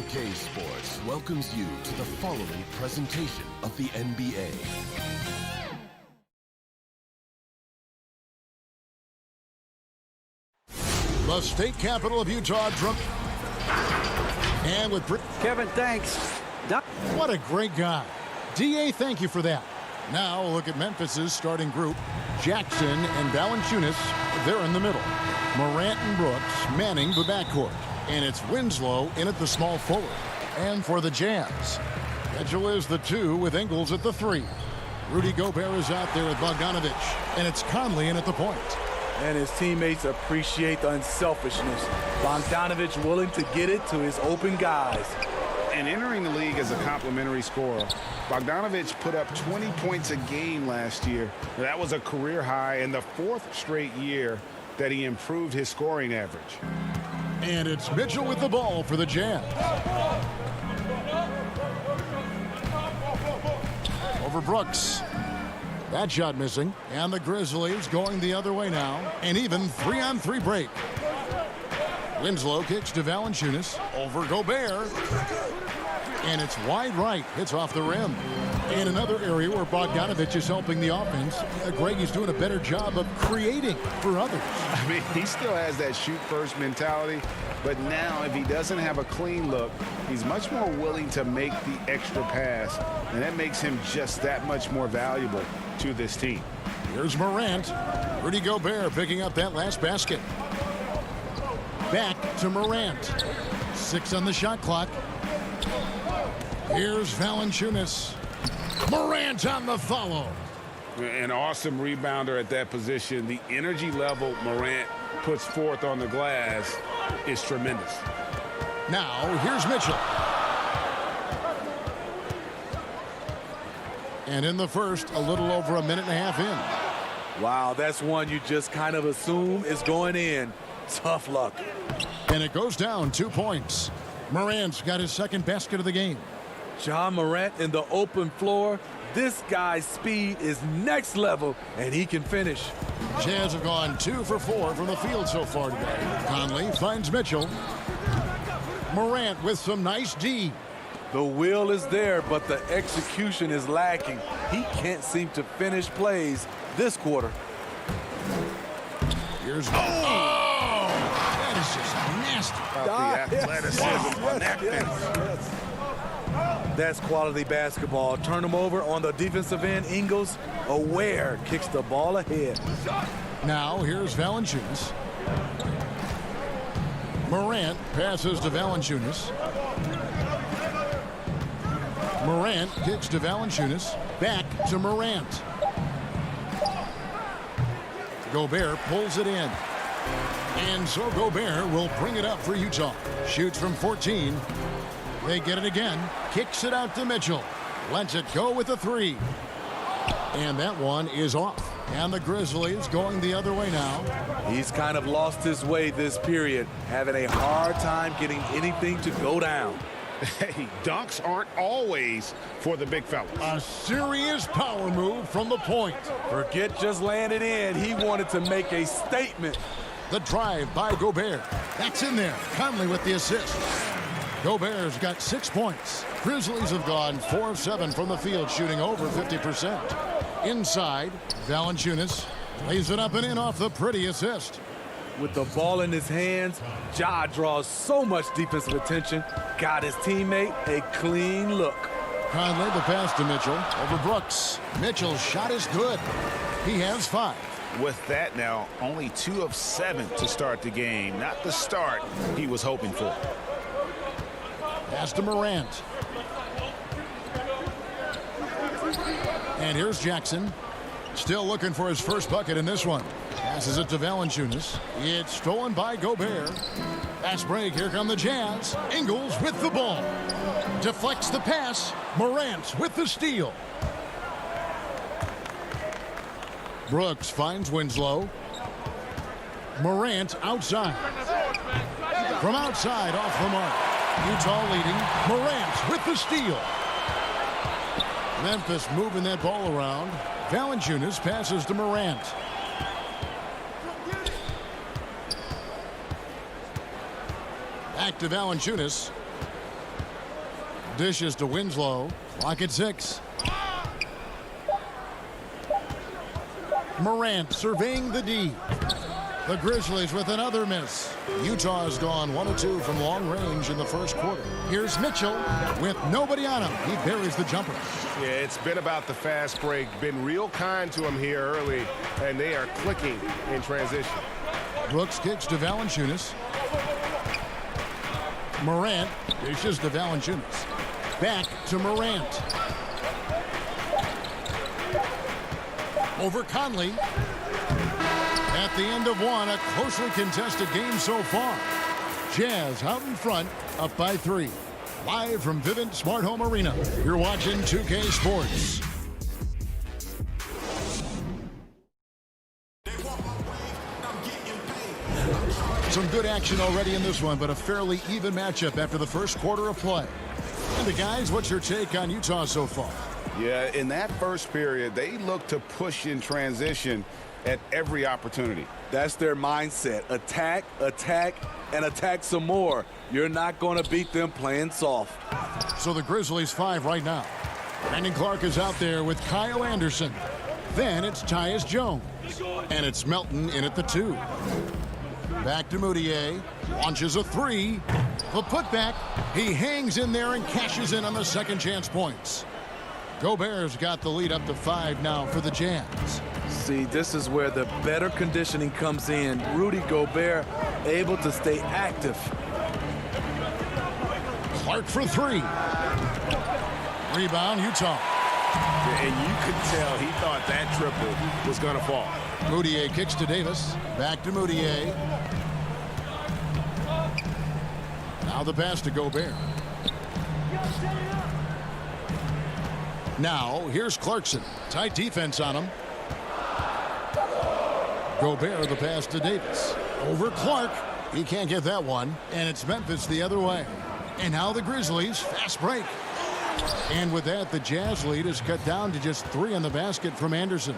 2K Sports welcomes you to the following presentation of the NBA. The state capital of Utah, and with Kevin, thanks. What a great guy. DA, thank you for that. Now look at Memphis's starting group. Jackson and Valanciunas, they're in the middle. Morant and Brooks manning the backcourt. And it's Winslow in at the small forward. And for the Jazz, Mitchell is the 2 with Ingles at the 3. Rudy Gobert is out there with Bogdanovich. And it's Conley in at the point. And his teammates appreciate the unselfishness. Bogdanovich willing to get it to his open guys. And entering the league as a complimentary scorer, Bogdanovich put up 20 points a game last year. That was a career high in the 4th straight year that he improved his scoring average. And it's Mitchell with the ball for the Jazz. Over Brooks. That shot missing. And the Grizzlies going the other way now. An even 3-on-3 break. Winslow kicks to Valanciunas. Over Gobert. And it's wide right. Hits off the rim. In another area where Bogdanovich is helping the offense, Greg is doing a better job of creating for others. I mean, he still has that shoot-first mentality, but now if he doesn't have a clean look, he's much more willing to make the extra pass, and that makes him just that much more valuable to this team. Here's Morant. Rudy Gobert picking up that last basket. Back to Morant. 6 on the shot clock. Here's Valanciunas. Morant on the follow. An awesome rebounder at that position. The energy level Morant puts forth on the glass is tremendous. Now, here's Mitchell. And in the first, a little over a minute and a half in. Wow, that's one you just kind of assume is going in. Tough luck. And it goes down 2 points. Morant's got his second basket of the game. John Morant in the open floor. This guy's speed is next level, and he can finish. Jazz have gone 2 for 4 from the field so far today. Conley finds Mitchell. Morant with some nice D. The will is there, but the execution is lacking. He can't seem to finish plays this quarter. Here's that is just nasty. The athleticism on that finish. That's quality basketball. Turn him over on the defensive end. Ingles, aware, kicks the ball ahead. Now here's Valanciunas. Morant passes to Valanciunas. Morant kicks to Valanciunas. Back to Morant. Gobert pulls it in. And so Gobert will bring it up for Utah. Shoots from 14. They get it again. Kicks it out to Mitchell. Lets it go with a 3. And that one is off. And the Grizzlies going the other way now. He's kind of lost his way this period, having a hard time getting anything to go down. Hey, dunks aren't always for the big fella. A serious power move from the point. Forget just laying it in. He wanted to make a statement. The drive by Gobert. That's in there. Conley with the assist. Gobert's got 6 points. Grizzlies have gone 4 of 7 from the field, shooting over 50%. Inside, Valanciunas lays it up and in off the pretty assist. With the ball in his hands, Ja draws so much defensive attention. Got his teammate a clean look. Conley the pass to Mitchell. Over Brooks. Mitchell's shot is good. He has 5. With that now, only 2 of 7 to start the game. Not the start he was hoping for. Pass to Morant. And here's Jackson. Still looking for his first bucket in this one. Passes it to Valanciunas. It's stolen by Gobert. Fast break. Here come the Jazz. Ingles with the ball. Deflects the pass. Morant with the steal. Brooks finds Winslow. Morant outside. From outside off the mark. Utah leading. Morant with the steal. Memphis moving that ball around. Valanciunas passes to Morant. Back to Valanciunas. Dishes to Winslow. Clock at 6. Morant surveying the D. The Grizzlies with another miss. Utah's gone 1 of 2 from long range in the first quarter. Here's Mitchell with nobody on him. He buries the jumper. Yeah, it's been about the fast break. Been real kind to him here early, and they are clicking in transition. Brooks kicks to Valanciunas. Morant dishes to Valanciunas. Back to Morant. Over Conley. At the end of one, a closely contested game so far. Jazz out in front, up by 3. Live from Vivint Smart Home Arena. You're watching 2K Sports. Some good action already in this one, but a fairly even matchup after the first quarter of play. And the guys, what's your take on Utah so far? Yeah, in that first period, they look to push in transition at every opportunity. That's their mindset. Attack, attack, and attack some more. You're not going to beat them playing soft. So the Grizzlies 5 right now. Brandon Clark is out there with Kyle Anderson. Then it's Tyus Jones. And it's Melton in at the 2. Back to Moutier. Launches a 3. The putback. He hangs in there and cashes in on the second chance points. Gobert's got the lead up to 5 now for the Jazz. See, this is where the better conditioning comes in. Rudy Gobert able to stay active. Clark for 3. Rebound, Utah. And you could tell he thought that triple was going to fall. Moutier kicks to Davis. Back to Moutier. Now the pass to Gobert. Now, here's Clarkson. Tight defense on him. Gobert the pass to Davis. Over Clark. He can't get that one. And it's Memphis the other way. And now the Grizzlies. Fast break. And with that, the Jazz lead is cut down to just 3 in the basket from Anderson.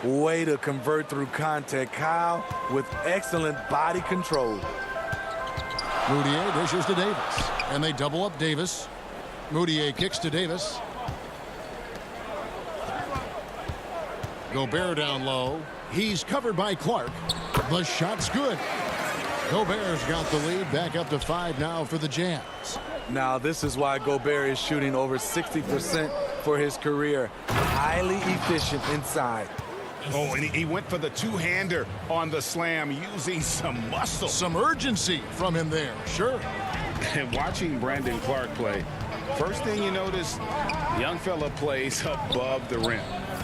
Way to convert through contact. Kyle with excellent body control. Moutier dishes to Davis. And they double up Davis. Moutier kicks to Davis. Gobert down low. He's covered by Clark. The shot's good. Gobert's got the lead back up to 5 now for the Jazz. Now this is why Gobert is shooting over 60% for his career. Highly efficient inside. Oh, and he went for the two-hander on the slam using some muscle. Some urgency from him there, sure. And watching Brandon Clark play, first thing you notice, young fella plays above the rim.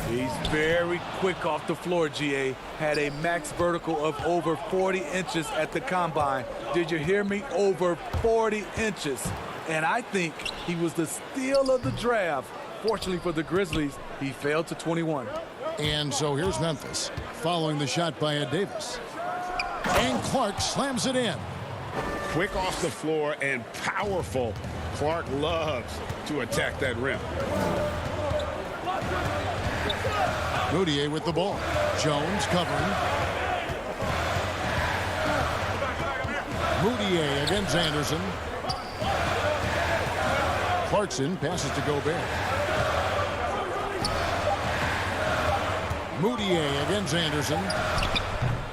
He's very quick off the floor, GA. Had a max vertical of over 40 inches at the combine. Did you hear me? Over 40 inches. And I think he was the steal of the draft. Fortunately for the Grizzlies, he failed to 21. And so here's Memphis, following the shot by Ed Davis. And Clark slams it in. Quick off the floor and powerful. Clark loves to attack that rim. Moutier with the ball. Jones covering. Moutier against Anderson. Clarkson passes to Gobert. Moutier against Anderson.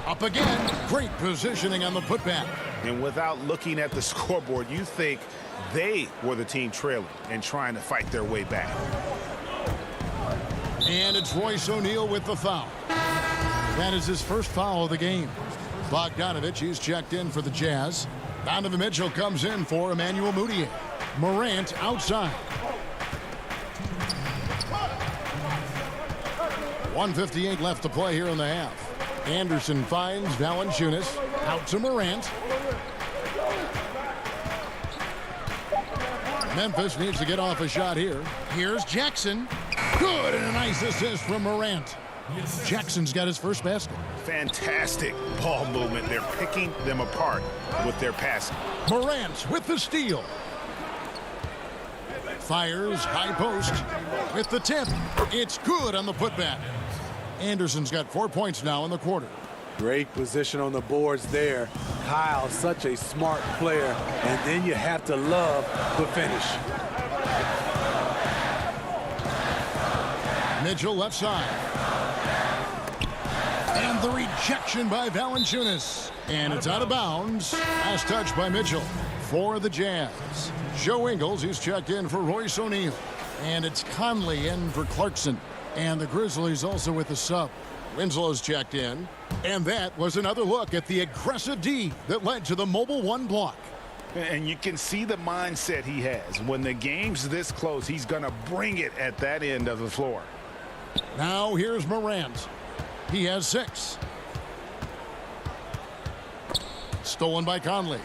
Up again. Great positioning on the putback. And without looking at the scoreboard, you think they were the team trailing and trying to fight their way back. And it's Royce O'Neal with the foul. That is his first foul of the game. Bogdanovich, he's checked in for the Jazz. Donovan Mitchell comes in for Emmanuel Moutier. Morant outside. 1:58 left to play here in the half. Anderson finds Valanciunas. Out to Morant. Memphis needs to get off a shot here. Here's Jackson. Good, and a nice assist from Morant. Jackson's got his first basket. Fantastic ball movement. They're picking them apart with their passing. Morant with the steal. Fires high post with the tip. It's good on the putback. Anderson's got 4 points now in the quarter. Great position on the boards there. Kyle, such a smart player. And then you have to love the finish. Mitchell left side. And the rejection by Valanciunas. And it's out of bounds. Last touch by Mitchell for the Jazz. Joe Ingles, he's checked in for Royce O'Neal. And it's Conley in for Clarkson. And the Grizzlies also with the sub. Winslow's checked in. And that was another look at the aggressive D that led to the mobile one block. And you can see the mindset he has. When the game's this close, he's going to bring it at that end of the floor. Now here's Morant. He has 6. Stolen by Conley.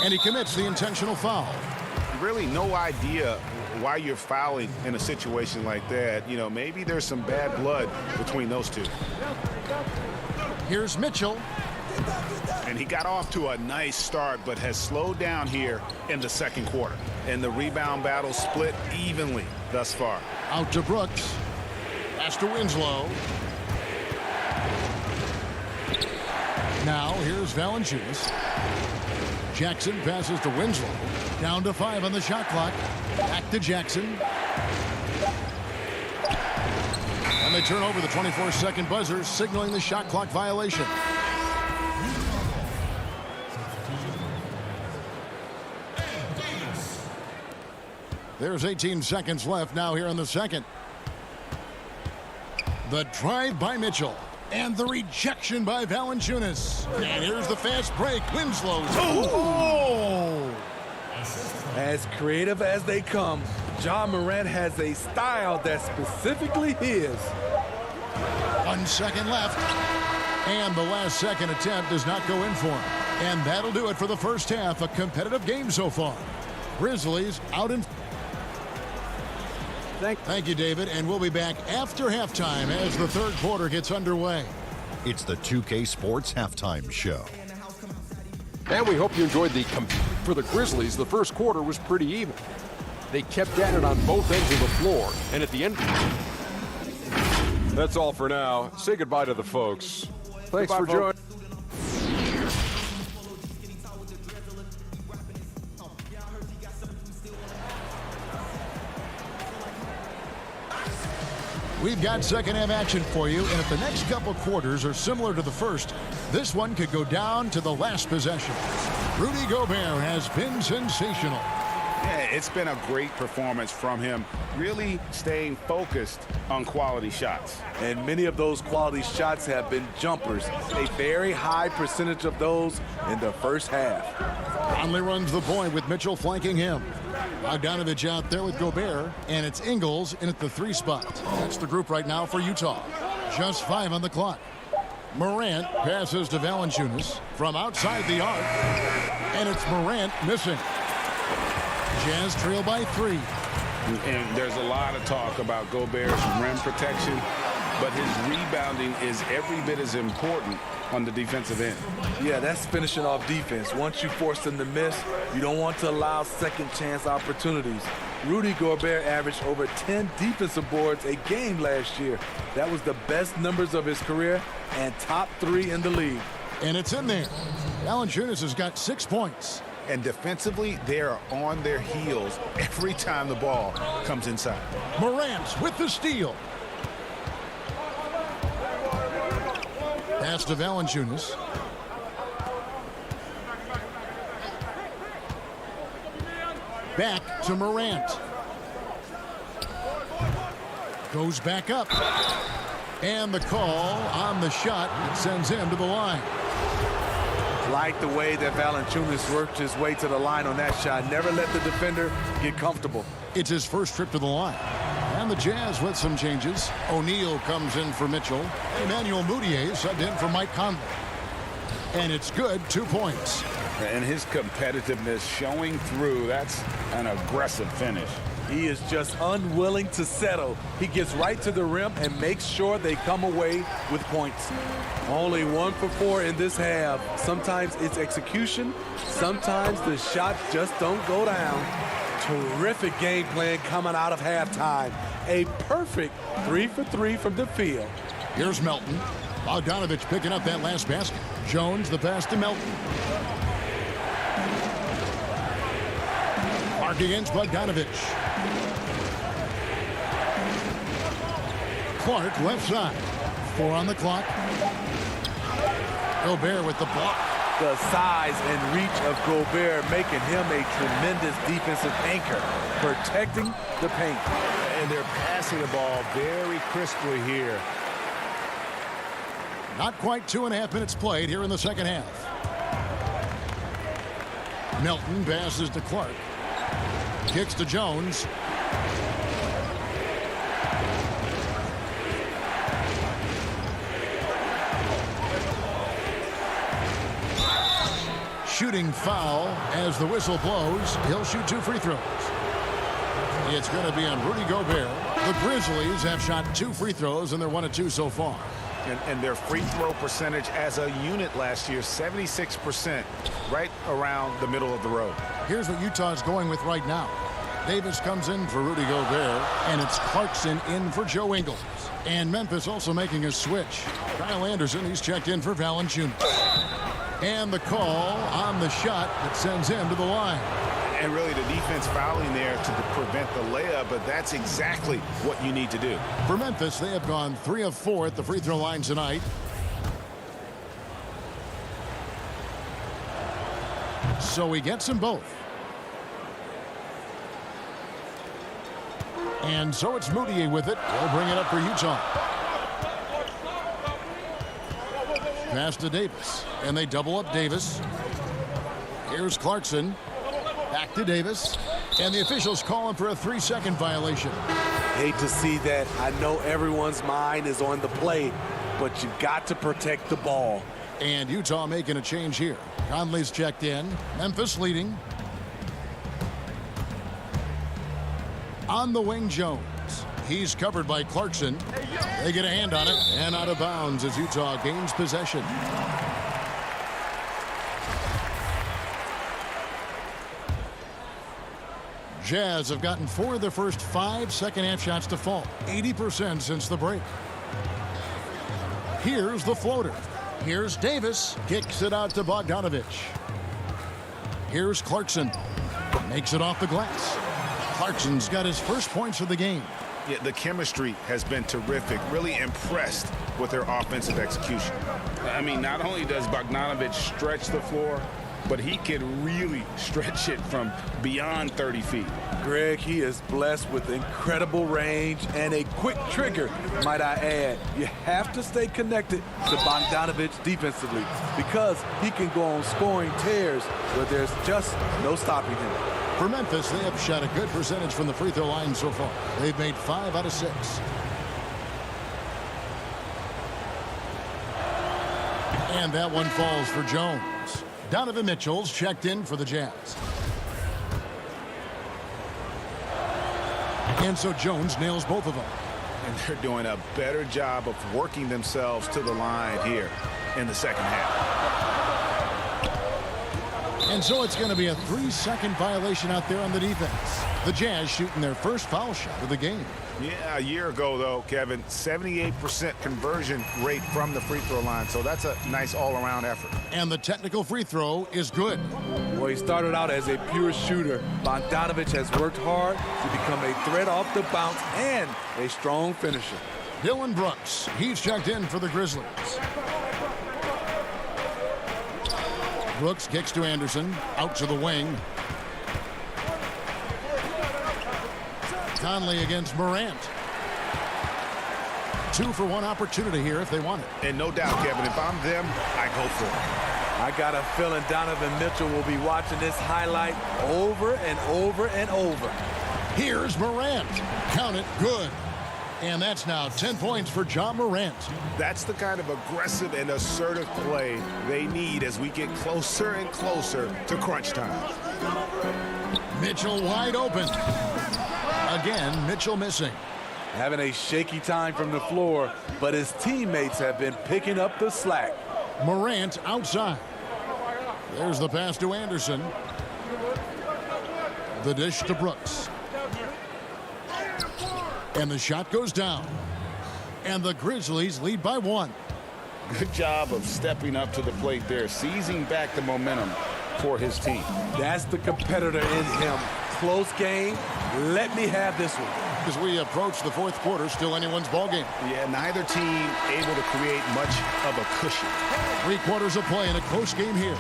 And he commits the intentional foul. Really no idea why you're fouling in a situation like that. You know, maybe there's some bad blood between those two. Here's Mitchell. And he got off to a nice start, but has slowed down here in the second quarter. And the rebound battle split evenly thus far. Out to Brooks. Pass to Winslow. Now here's Valanciunas. Jackson passes to Winslow. Down to 5 on the shot clock. Back to Jackson. And they turn over the 24-second buzzer, signaling the shot clock violation. There's 18 seconds left now here in the second. The drive by Mitchell. And the rejection by Valanciunas. And here's the fast break. Winslow. Oh! As creative as they come, Ja Morant has a style that's specifically his. 1 second left. And the last second attempt does not go in for him. And that'll do it for the first half. A competitive game so far. Grizzlies out in... Thank you, David. And we'll be back after halftime as the third quarter gets underway. It's the 2K Sports Halftime Show. And we hope you enjoyed for the Grizzlies, the first quarter was pretty even. They kept at it on both ends of the floor. And at the end... That's all for now. Say goodbye to the folks. Thanks for joining. We've got second half action for you, and if the next couple quarters are similar to the first, this one could go down to the last possession. Rudy Gobert has been sensational. Yeah, it's been a great performance from him, really staying focused on quality shots. And many of those quality shots have been jumpers. A very high percentage of those in the first half. Conley runs the point with Mitchell flanking him. Bogdanovich out there with Gobert, and it's Ingles in at the 3 spot. That's the group right now for Utah. Just 5 on the clock. Morant passes to Valanciunas from outside the arc, and it's Morant missing. Jazz trail by 3. And there's a lot of talk about Gobert's rim protection, but his rebounding is every bit as important on the defensive end. Yeah, that's finishing off defense. Once you force them to miss, you don't want to allow second chance opportunities. Rudy Gobert averaged over 10 defensive boards a game last year. That was the best numbers of his career and top 3 in the league. And it's in there. Valanciunas has got 6 points. And defensively, they are on their heels every time the ball comes inside. Morant with the steal. Pass to Valanciunas. Back to Morant. Goes back up. And the call on the shot sends him to the line. Like the way that Valanciunas worked his way to the line on that shot. Never let the defender get comfortable. It's his first trip to the line. And the Jazz with some changes. O'Neal comes in for Mitchell. Emmanuel Mudiay subbed in for Mike Conley. And it's good, 2 points. And his competitiveness showing through. That's an aggressive finish. He is just unwilling to settle. He gets right to the rim and makes sure they come away with points. Only 1 for 4 in this half. Sometimes it's execution. Sometimes the shots just don't go down. Terrific game plan coming out of halftime. A perfect 3 for 3 from the field. Here's Melton. Bogdanovich picking up that last basket. Jones the pass to Melton. Mark against Bogdanovich. Clark left side. 4 on the clock. Gobert with the block. The size and reach of Gobert making him a tremendous defensive anchor, protecting the paint. And they're passing the ball very crisply here. Not quite 2.5 minutes played here in the second half. Melton passes to Clark. Kicks to Jones. Shooting foul as the whistle blows. He'll shoot 2 free throws. It's going to be on Rudy Gobert. The Grizzlies have shot 2 free throws, and they're 1 of 2 so far. And their free throw percentage as a unit last year, 76%, right around the middle of the road. Here's what Utah's going with right now. Davis comes in for Rudy Gobert, and it's Clarkson in for Joe Ingles. And Memphis also making a switch. Kyle Anderson, he's checked in for Valanciunas. And the call on the shot that sends him to the line. And really the defense fouling there to prevent the layup, but that's exactly what you need to do. For Memphis, they have gone 3 of 4 at the free throw line tonight. So he gets them both. And so it's Moutier with it. He'll bring it up for Utah. Pass to Davis. And they double up Davis. Here's Clarkson. Back to Davis. And the officials calling for a 3-second violation. Hate to see that. I know everyone's mind is on the play, but you've got to protect the ball. And Utah making a change here. Conley's checked in. Memphis leading. On the wing, Jones. He's covered by Clarkson. They get a hand on it and out of bounds as Utah gains possession. Jazz have gotten 4 of their first 5 second-half shots to fall. 80% since the break. Here's the floater. Here's Davis. Kicks it out to Bogdanovich. Here's Clarkson. Makes it off the glass. Clarkson's got his first points of the game. Yeah, the chemistry has been terrific. Really impressed with their offensive execution. I mean, not only does Bogdanovich stretch the floor, but he can really stretch it from beyond 30 feet. Greg, he is blessed with incredible range and a quick trigger, might I add. You have to stay connected to Bogdanovich defensively because he can go on scoring tears where there's just no stopping him. For Memphis, they have shot a good percentage from the free throw line so far. They've made 5 out of 6. And that one falls for Jones. Donovan Mitchell's checked in for the Jazz. And so Jones nails both of them. And they're doing a better job of working themselves to the line here in the second half. And so it's going to be a 3-second violation out there on the defense. The Jazz shooting their first foul shot of the game. Yeah, a year ago, though, Kevin, 78% conversion rate from the free throw line. So that's a nice all-around effort. And the technical free throw is good. Well, he started out as a pure shooter. Bogdanovich has worked hard to become a threat off the bounce and a strong finisher. Dylan Brooks, he's checked in for the Grizzlies. Brooks kicks to Anderson, out to the wing. Conley against Morant. 2 for 1 opportunity here if they want it. And no doubt, Kevin, if I'm them, I go for it. I got a feeling Donovan Mitchell will be watching this highlight over and over and over. Here's Morant. Count it, good. And that's now 10 points for John Morant. That's the kind of aggressive and assertive play they need as we get closer and closer to crunch time. Mitchell wide open. Again, Mitchell missing. Having a shaky time from the floor, but his teammates have been picking up the slack. Morant outside. There's the pass to Anderson. The dish to Brooks. And the shot goes down. And the Grizzlies lead by 1. Good job of stepping up to the plate there, seizing back the momentum for his team. That's the competitor in him. close game. Let me have this one. As we approach the fourth quarter, still anyone's ballgame. Yeah, neither team able to create much of a cushion. 3 quarters of play in a close game here.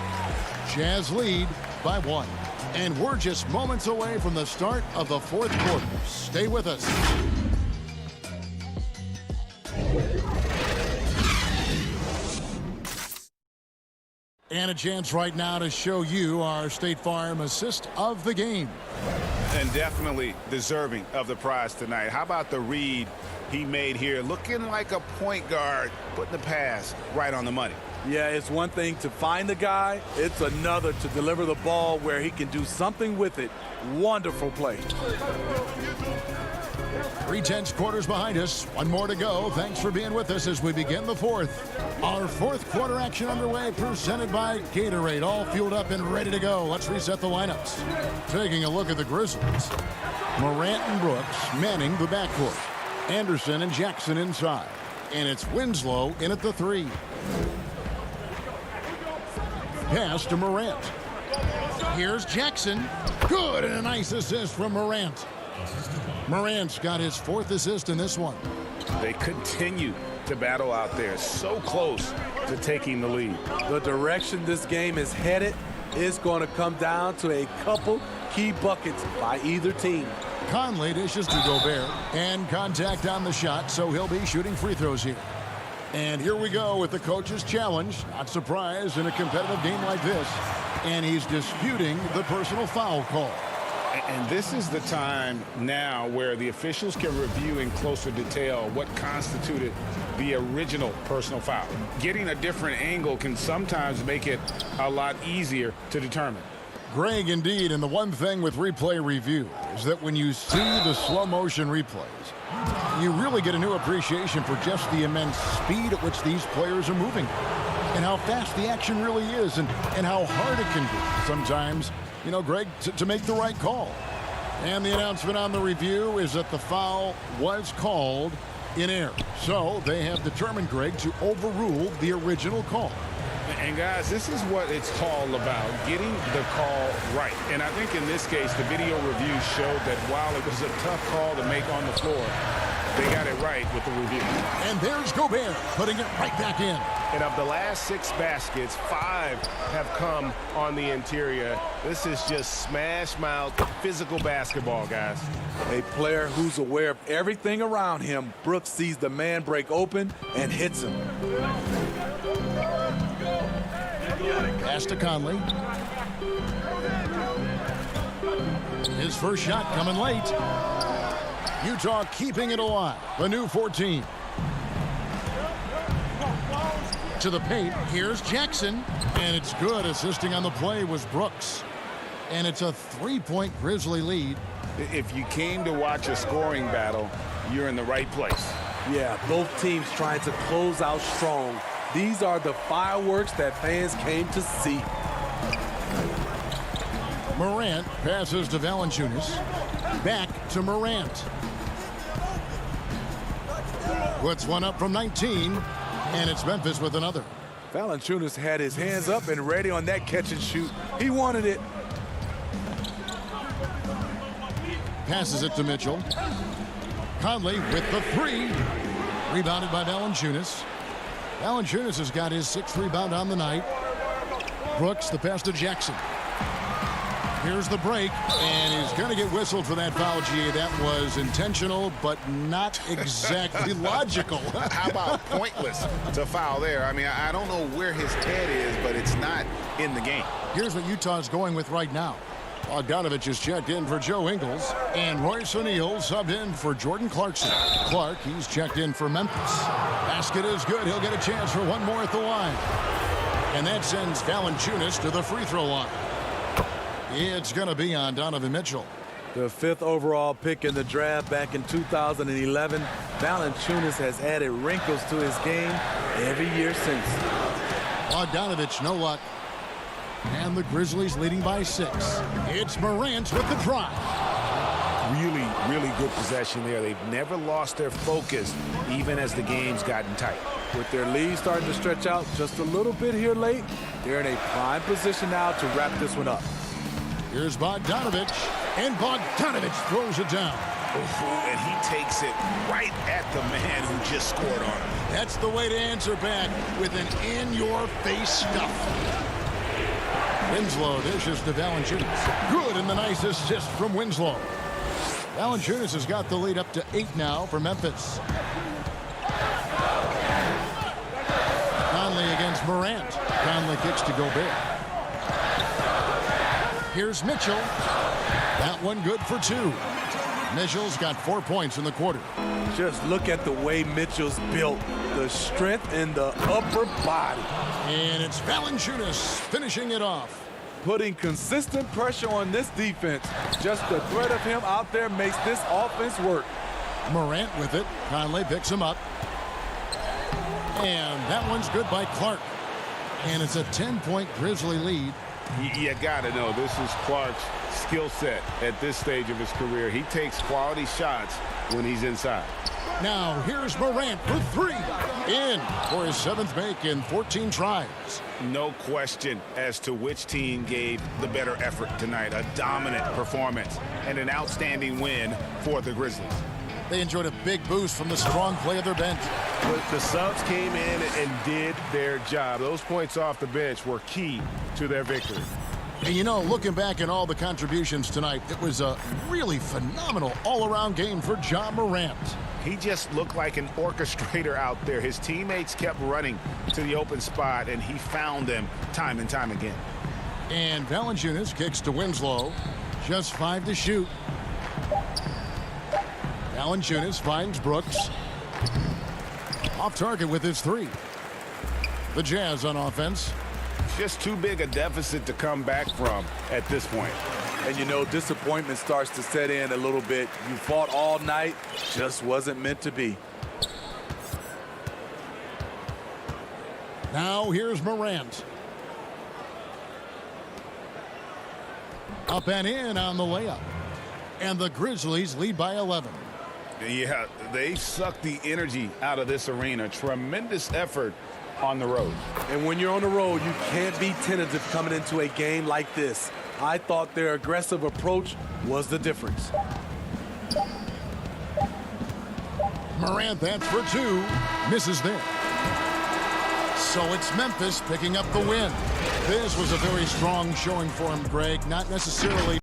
Jazz lead by 1. And we're just moments away from the start of the fourth quarter. Stay with us. And a chance right now to show you our State Farm assist of the game. And definitely deserving of the prize tonight. How about the read he made here? Looking like a point guard, putting the pass right on the money. Yeah, it's one thing to find the guy. It's another to deliver the ball where he can do something with it. Wonderful play. 3/10 quarters behind us. 1 more to go. Thanks for being with us as we begin the fourth. Our fourth quarter action underway, presented by Gatorade. All fueled up and ready to go. Let's reset the lineups. Taking a look at the Grizzlies. Morant and Brooks manning the backcourt. Anderson and Jackson inside. And it's Winslow in at the 3. Pass to Morant. Here's Jackson. Good, and a nice assist from Morant. Morant's got his 4th assist in this one. They continue to battle out there, so close to taking the lead. The direction this game is headed is going to come down to a couple key buckets by either team. Conley dishes to Gobert, and contact on the shot, so he'll be shooting free throws here. And here we go with the coach's challenge. Not surprised in a competitive game like this. And he's disputing the personal foul call. And this is the time now where the officials can review in closer detail what constituted the original personal foul. Getting a different angle can sometimes make it a lot easier to determine. Greg, indeed, and the one thing with replay review is that when you see the slow motion replays, you really get a new appreciation for just the immense speed at which these players are moving and how fast the action really is and how hard it can be sometimes, you know, Greg, to make the right call. And the announcement on the review is that the foul was called in error. So they have determined, Greg, to overrule the original call. And guys, this is what it's all about, getting the call right. And I think in this case, the video review showed that while it was a tough call to make on the floor, they got it right with the review. And there's Gobert putting it right back in. And of the last 6 baskets, 5 have come on the interior. This is just smash mouth physical basketball, guys. A player who's aware of everything around him. Brooks sees the man break open and hits him. Pass to Conley. His first shot coming late. Utah keeping it alive. A new 14. To the paint. Here's Jackson. And it's good. Assisting on the play was Brooks. And it's a 3-point Grizzly lead. If you came to watch a scoring battle, you're in the right place. Yeah, both teams trying to close out strong. These are the fireworks that fans came to see. Morant passes to Valanciunas. Back to Morant. Puts one up from 19, and it's Memphis with another. Valanciunas had his hands up and ready on that catch and shoot. He wanted it. Passes it to Mitchell. Conley with the 3. Rebounded by Valanciunas. Valanciunas has got his 6th rebound on the night. Brooks, the pass to Jackson. Here's the break, and he's going to get whistled for that foul, GA. That was intentional, but not exactly logical. How about pointless to foul there? I mean, I don't know where his head is, but it's not in the game. Here's what Utah's going with right now. Bogdanovich is checked in for Joe Ingles, and Royce O'Neal subbed in for Jordan Clarkson. Clark, he's checked in for Memphis. Basket is good. He'll get a chance for one more at the line. And that sends Valanciunas to the free throw line. It's going to be on Donovan Mitchell. The 5th overall pick in the draft back in 2011. Valanciunas has added wrinkles to his game every year since. Bogdanovich, no luck. And the Grizzlies leading by 6. It's Morant with the drive. Really, really good possession there. They've never lost their focus, even as the game's gotten tight. With their lead starting to stretch out just a little bit here late, they're in a prime position now to wrap this one up. Here's Bogdanovich. And Bogdanovich throws it down. And he takes it right at the man who just scored on him. That's the way to answer back with an in-your-face stuff. Winslow dishes to Valanciunas. Good, and the nice assist from Winslow. Valanciunas has got the lead up to 8 now for Memphis. Conley against Morant. Conley kicks to Gobert. Here's Mitchell. That one good for 2. Mitchell's got 4 points in the quarter. Just look at the way Mitchell's built. The strength in the upper body. And it's Valanciunas finishing it off. Putting consistent pressure on this defense. Just the threat of him out there makes this offense work. Morant with it. Conley picks him up. And that one's good by Clark. And it's a 10-point Grizzly lead. You got to know this is Clark's skill set at this stage of his career. He takes quality shots when he's inside. Now here's Morant for 3. In for his 7th make in 14 tries. No question as to which team gave the better effort tonight. A dominant performance and an outstanding win for the Grizzlies. They enjoyed a big boost from the strong play of their bench. But the subs came in and did their job. Those points off the bench were key to their victory. And you know, looking back at all the contributions tonight, it was a really phenomenal all-around game for Ja Morant. He just looked like an orchestrator out there. His teammates kept running to the open spot, and he found them time and time again. And Valanciunas kicks to Winslow. Just 5 to shoot. Valanciunas finds Brooks. Off target with his 3. The Jazz on offense. Just too big a deficit to come back from at this point. And you know, disappointment starts to set in a little bit. You fought all night, just wasn't meant to be. Now here's Morant. Up and in on the layup. And the Grizzlies lead by 11. Yeah, they sucked the energy out of this arena. Tremendous effort on the road. And when you're on the road, you can't be tentative coming into a game like this. I thought their aggressive approach was the difference. Morant, that's for 2. Misses there. So it's Memphis picking up the win. This was a very strong showing for him, Greg. Not necessarily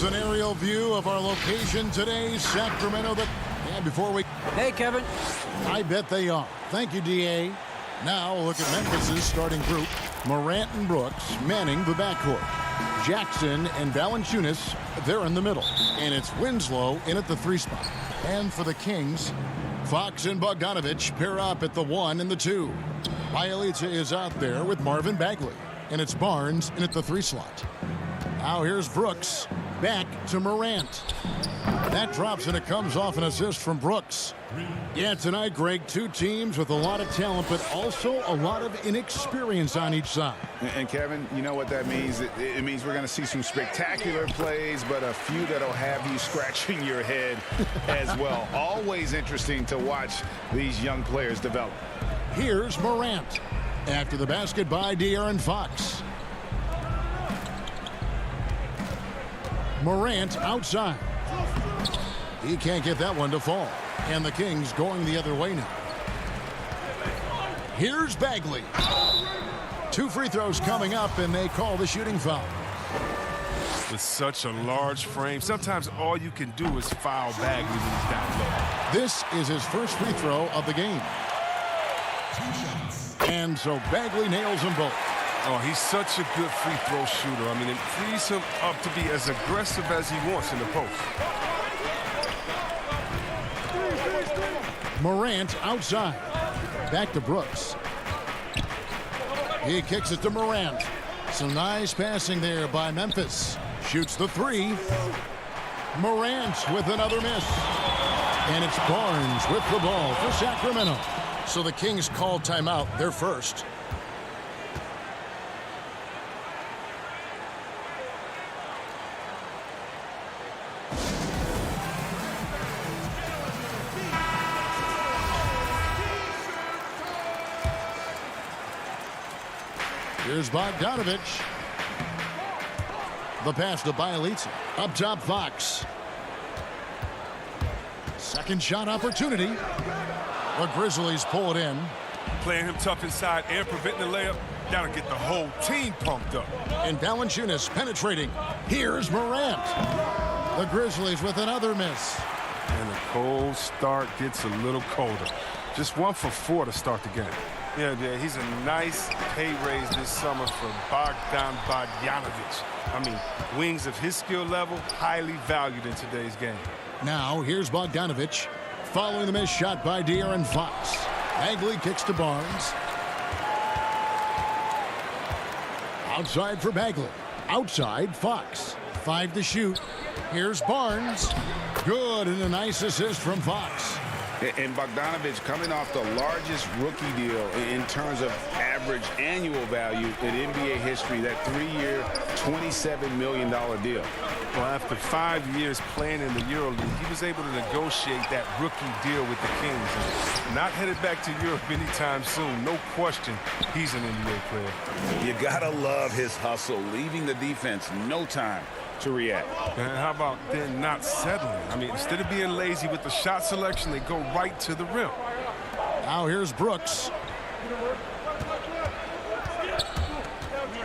Here's an aerial view of our location today, Sacramento. And before we... Hey, Kevin. I bet they are. Thank you, D.A. Now look at Memphis's starting group. Morant and Brooks manning the backcourt. Jackson and Valanciunas, they're in the middle. And it's Winslow in at the 3 spot. And for the Kings, Fox and Bogdanovich pair up at the 1 and the 2. Bielitsa is out there with Marvin Bagley. And it's Barnes in at the 3 slot. Now here's Brooks. Back to Morant. That drops and it comes off an assist from Brooks. Yeah, tonight, Greg, 2 teams with a lot of talent, but also a lot of inexperience on each side. And Kevin, you know what that means? It means we're going to see some spectacular plays, but a few that'll have you scratching your head as well. Always interesting to watch these young players develop. Here's Morant. After the basket by De'Aaron Fox. Morant outside. He can't get that one to fall. And the Kings going the other way now. Here's Bagley. 2 free throws coming up, and they call the shooting foul. With such a large frame, sometimes all you can do is foul Bagley when he's down low. This is his first free throw of the game. And so Bagley nails them both. Oh, he's such a good free throw shooter. I mean, it frees him up to be as aggressive as he wants in the post. Morant outside. Back to Brooks. He kicks it to Morant. Some nice passing there by Memphis. Shoots the 3. Morant with another miss. And it's Barnes with the ball for Sacramento. So the Kings call timeout, their first. Here's Bogdanovich. The pass to Bielitsa. Up top, Fox. Second shot opportunity. The Grizzlies pull it in. Playing him tough inside and preventing the layup. That'll get the whole team pumped up. And Valanciunas penetrating. Here's Morant. The Grizzlies with another miss. And the cold start gets a little colder. Just 1 for 4 to start the game. Yeah, he's a nice pay raise this summer for Bogdan Bogdanovich. I mean, wings of his skill level, highly valued in today's game. Now, here's Bogdanovich. Following the missed shot by De'Aaron Fox. Bagley kicks to Barnes. Outside for Bagley. Outside, Fox. 5 to shoot. Here's Barnes. Good, and a nice assist from Fox. And Bogdanovich coming off the largest rookie deal in terms of average annual value in NBA history, that 3-year, $27 million deal. Well, after 5 years playing in the EuroLeague, he was able to negotiate that rookie deal with the Kings. And not headed back to Europe anytime soon. No question, he's an NBA player. You gotta love his hustle, leaving the defense no time to react. And how about then not settling? I mean, instead of being lazy with the shot selection, they go right to the rim. Now here's Brooks.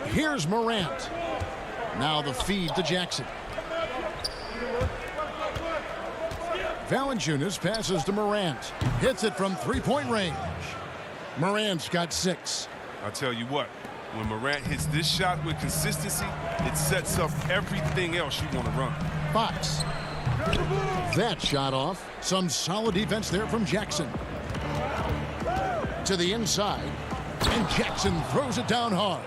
Here's Morant. Now the feed to Jackson. Valanciunas passes to Morant. Hits it from 3-point range. Morant's got 6. I'll tell you what, when Morant hits this shot with consistency, it sets up everything else you want to run. Fox. That shot off. Some solid defense there from Jackson. To the inside. And Jackson throws it down hard.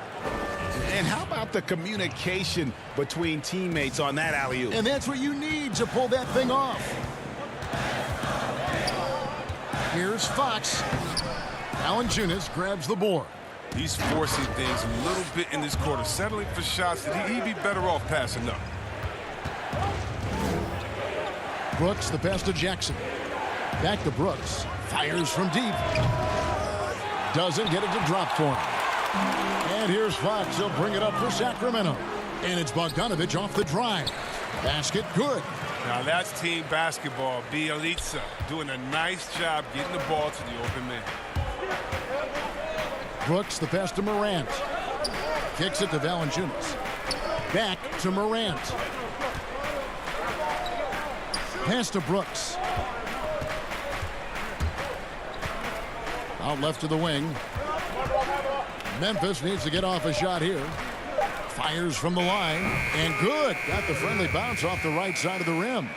And how about the communication between teammates on that alley-oop? And that's what you need to pull that thing off. Here's Fox. Valanciunas grabs the board. He's forcing things a little bit in this quarter, settling for shots that he'd be better off passing up. Brooks, the pass to Jackson. Back to Brooks. Fires from deep. Doesn't get it to drop for him. And here's Fox. He'll bring it up for Sacramento. And it's Bogdanovich off the drive. Basket good. Now that's team basketball. Bielitsa doing a nice job getting the ball to the open man. Brooks, the pass to Morant. Kicks it to Valanciunas. Back to Morant. Pass to Brooks. Out left to the wing. Memphis needs to get off a shot here. Fires from the line. And good. Got the friendly bounce off the right side of the rim.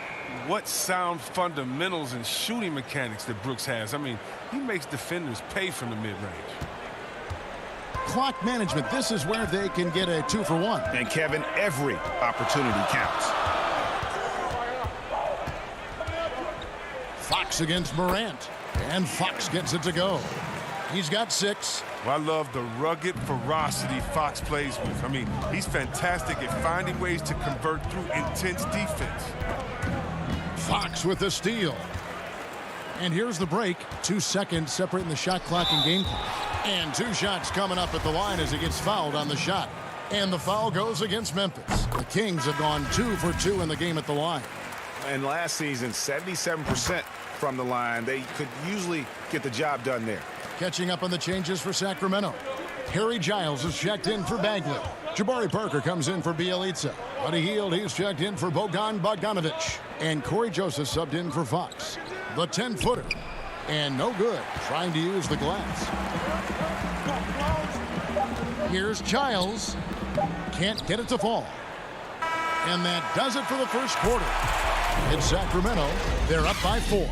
What sound fundamentals and shooting mechanics that Brooks has. I mean, he makes defenders pay from the mid-range. Clock management. This is where they can get a 2-for-1. And Kevin, every opportunity counts. Fox against Morant. And Fox gets it to go. He's got 6. Well, I love the rugged ferocity Fox plays with. I mean, he's fantastic at finding ways to convert through intense defense. Fox with the steal. And here's the break. 2 seconds separating the shot clock and game clock. And 2 shots coming up at the line as he gets fouled on the shot. And the foul goes against Memphis. The Kings have gone 2 for 2 in the game at the line. And last season, 77% from the line. They could usually get the job done there. Catching up on the changes for Sacramento. Harry Giles is checked in for Bagley. Jabari Parker comes in for Bielitsa. Buddy Hield, he's checked in for Bogan Bogdanovic. And Corey Joseph subbed in for Fox. The 10-footer. And no good, trying to use the glass. Here's Giles. Can't get it to fall. And that does it for the first quarter. In Sacramento, they're up by 4.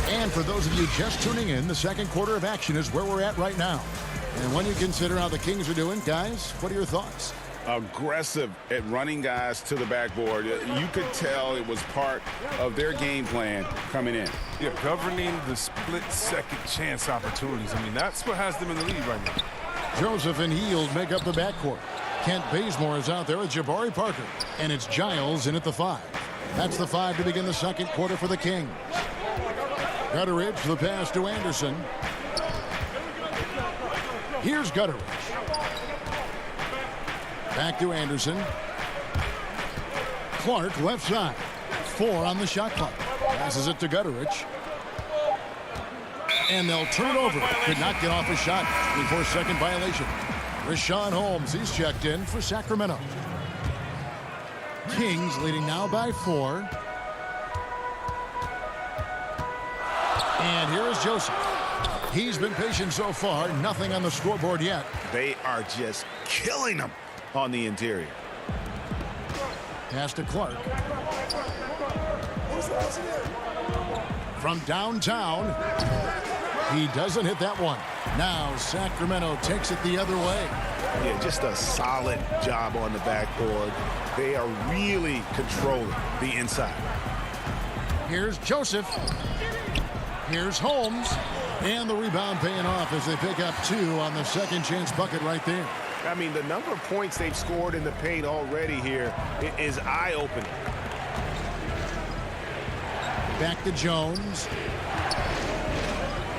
And for those of you just tuning in, the second quarter of action is where we're at right now. And when you consider how the Kings are doing, guys, what are your thoughts? Aggressive at running guys to the backboard. You could tell it was part of their game plan coming in. Yeah, governing the split-second chance opportunities. I mean, that's what has them in the lead right now. Joseph and Hield make up the backcourt. Kent Bazemore is out there with Jabari Parker. And it's Giles in at the 5. That's the 5 to begin the second quarter for the Kings. Gutteridge, the pass to Anderson. Here's Gutteridge. Back to Anderson. Clark, left side. 4 on the shot clock. Passes it to Gutteridge. And they'll turn it over. Could not get off a shot. 24-second violation. Richaun Holmes, he's checked in for Sacramento. Kings leading now by 4. And here is Joseph. He's been patient so far. Nothing on the scoreboard yet. They are just killing them on the interior. Pass to Clark. From downtown. He doesn't hit that one. Now Sacramento takes it the other way. Yeah, just a solid job on the backboard. They are really controlling the inside. Here's Joseph. Here's Holmes. And the rebound paying off as they pick up 2 on the second chance bucket right there. I mean, the number of points they've scored in the paint already here is eye-opening. Back to Jones.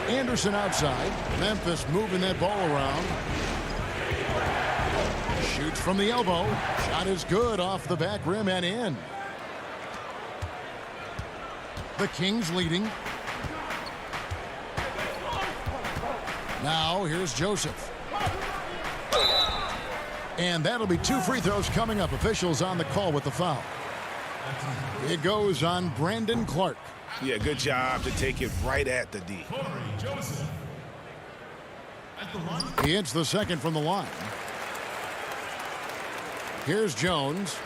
Anderson outside. Memphis moving that ball around. Shoots from the elbow. Shot is good off the back rim and in. The Kings leading. Now here's Joseph. And that'll be 2 free throws coming up. Officials on the call with the foul. It goes on Brandon Clark. Yeah, good job to take it right at the D. He hits the second from the line. Here's Jones.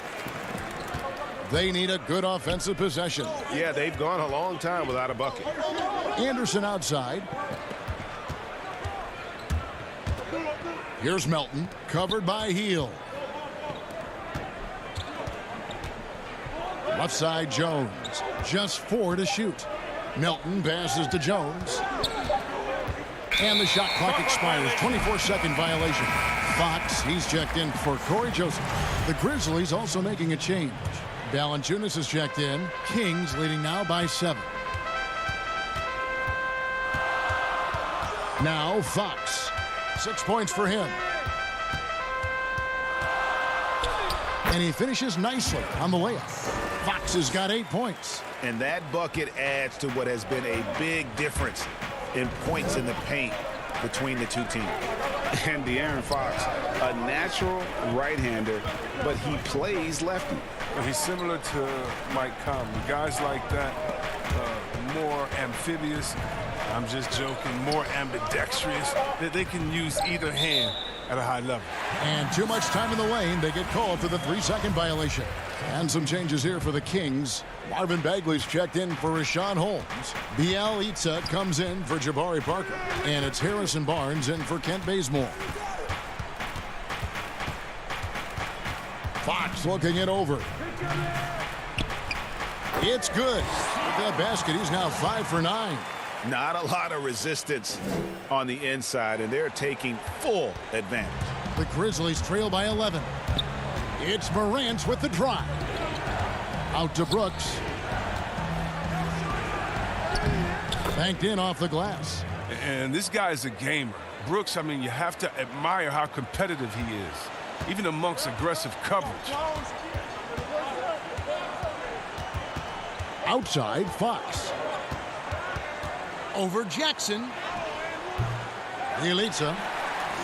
They need a good offensive possession. Yeah, they've gone a long time without a bucket. Anderson outside. Here's Melton, covered by Hield. Left side, Jones. Just 4 to shoot. Melton passes to Jones. And the shot clock expires. 24-second violation. Fox, he's checked in for Corey Joseph. The Grizzlies also making a change. Valanciunas is checked in. Kings leading now by 7. Now Fox. 6 points for him. And he finishes nicely on the layup. Fox has got 8 points. And that bucket adds to what has been a big difference in points in the paint between the two teams. And De'Aaron Fox, a natural right-hander, but he plays lefty. He's similar to Mike Conley. Guys like that, more amphibious, I'm just joking, more ambidextrous, that they can use either hand at a high level. And too much time in the lane. They get called for the 3-second violation. And some changes here for the Kings. Marvin Bagley's checked in for Rashawn Holmes. Bielitsa comes in for Jabari Parker. And it's Harrison Barnes in for Kent Bazemore. Fox looking it over. It's good. With that basket, he's now 5 for 9. Not a lot of resistance on the inside, and they're taking full advantage. The Grizzlies trail by 11. It's Morant with the drive. Out to Brooks. Banked in off the glass. And this guy is a gamer. Brooks, I mean, you have to admire how competitive he is, even amongst aggressive coverage. Outside, Fox. Over Jackson. Bielitsa.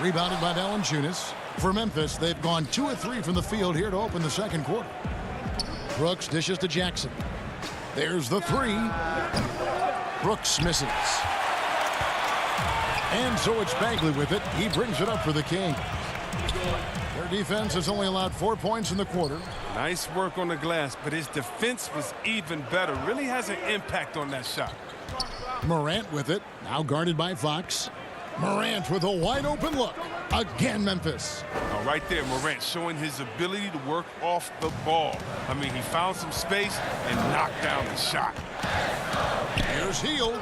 Rebounded by Valanciunas. For Memphis, they've gone 2 of 3 from the field here to open the second quarter. Brooks dishes to Jackson. There's the 3. Brooks misses. And so it's Bagley with it. He brings it up for the Kings. Their defense has only allowed 4 points in the quarter. Nice work on the glass, but his defense was even better. Really has an impact on that shot. Morant with it. Now guarded by Fox. Morant with a wide open look. Again, Memphis. Oh, right there, Morant showing his ability to work off the ball. I mean, he found some space and knocked down the shot. Here's Hield.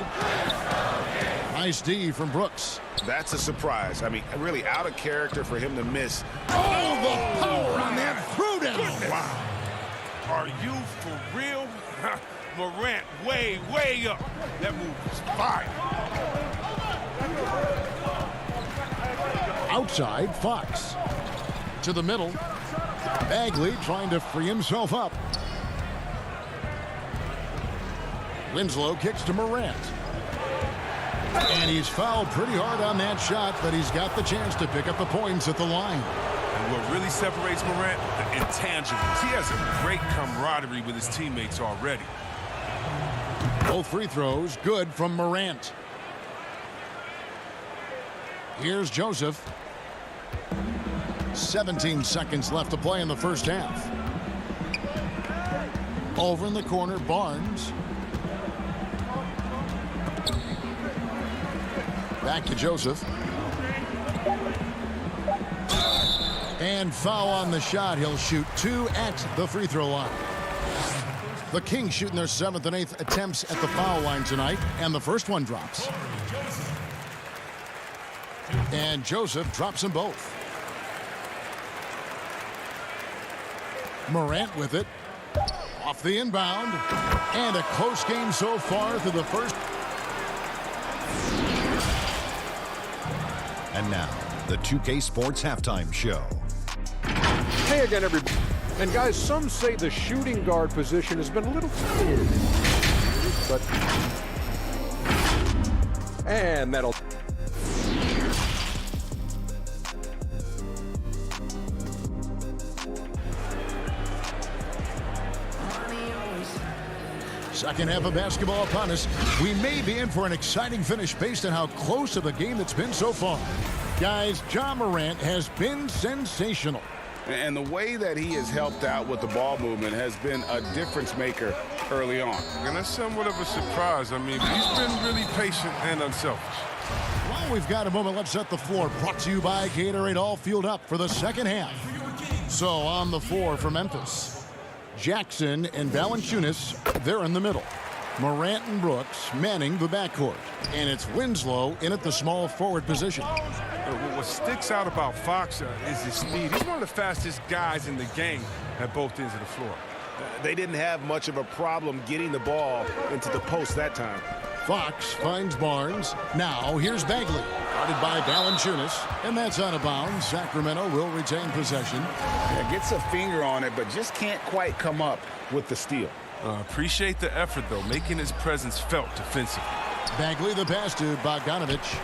Nice D from Brooks. That's a surprise. I mean, really out of character for him to miss. Oh, the power on that throwdown. Wow. Are you for real? Morant way, way up. That move was fire. Outside, Fox. To the middle. Bagley trying to free himself up. Winslow kicks to Morant. And he's fouled pretty hard on that shot, but he's got the chance to pick up the points at the line. And what really separates Morant? The intangibles. He has a great camaraderie with his teammates already. Both free throws good from Morant. Here's Joseph. 17 seconds left to play in the first half. Over in the corner, Barnes. Back to Joseph. And foul on the shot. He'll shoot 2 at the free throw line. The Kings shooting their 7th and 8th attempts at the foul line tonight, and the first one drops. And Joseph drops them both. Morant with it. Off the inbound. And a close game so far through the first. And now, the 2K Sports Halftime Show. Hey again, everybody. And guys, some say the shooting guard position has been a little thin, but and that'll. Second half of basketball upon us. We may be in for an exciting finish based on how close of a game it's been so far. Guys, Ja Morant has been sensational. And the way that he has helped out with the ball movement has been a difference maker early on. And that's somewhat of a surprise. I mean, he's been really patient and unselfish. Well, we've got a moment. Let's set the floor. Brought to you by Gatorade, all fueled up for the second half. So on the floor for Memphis, Jackson and Valanciunas, they're in the middle. Morant and Brooks manning the backcourt. And it's Winslow in at the small forward position. What sticks out about Fox is his speed. He's one of the fastest guys in the game at both ends of the floor. They didn't have much of a problem getting the ball into the post that time. Fox finds Barnes. Now here's Bagley. Guarded by Valanciunas. And that's out of bounds. Sacramento will retain possession. Yeah, gets a finger on it, but just can't quite come up with the steal. Appreciate the effort, though, making his presence felt defensively. Bagley the pass to Bogdanovich.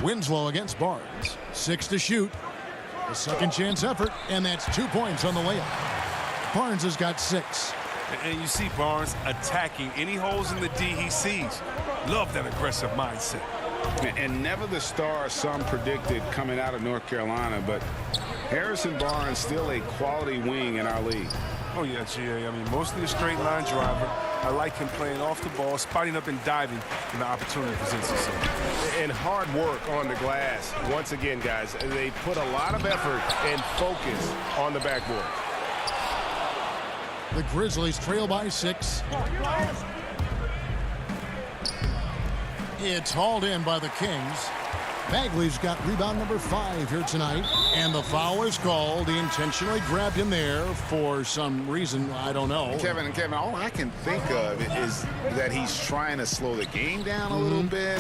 Winslow against Barnes. 6 to shoot. A second chance effort, and that's 2 points on the layup. Barnes has got 6. And you see Barnes attacking any holes in the D he sees. Love that aggressive mindset. And never the star some predicted coming out of North Carolina, but Harrison Barnes still a quality wing in our league. Oh, yeah, GA. I mean, mostly a straight line driver. I like him playing off the ball, spotting up and diving when the opportunity presents itself. And hard work on the glass. Once again, guys, they put a lot of effort and focus on the backboard. The Grizzlies trail by 6. It's hauled in by the Kings. Bagley's got rebound number 5 here tonight, and the foul is called. He intentionally grabbed him there for some reason, I don't know. Kevin, all I can think of is that he's trying to slow the game down a little bit.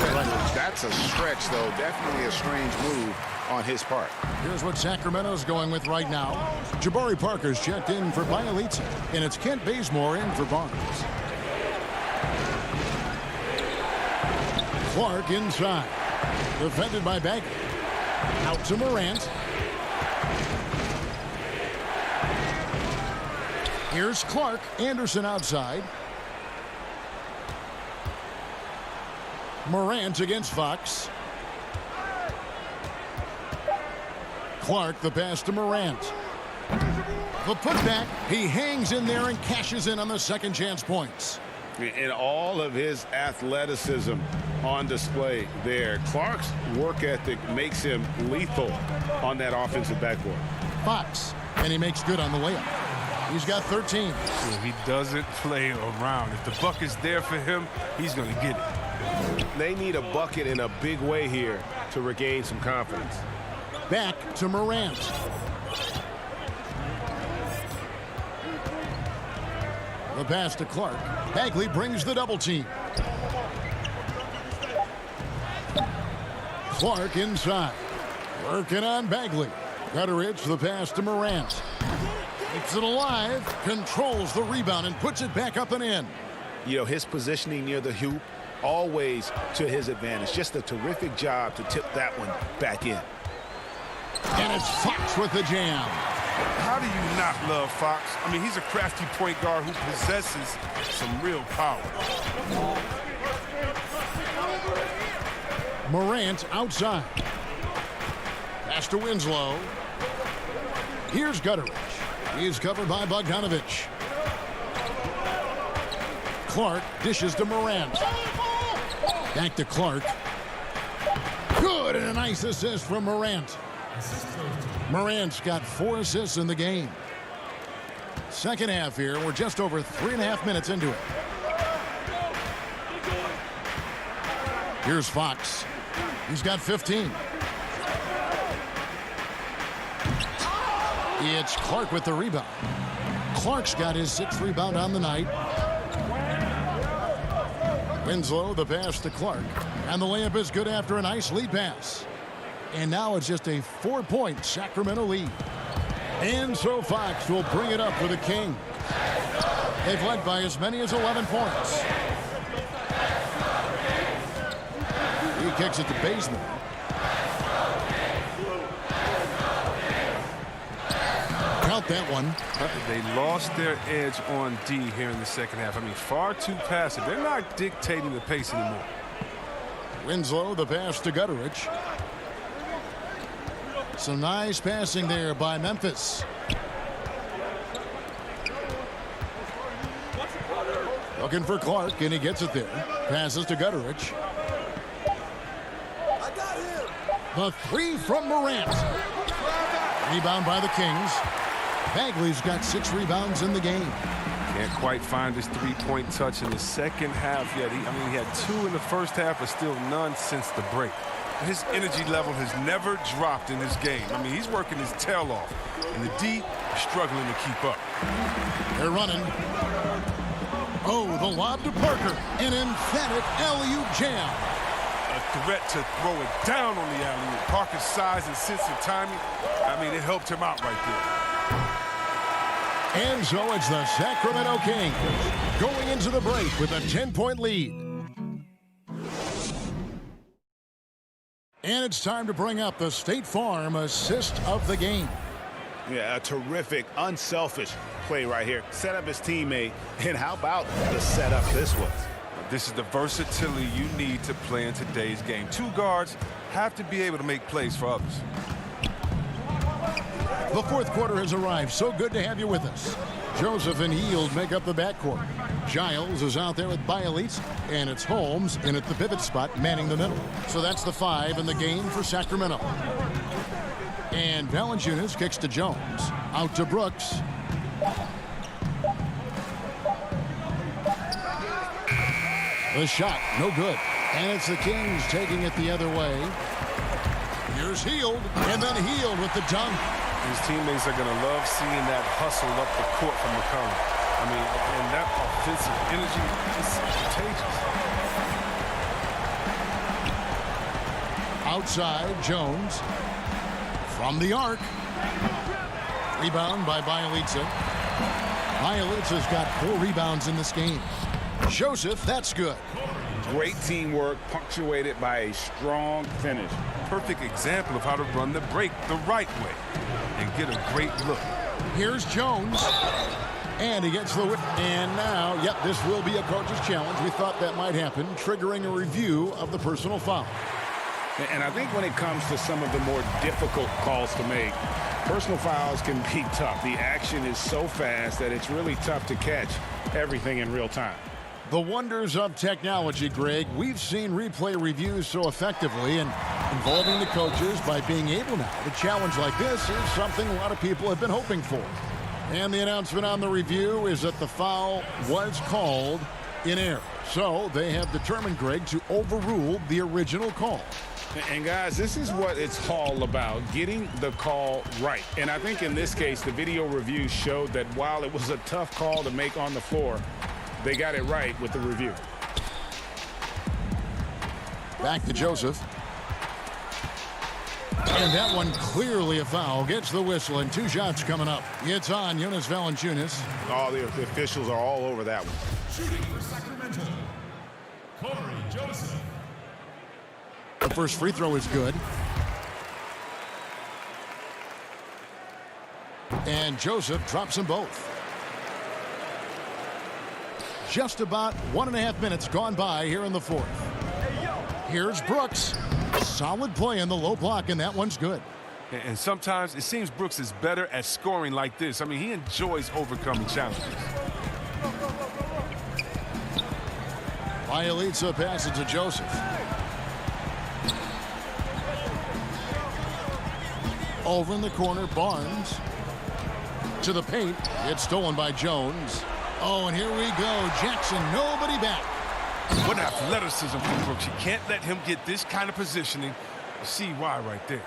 That's a stretch, though. Definitely a strange move on his part. Here's what Sacramento's going with right now. Jabari Parker's checked in for Bielitsa, and it's Kent Bazemore in for Barnes. Clark inside. Defended by Bagley. Out to Morant. Here's Clark. Anderson outside. Morant against Fox. Clark, the pass to Morant. The putback. He hangs in there and cashes in on the second chance points. And all of his athleticism on display there. Clark's work ethic makes him lethal on that offensive backboard. Fox, and he makes good on the layup. He's got 13. He doesn't play around. If the bucket's there for him, he's going to get it. They need a bucket in a big way here to regain some confidence. Back to Morant. The pass to Clark. Bagley brings the double team. Clark inside. Working on Bagley. Gutteridge, the pass to Morant. Keeps it alive. Controls the rebound and puts it back up and in. You know, his positioning near the hoop, always to his advantage. Just a terrific job to tip that one back in. And it's Fox with the jam. How do you not love Fox? I mean, he's a crafty point guard who possesses some real power. Morant outside. Pass to Winslow. Here's Gutteridge. He's covered by Bogdanovich. Clark dishes to Morant. Back to Clark. Good, and a nice assist from Morant. Morant's got 4 assists in the game. Second half here. We're just over 3.5 minutes into it. Here's Fox. He's got 15. It's Clark with the rebound. Clark's got his 6th rebound on the night. Winslow, the pass to Clark. And the layup is good after a nice lead pass. And now it's just a 4-point Sacramento lead. And so Fox will bring it up for the Kings. They've led by as many as 11 points. He kicks it to Bazemore. Count that one. They lost their edge on D here in the second half. I mean, far too passive. They're not dictating the pace anymore. Winslow, the pass to Gutteridge. Some nice passing there by Memphis. Looking for Clark, and he gets it there. Passes to Gutteridge. The 3 from Morant. Rebound by the Kings. Bagley's got 6 rebounds in the game. Can't quite find his 3-point touch in the second half yet. He had 2 in the first half, but still none since the break. His energy level has never dropped in this game. I mean, he's working his tail off, and the D is struggling to keep up. They're running. Oh, the lob to Parker. An emphatic alley-oop jam. A threat to throw it down on the alley-oop. Parker's size and sense of timing, I mean, it helped him out right there. And so it's the Sacramento Kings going into the break with a 10-point lead. And it's time to bring up the State Farm assist of the game. Yeah, a terrific, unselfish play right here. Set up his teammate, and how about the setup this was? This is the versatility you need to play in today's game. Two guards have to be able to make plays for others. The fourth quarter has arrived. So good to have you with us. Joseph and Hield make up the backcourt. Giles is out there with Bielitz, and it's Holmes in at the pivot spot, manning the middle. So that's the 5 in the game for Sacramento. And Valanciunas kicks to Jones. Out to Brooks. The shot, no good. And it's the Kings taking it the other way. Here's Hield, and then Hield with the dunk. His teammates are going to love seeing that hustle up the court from McCollum. I mean, and that offensive energy is contagious. Outside, Jones. From the arc. Rebound by Bielitsa. Bielitsa's got 4 rebounds in this game. Joseph, that's good. Great teamwork, punctuated by a strong finish. Perfect example of how to run the break the right way and get a great look. Here's Jones. And he gets the whip. And now, yep, this will be a coach's challenge. We thought that might happen, triggering a review of the personal foul. And I think when it comes to some of the more difficult calls to make, personal fouls can be tough. The action is so fast that it's really tough to catch everything in real time. The wonders of technology, Greg. We've seen replay reviews so effectively, and involving the coaches by being able now to challenge like this is something a lot of people have been hoping for. And the announcement on the review is that the foul was called in error. So they have determined, Greg, to overrule the original call. And guys, this is what it's all about, getting the call right. And I think in this case, the video review showed that while it was a tough call to make on the floor, they got it right with the review. Back to Joseph. And that one clearly a foul. Gets the whistle, and 2 shots coming up. It's on Jonas Valanciunas. All the officials are all over that one. Shooting for Sacramento, Corey Joseph. The first free throw is good. And Joseph drops them both. Just about 1.5 minutes gone by here in the fourth. Here's Brooks. Solid play in the low block, and that one's good. And sometimes it seems Brooks is better at scoring like this. I mean, he enjoys overcoming challenges. Bielitsa passes to Joseph. Over in the corner, Barnes. To the paint. It's stolen by Jones. Oh, and here we go. Jackson, nobody back. What athleticism from Brooks. You can't let him get this kind of positioning. You see why right there.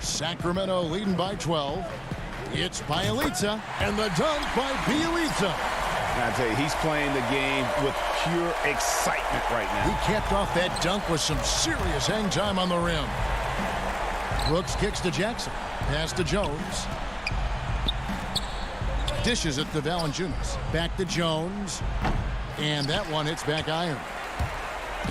Sacramento leading by 12. It's Bielitsa, and the dunk by Bielitsa. I tell you, he's playing the game with pure excitement right now. He capped off that dunk with some serious hang time on the rim. Brooks kicks to Jackson. Pass to Jones. Dishes it to Valanciunas. Back to Jones. And that one hits back iron.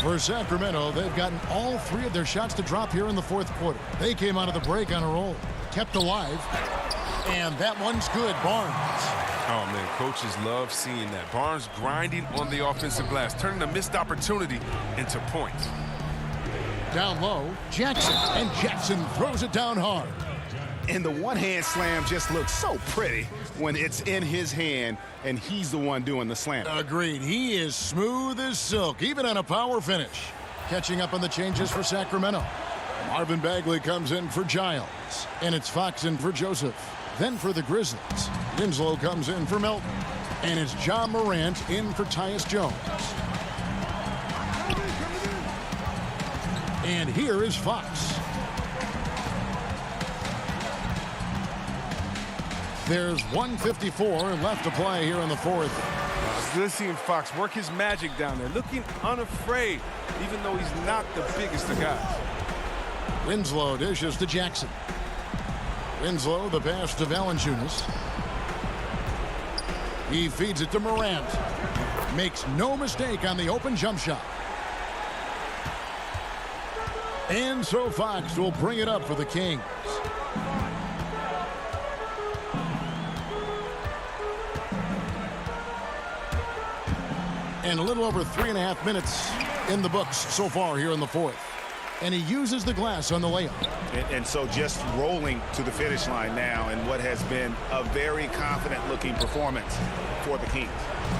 For Sacramento, they've gotten all 3 of their shots to drop here in the fourth quarter. They came out of the break on a roll. Kept alive. And that one's good. Barnes. Oh, man, coaches love seeing that. Barnes grinding on the offensive glass, turning a missed opportunity into points. Down low, Jackson. And Jackson throws it down hard. And the one-hand slam just looks so pretty when it's in his hand and he's the one doing the slam. Agreed. He is smooth as silk, even on a power finish. Catching up on the changes for Sacramento. Marvin Bagley comes in for Giles. And it's Fox in for Joseph. Then for the Grizzlies, Winslow comes in for Melton. And it's John Morant in for Tyus Jones. And here is Fox. There's 1:54 left to play here in the fourth. It's good seeing Fox work his magic down there, looking unafraid, even though he's not the biggest of guys. Winslow dishes to Jackson. Winslow, the pass to Valanciunas. He feeds it to Morant. Makes no mistake on the open jump shot. And so Fox will bring it up for the Kings. And a little over 3.5 minutes in the books so far here in the fourth. And he uses the glass on the layup. And so just rolling to the finish line now in what has been a very confident-looking performance for the Kings.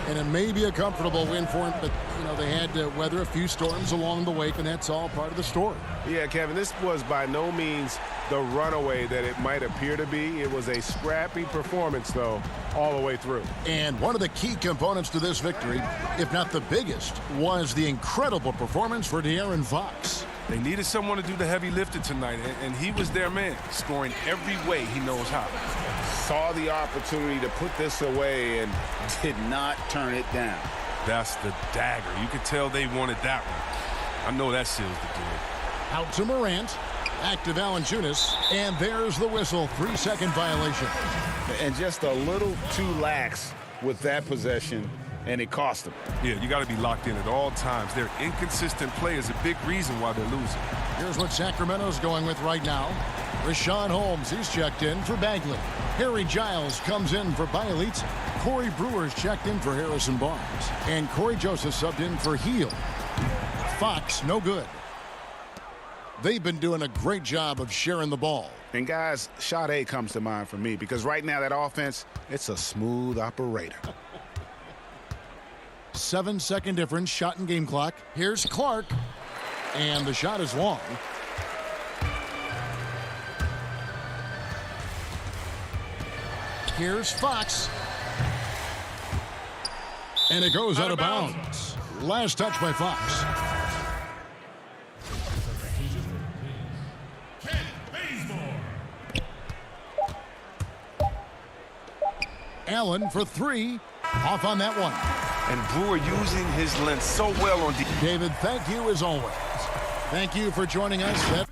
And it may be a comfortable win for him, but, you know, they had to weather a few storms along the way, and that's all part of the story. Yeah, Kevin, this was by no means the runaway that it might appear to be. It was a scrappy performance, though, all the way through. And one of the key components to this victory, if not the biggest, was the incredible performance for De'Aaron Fox. They needed someone to do the heavy lifting tonight, and he was their man, scoring every way he knows how. Saw the opportunity to put this away and did not turn it down. That's the dagger. You could tell they wanted that one. I know that seals the deal. Out to Morant. Back to Valanciunas. And there's the whistle. 3-second violation. And just a little too lax with that possession, and it cost them. Yeah, you got to be locked in at all times. Their inconsistent play is a big reason why they're losing. Here's what Sacramento's going with right now. Rashawn Holmes, he's checked in for Bagley. Harry Giles comes in for Bielitsa. Corey Brewer's checked in for Harrison Barnes. And Corey Joseph subbed in for Heel. Fox, no good. They've been doing a great job of sharing the ball. And guys, shot A comes to mind for me because right now that offense, it's a smooth operator. 7-second difference, shot and game clock. Here's Clark. And the shot is long. Here's Fox. And it goes out of bounds. Last touch by Fox. Allen for three. Off on that one. And Brewer using his length so well on defense. David, thank you as always. Thank you for joining us.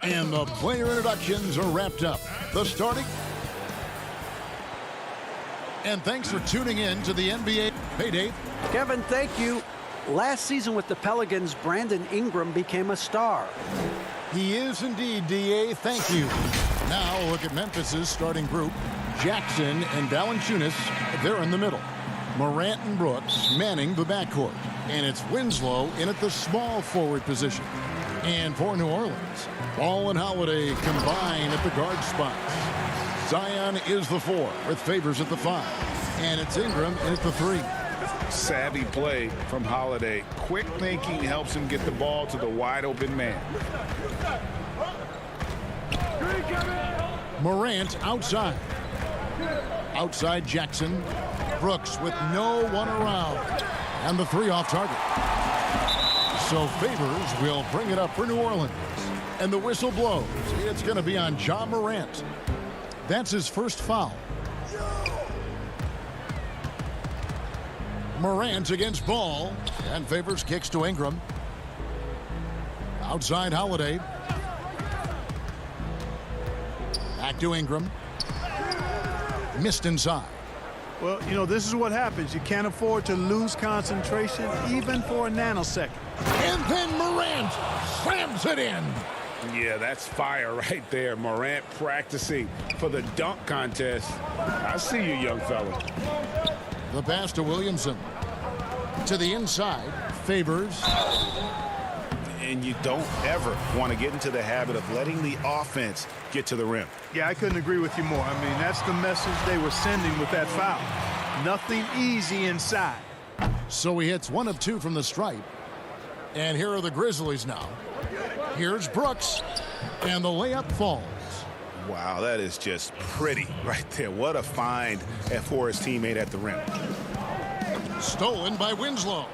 And the player introductions are wrapped up. The starting. And thanks for tuning in to the NBA. Hey, Dave. Kevin, thank you. Last season with the Pelicans, Brandon Ingram became a star. He is indeed, D.A. Thank you. Now look at Memphis's starting group. Jackson and Valanciunas, they're in the middle. Morant and Brooks manning the backcourt. And it's Winslow in at the small forward position. And for New Orleans, Ball and Holiday combine at the guard spots. Zion is the 4 with Favors at the 5. And it's Ingram in at the 3. Savvy play from Holiday. Quick thinking helps him get the ball to the wide open man. Morant outside. Outside Jackson. Brooks with no one around. And the 3 off target. So Favors will bring it up for New Orleans. And the whistle blows. It's going to be on Ja Morant. That's his first foul. Morant against Ball. And Favors kicks to Ingram. Outside Holiday. Back to Ingram. Missed inside. Well, you know, this is what happens. You can't afford to lose concentration even for a nanosecond. And then Morant slams it in. Yeah, that's fire right there. Morant practicing for the dunk contest. I see you, young fella. The pass to Williamson. To the inside. Favors. And you don't ever want to get into the habit of letting the offense get to the rim. Yeah, I couldn't agree with you more. I mean, that's the message they were sending with that foul. Nothing easy inside. So he hits 1 of 2 from the stripe. And here are the Grizzlies now. Here's Brooks. And the layup falls. Wow, that is just pretty right there. What a find for his teammate at the rim. Stolen by Winslow.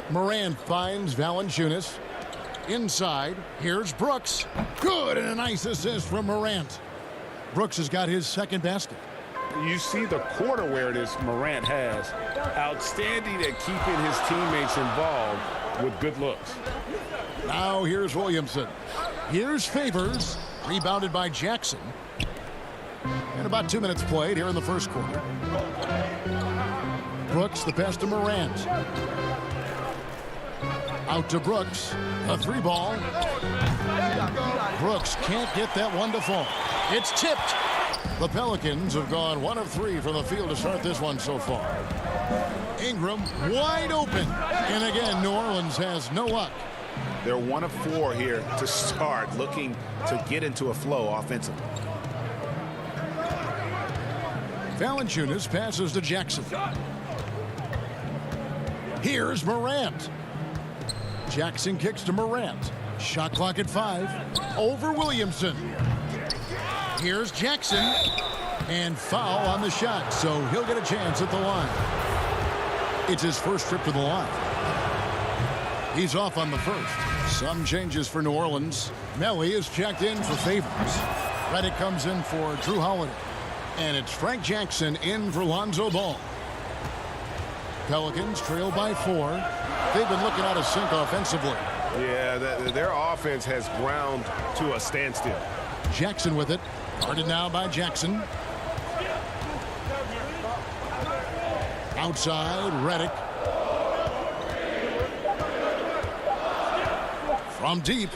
Morant finds Valanciunas. Inside, here's Brooks. Good, and a nice assist from Morant. Brooks has got his second basket. You see the court awareness Morant has. Outstanding at keeping his teammates involved with good looks. Now here's Williamson. Here's Favors. Rebounded by Jackson. And about 2 minutes played here in the first quarter. Brooks, the pass to Morant. Out to Brooks. A 3 ball. Brooks can't get that one to fall. It's tipped. The Pelicans have gone 1 of 3 from the field to start this one so far. Ingram wide open. And again, New Orleans has no luck. They're 1 of 4 here to start, looking to get into a flow offensively. Valanciunas passes to Jackson. Here's Morant. Jackson kicks to Morant. Shot clock at 5. Over Williamson. Here's Jackson. And foul on the shot, so he'll get a chance at the line. It's his first trip to the line. He's off on the first. Some changes for New Orleans. Melly is checked in for Favors. Reddick comes in for Drew Holiday. And it's Frank Jackson in for Lonzo Ball. Pelicans trail by 4. They've been looking out of sync offensively. Yeah, their offense has ground to a standstill. Jackson with it. Guarded now by Jackson. Outside, Reddick. From deep.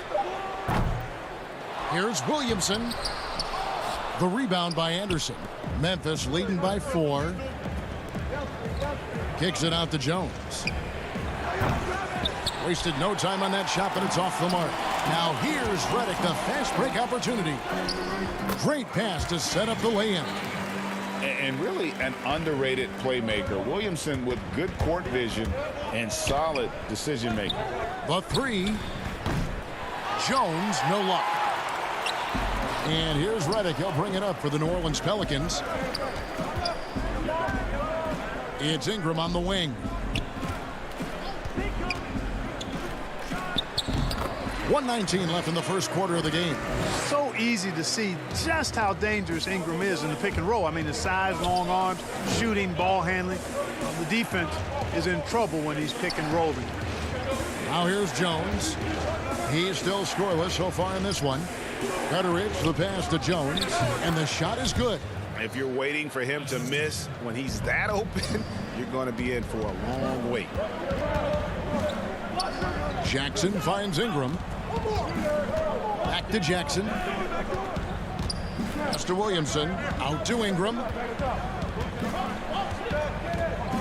Here's Williamson. The rebound by Anderson. Memphis leading by 4. Kicks it out to Jones. Wasted no time on that shot, but it's off the mark. Now here's Reddick, the fast break opportunity. Great pass to set up the lay-in. And really an underrated playmaker. Williamson with good court vision and solid decision making. The 3. Jones, no luck. And here's Reddick. He'll bring it up for the New Orleans Pelicans. It's Ingram on the wing. 1:19 left in the first quarter of the game. So easy to see just how dangerous Ingram is in the pick and roll. I mean, his size, long arms, shooting, ball handling. The defense is in trouble when he's pick and rolling. Now here's Jones. He's still scoreless so far in this one. Petteridge, the pass to Jones, and the shot is good. If you're waiting for him to miss when he's that open, you're going to be in for a long wait. Jackson finds Ingram. Back to Jackson. Pass to Williamson. Out to Ingram.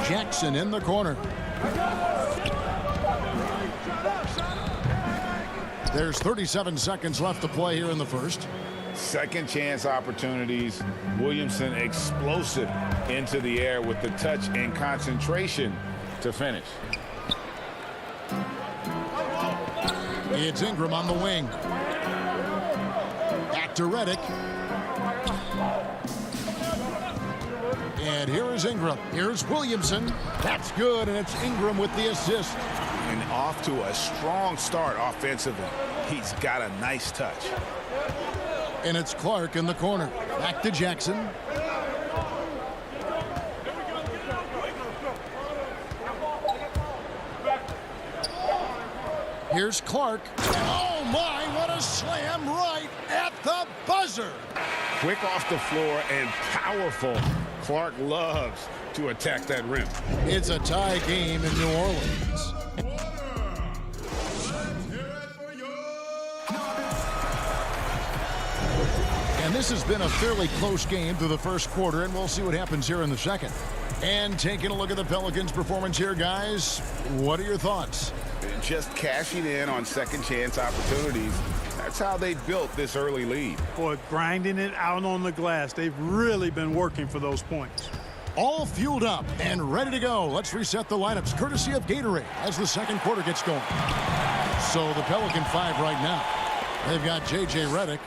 Jackson in the corner. There's 37 seconds left to play here in the first. Second chance opportunities. Williamson explosive into the air with the touch and concentration to finish. It's Ingram on the wing. Back to Redick. And here is Ingram. Here's Williamson. That's good, and it's Ingram with the assist. And off to a strong start offensively. He's got a nice touch. And it's Clark in the corner. Back to Jackson. Here's Clark. Oh, my, what a slam right at the buzzer. Quick off the floor and powerful. Clark loves to attack that rim. It's a tie game in New Orleans. And this has been a fairly close game through the first quarter, and we'll see what happens here in the second. And taking a look at the Pelicans' performance here, guys, what are your thoughts? Just cashing in on second chance opportunities. That's how they built this early lead. Boy, grinding it out on the glass. They've really been working for those points. All fueled up and ready to go. Let's reset the lineups courtesy of Gatorade as the second quarter gets going. So the Pelican 5 right now. They've got J.J. Redick.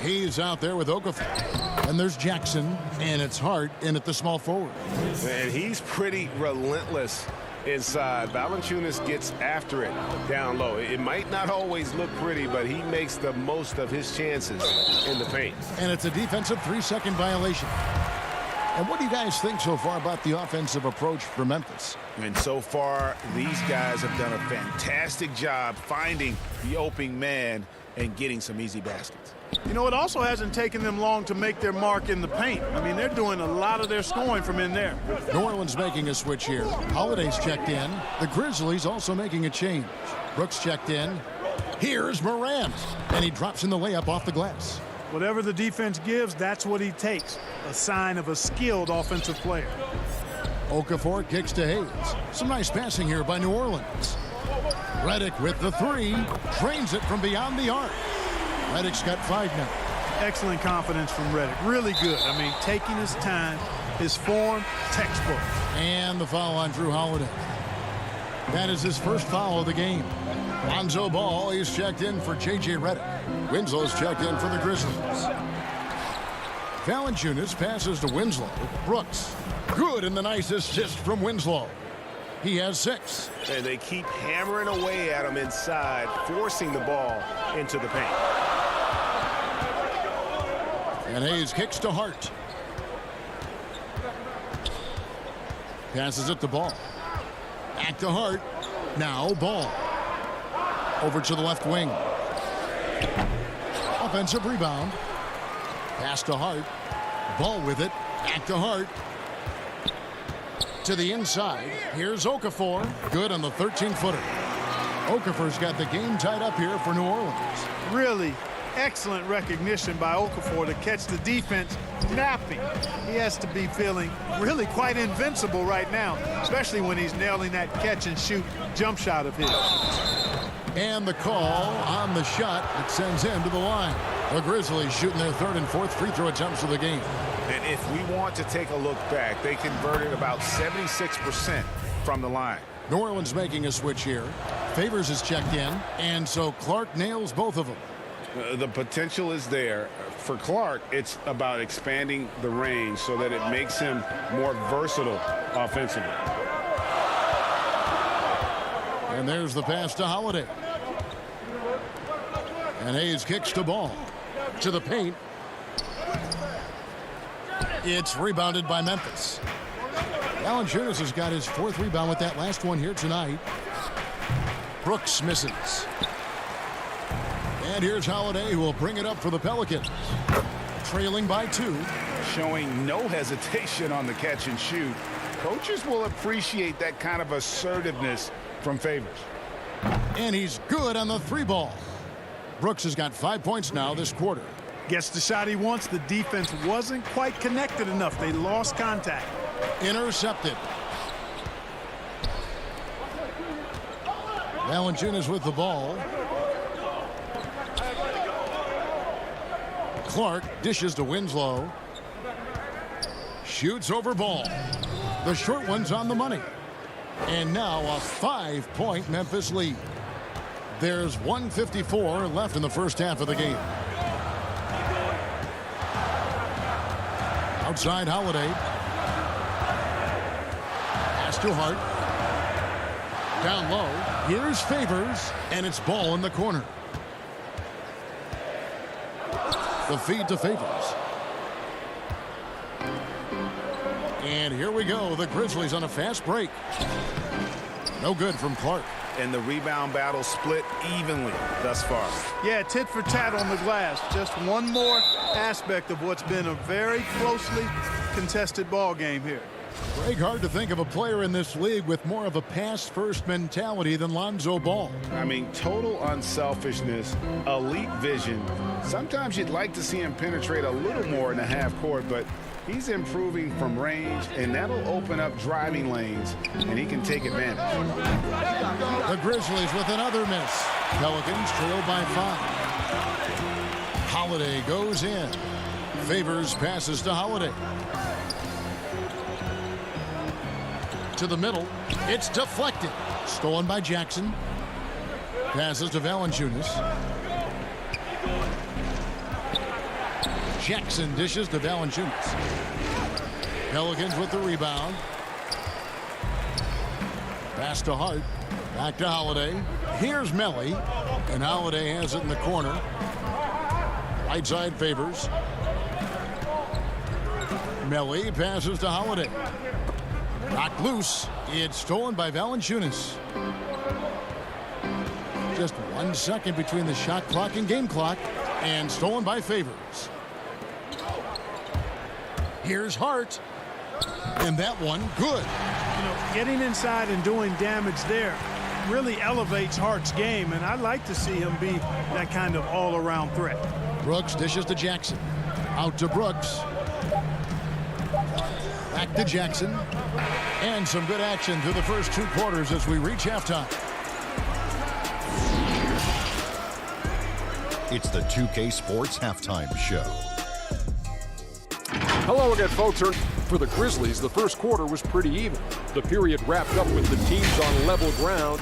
He's out there with Okafor. And there's Jackson, and it's Hart in at the small forward. And he's pretty relentless inside. Valanciunas gets after it down low. It might not always look pretty, but he makes the most of his chances in the paint. And it's a defensive 3-second violation. And what do you guys think so far about the offensive approach for Memphis? And so far, these guys have done a fantastic job finding the opening man and getting some easy baskets. You know, it also hasn't taken them long to make their mark in the paint. I mean, they're doing a lot of their scoring from in there. New Orleans making a switch here. Holiday's checked in. The Grizzlies also making a change. Brooks checked in. Here's Morant. And he drops in the layup off the glass. Whatever the defense gives, that's what he takes. A sign of a skilled offensive player. Okafor kicks to Hayes. Some nice passing here by New Orleans. Redick with the three. Drains it from beyond the arc. Redick's got 5 now. Excellent confidence from Redick. Really good. I mean, taking his time, his form, textbook. And the foul on Drew Holiday. That is his first foul of the game. Lonzo Ball is checked in for J.J. Redick. Winslow's checked in for the Grizzlies. Valanciunas passes to Winslow. Brooks. Good, and the nice assist from Winslow. He has 6. And they keep hammering away at him inside, forcing the ball into the paint. And Hayes kicks to Hart. Passes it to Ball. Back to Hart. Now Ball. Over to the left wing. Offensive rebound. Pass to Hart. Ball with it. Back to Hart. To the inside. Here's Okafor. Good on the 13-footer. Okafor's got the game tied up here for New Orleans. Really excellent recognition by Okafor to catch the defense napping. He has to be feeling really quite invincible right now, especially when he's nailing that catch-and-shoot jump shot of his. And the call on the shot that sends him to the line. The Grizzlies shooting their 3rd and 4th free throw attempts of the game. And if we want to take a look back, they converted about 76% from the line. New Orleans making a switch here. Favors is checked in, and so Clark nails both of them. The potential is there. For Clark, it's about expanding the range so that it makes him more versatile offensively. And there's the pass to Holiday. And Hayes kicks the ball to the paint. It's rebounded by Memphis. Valanciunas has got his 4th rebound with that last one here tonight. Brooks misses. And here's Holiday, who will bring it up for the Pelicans. Trailing by 2. Showing no hesitation on the catch and shoot. Coaches will appreciate that kind of assertiveness from Favors. And he's good on the 3-ball. Brooks has got 5 points now this quarter. Gets the shot he wants. The defense wasn't quite connected enough. They lost contact. Intercepted. Valanciunas with the ball. Clark dishes to Winslow. Shoots over ball. The short one's on the money. And now a 5-point Memphis lead. There's 1:54 left in the first half of the game. Outside Holiday. Pass to Hart. Down low. Here's Favors, and it's ball in the corner. The feed to Favors. And here we go. The Grizzlies on a fast break. No good from Clark. And the rebound battle split evenly thus far. Yeah, tit for tat on the glass. Just one more aspect of what's been a very closely contested ball game here. Greg, hard to think of a player in this league with more of a pass-first mentality than Lonzo Ball. I mean, total unselfishness, elite vision. Sometimes you'd like to see him penetrate a little more in the half court, but he's improving from range, and that'll open up driving lanes, and he can take advantage. The Grizzlies with another miss. Pelicans trail by 5. Holiday goes in. Favors passes to Holiday. To the middle. It's deflected. Stolen by Jackson. Passes to Valanciunas. Jackson dishes to Valanciunas. Pelicans with the rebound. Pass to Hart. Back to Holiday. Here's Melly. And Holiday has it in the corner. Right side Favors. Melly passes to Holiday. Knocked loose. It's stolen by Valanciunas. Just 1 second between the shot clock and game clock. And stolen by Favors. Here's Hart. And that one, good. You know, getting inside and doing damage there really elevates Hart's game, and I'd like to see him be that kind of all-around threat. Brooks dishes to Jackson. Out to Brooks. Back to Jackson. And some good action through the first 2 quarters as we reach halftime. It's the 2K Sports Halftime Show. Hello again, folks. For the Grizzlies, the first quarter was pretty even. The period wrapped up with the teams on level ground.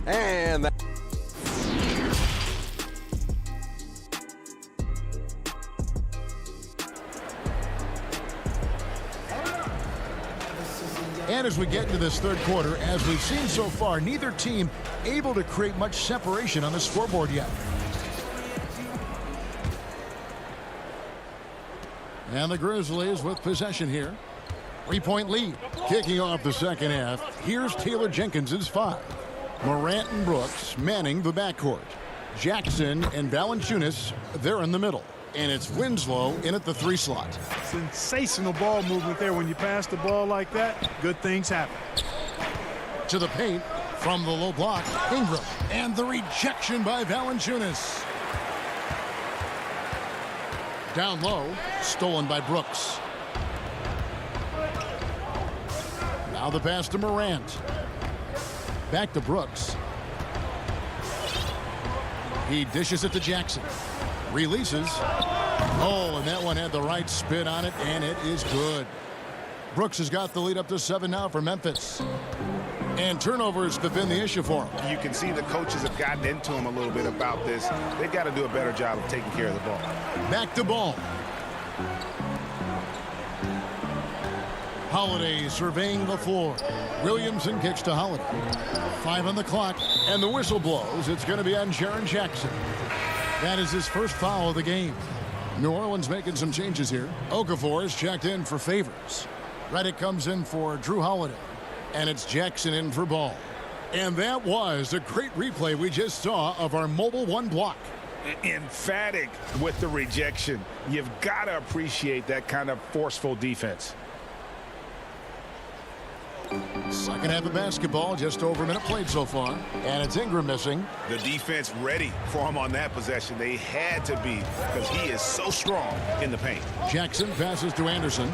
And that... And as we get into this third quarter, as we've seen so far, neither team able to create much separation on the scoreboard yet. And the Grizzlies with possession here. 3-point lead. Kicking off the second half. Here's Taylor Jenkins' 5. Morant and Brooks manning the backcourt. Jackson and Valanciunas, they're in the middle. And it's Winslow in at the 3 slot. Sensational ball movement there. When you pass the ball like that, good things happen. To the paint from the low block, Ingram. And the rejection by Valanciunas. Down low, stolen by Brooks. Now the pass to Morant. Back to Brooks. He dishes it to Jackson. Releases. Oh, and that one had the right spin on it, and it is good. Brooks has got the lead up to 7 now for Memphis. And turnovers have been the issue for him. You can see the coaches have gotten into him a little bit about this. They've got to do a better job of taking care of the ball. Back to ball. Holiday surveying the floor. Williamson kicks to Holiday. 5 on the clock, and the whistle blows. It's going to be on Jaren Jackson. That is his first foul of the game. New Orleans making some changes here. Okafor is checked in for Favors. Redick comes in for Drew Holiday. And it's Jackson in for Ball. And that was a great replay we just saw of our Mobile One block. Emphatic with the rejection. You've got to appreciate that kind of forceful defense. Second half of basketball, just over a minute played so far. And it's Ingram missing. The defense ready for him on that possession. They had to be, because he is so strong in the paint. Jackson passes to Anderson.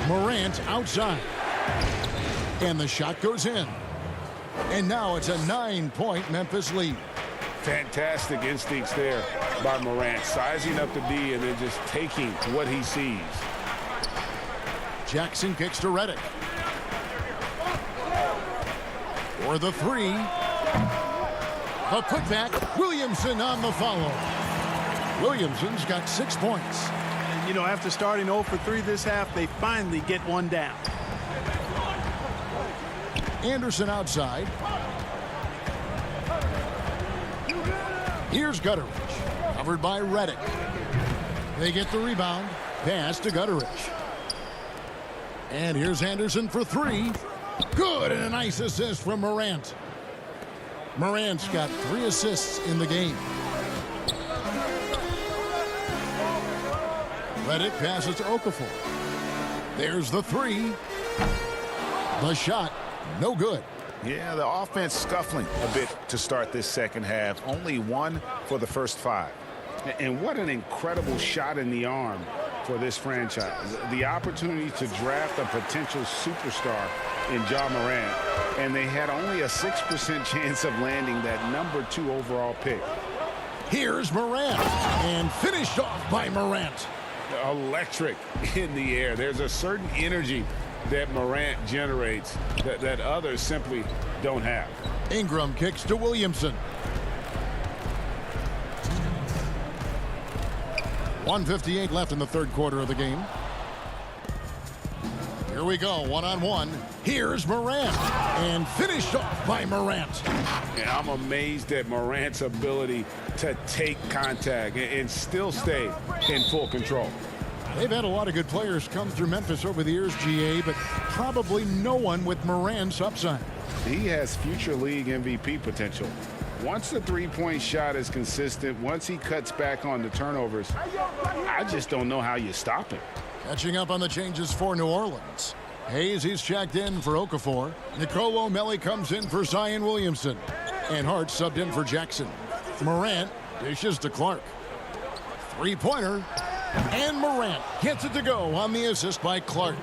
Morant outside. And the shot goes in. And now it's a 9-point Memphis lead. Fantastic instincts there by Morant. Sizing up the D and then just taking what he sees. Jackson kicks to Redick. For the 3. The putback. Williamson on the follow. Williamson's got 6 points. And, you know, after starting 0 for 3 this half, they finally get one down. Anderson outside. Here's Gutteridge. Covered by Redick. They get the rebound. Pass to Gutteridge. And here's Anderson for 3. Good, and a nice assist from Morant. Morant's got 3 assists in the game. Redick passes to Okafor. There's the 3. The shot, no good. Yeah, the offense scuffling a bit to start this second half. Only 1 for the first 5. And what an incredible shot in the arm for this franchise. The opportunity to draft a potential superstar in Ja Morant, and they had only a 6% chance of landing that number 2 overall pick. Here's Morant, and finished off by Morant. Electric in the air. There's a certain energy that Morant generates that others simply don't have. Ingram kicks to Williamson. 1:58 left in the third quarter of the game. Here we go, one-on-one. Here's Morant, and finished off by Morant. And I'm amazed at Morant's ability to take contact and still stay in full control. They've had a lot of good players come through Memphis over the years, GA, but probably no one with Morant's upside. He has future league MVP potential. Once the three-point shot is consistent, once he cuts back on the turnovers, I just don't know how you stop him. Catching up on the changes for New Orleans. Hayes, he's checked in for Okafor. Nicolo Melli comes in for Zion Williamson. And Hart subbed in for Jackson. Morant dishes to Clark. Three-pointer. And Morant gets it to go on the assist by Clark.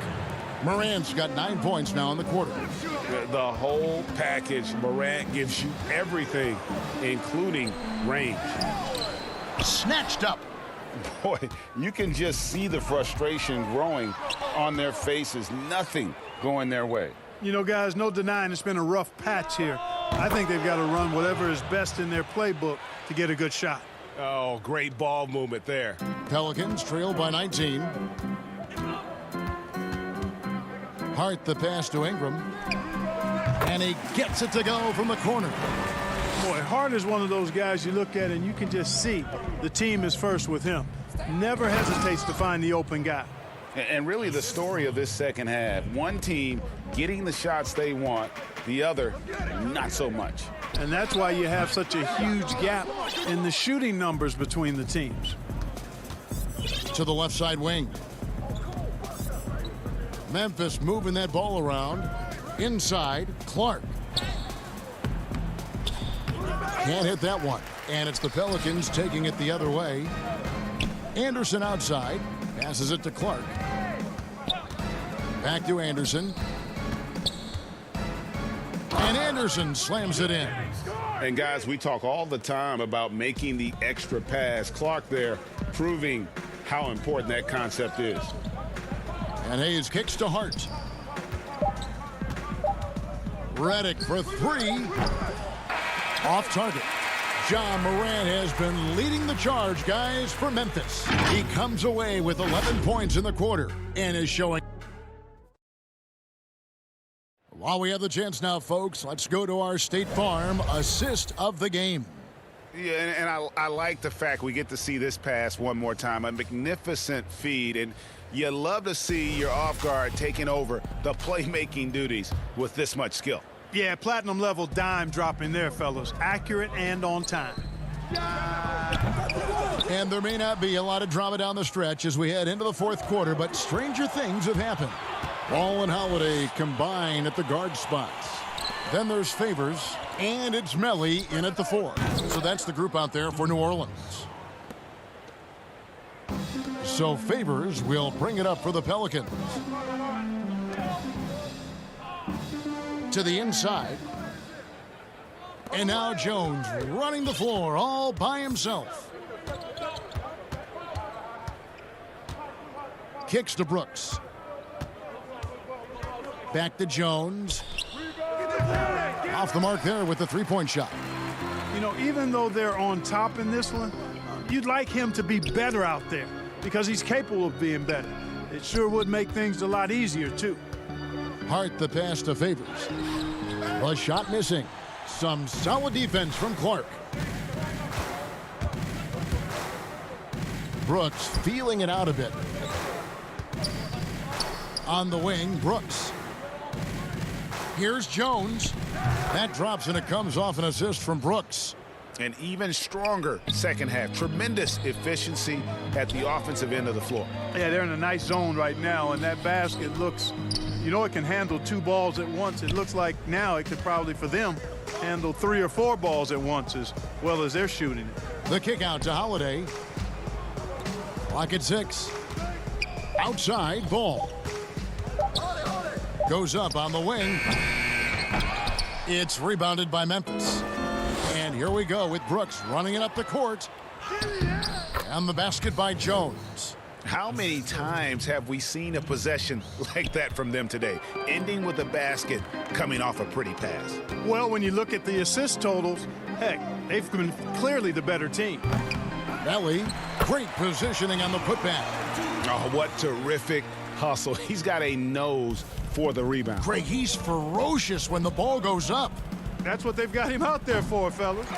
Morant's got 9 points now in the quarter. The whole package, Morant gives you everything, including range. Snatched up. Boy, you can just see the frustration growing on their faces. Nothing going their way. You know, guys, no denying it's been a rough patch here. I think they've got to run whatever is best in their playbook to get a good shot. Oh, great ball movement there. Pelicans trail by 19. Hart the pass to Ingram. And he gets it to go from the corner. Boy, Hart is one of those guys you look at and you can just see the team is first with him. Never hesitates to find the open guy. And really the story of this second half, one team getting the shots they want, the other not so much. And that's why you have such a huge gap in the shooting numbers between the teams. To the left side wing. Memphis moving that ball around. Inside, Clark. Can't hit that one. And it's the Pelicans taking it the other way. Anderson outside. Passes it to Clark. Back to Anderson. And Anderson slams it in. And guys, we talk all the time about making the extra pass. Clark there proving how important that concept is. And Hayes kicks to Hart. Redick for 3. Off target. Ja Morant has been leading the charge, guys, for Memphis. He comes away with 11 points in the quarter and is showing. While we have the chance now, folks, let's go to our State Farm assist of the game. Yeah, and I like the fact we get to see this pass one more time. A magnificent feed, and you love to see your off guard taking over the playmaking duties with this much skill. Yeah, platinum level dime dropping there, fellas. Accurate and on time. And there may not be a lot of drama down the stretch as we head into the fourth quarter, but stranger things have happened. Ball and Holiday combine at the guard spots. Then there's Favors, and it's Melly in at the 4. So that's the group out there for New Orleans. So Favors will bring it up for the Pelicans. To the inside. And now Jones running the floor all by himself. Kicks to Brooks. Back to Jones. Off the mark there with the three-point shot. You know, even though they're on top in this one, you'd like him to be better out there because he's capable of being better. It sure would make things a lot easier, too. Hart the pass to Favors. The shot missing. Some solid defense from Clark. Brooks feeling it out a bit. On the wing, Brooks. Here's Jones. That drops and it comes off an assist from Brooks. An even stronger second half. Tremendous efficiency at the offensive end of the floor. Yeah, they're in a nice zone right now, and that basket looks, you know, it can handle 2 balls at once. It looks like now it could probably, for them, handle 3 or 4 balls at once as well as they're shooting it. The kick out to Holiday. Clock at 6. Outside, ball. Goes up on the wing. It's rebounded by Memphis. And here we go with Brooks running it up the court. And the basket by Jones. How many times have we seen a possession like that from them today, ending with a basket coming off a pretty pass? Well, when you look at the assist totals, heck, they've been clearly the better team. Melly, great positioning on the putback. Oh, what terrific hustle. He's got a nose for the rebound. Craig, he's ferocious when the ball goes up. That's what they've got him out there for, fellas.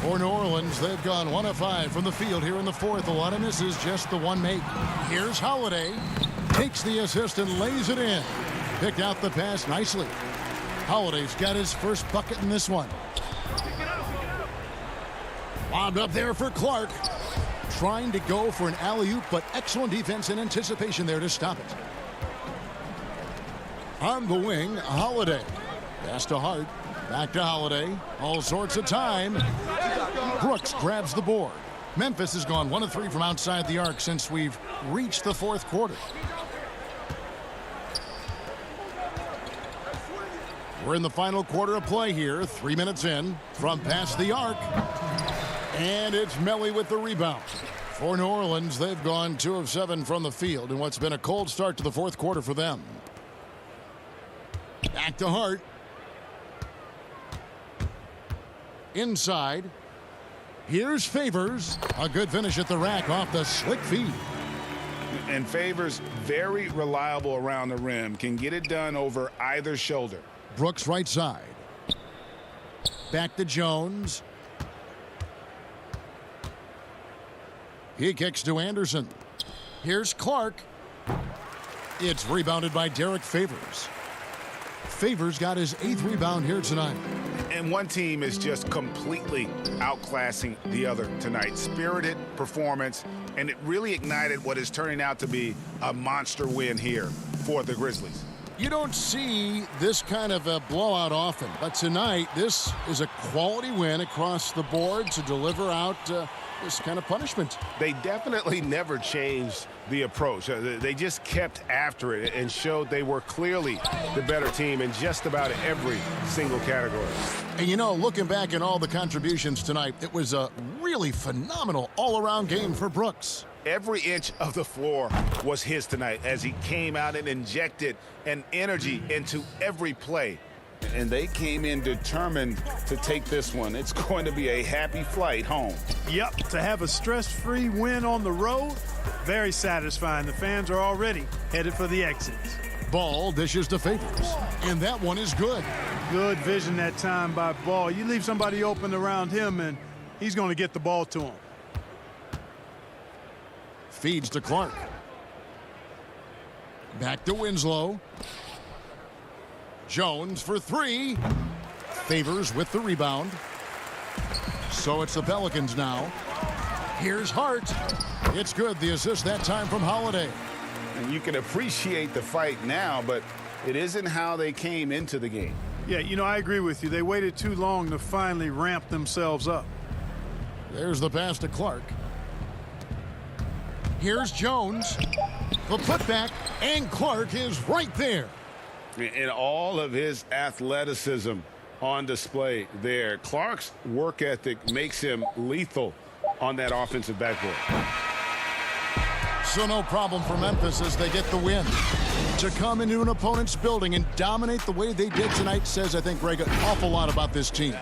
For New Orleans, they've gone 1 of 5 from the field here in the fourth. A lot of misses, just the one make. Here's Holiday. Takes the assist and lays it in. Picked out the pass nicely. Holiday's got his first bucket in this one. Lobbed up there for Clark. Trying to go for an alley-oop, but excellent defense and anticipation there to stop it. On the wing, Holiday. Pass to Hart. Back to Holiday. All sorts of time. Brooks grabs the board. Memphis has gone 1 of 3 from outside the arc since we've reached the fourth quarter. We're in the final quarter of play here. 3 minutes in from past the arc. And it's Melly with the rebound. For New Orleans, they've gone 2 of 7 from the field in what's been a cold start to the fourth quarter for them. Back to Hart. Inside. Here's Favors. A good finish at the rack off the slick feed. And Favors, very reliable around the rim. Can get it done over either shoulder. Brooks right side. Back to Jones. He kicks to Anderson. Here's Clark. It's rebounded by Derek Favors. Favors got his 8th rebound here tonight. And one team is just completely outclassing the other tonight. Spirited performance, and it really ignited what is turning out to be a monster win here for the Grizzlies. You don't see this kind of a blowout often, but tonight this is a quality win across the board to deliver out this kind of punishment. They definitely never changed the approach. They just kept after it and showed they were clearly the better team in just about every single category. And you know, looking back at all the contributions tonight, it was a really phenomenal all-around game for Brooks. Every inch of the floor was his tonight as he came out and injected an energy into every play. And they came in determined to take this one. It's going to be a happy flight home. Yep, to have a stress-free win on the road, very satisfying. The fans are already headed for the exits. Ball dishes to Favors, and that one is good. Good vision that time by Ball. You leave somebody open around him, and he's going to get the ball to him. Feeds to Clark. Back to Winslow. Jones for three. Favors with the rebound. So it's the Pelicans now. Here's Hart. It's good. The assist that time from Holiday. And you can appreciate the fight now, but it isn't how they came into the game. Yeah, you know, I agree with you. They waited too long to finally ramp themselves up. There's the pass to Clark. Here's Jones. The putback, and Clark is right there. And all of his athleticism on display there. Clark's work ethic makes him lethal on that offensive backboard. So no problem for Memphis as they get the win. To come into an opponent's building and dominate the way they did tonight says, I think, Greg, an awful lot about this team.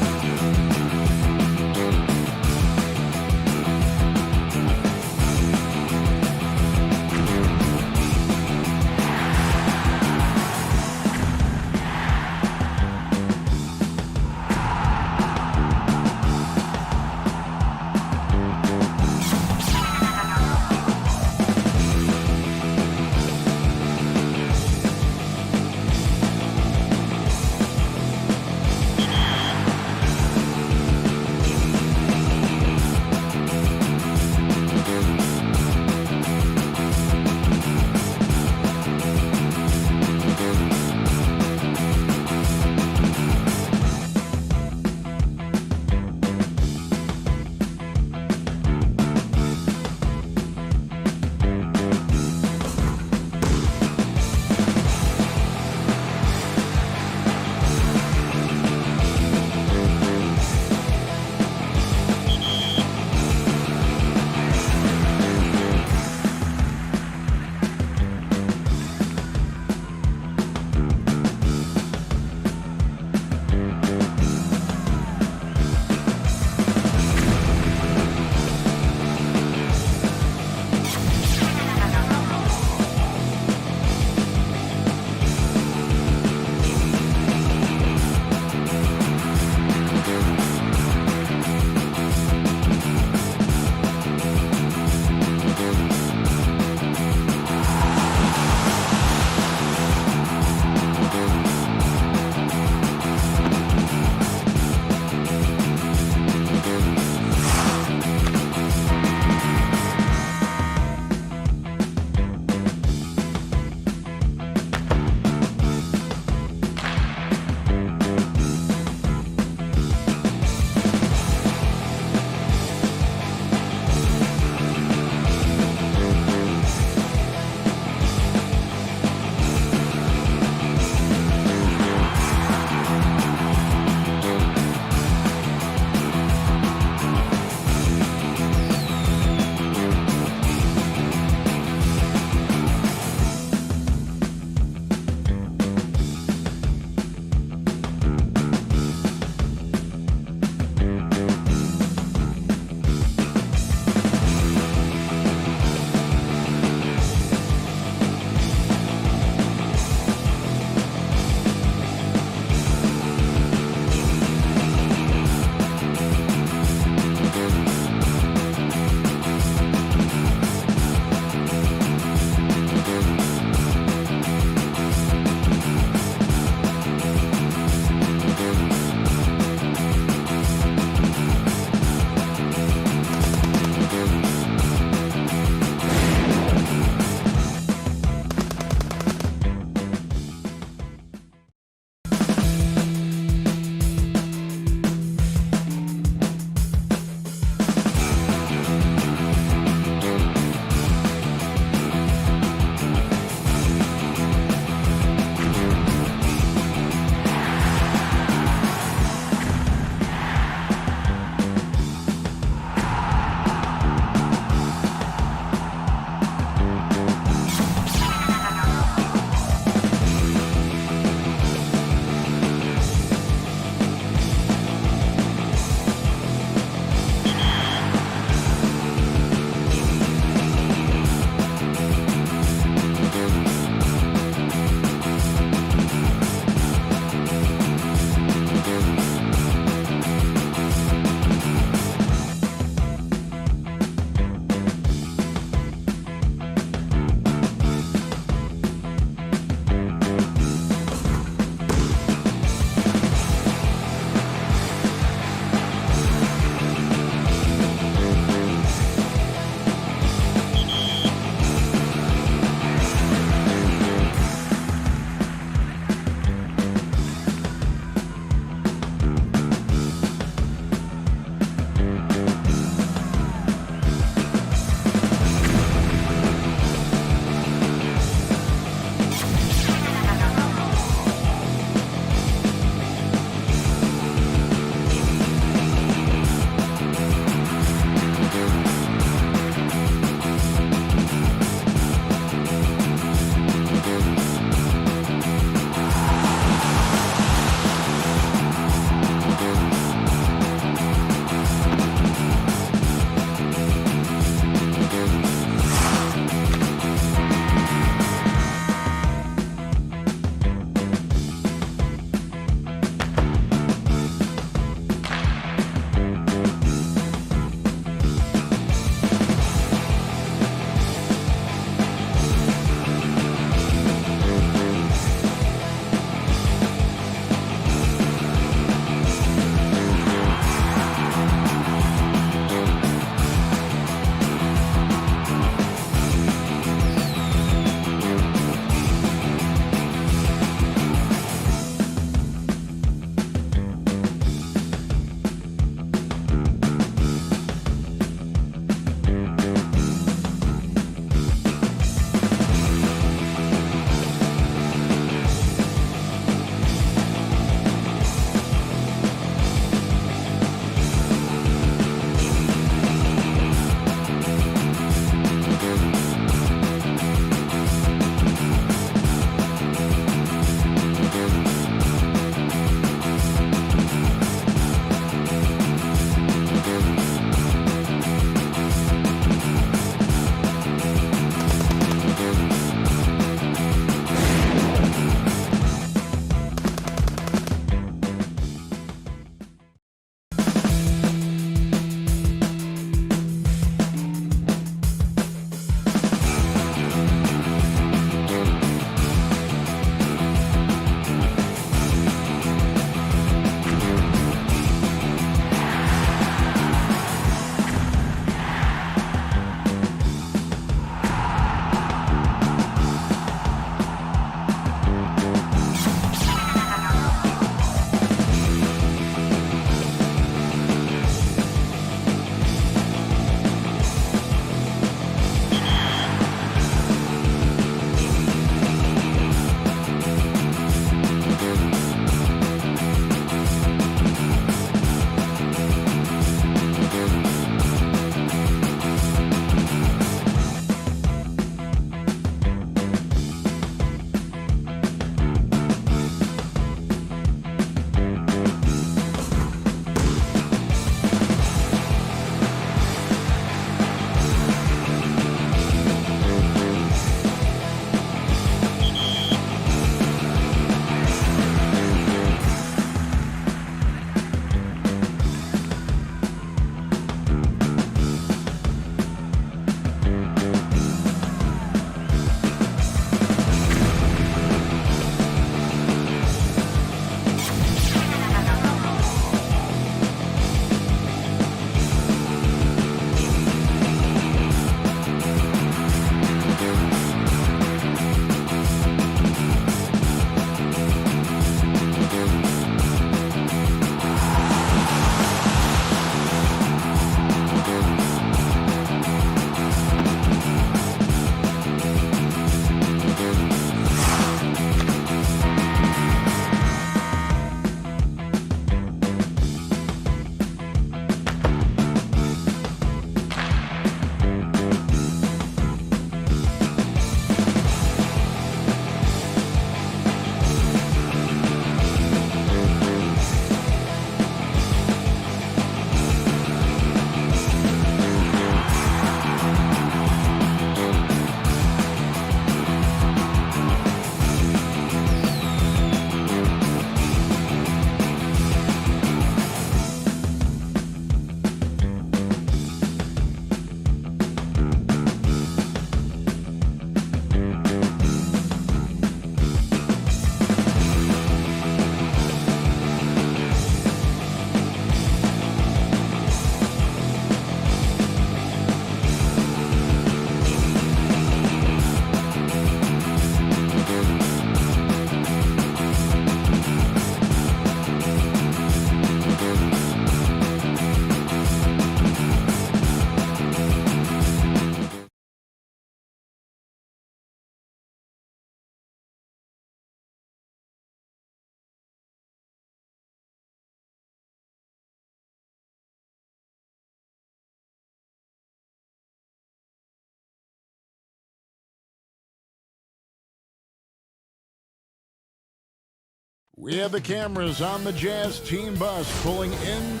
We have the cameras on the Jazz team bus pulling in.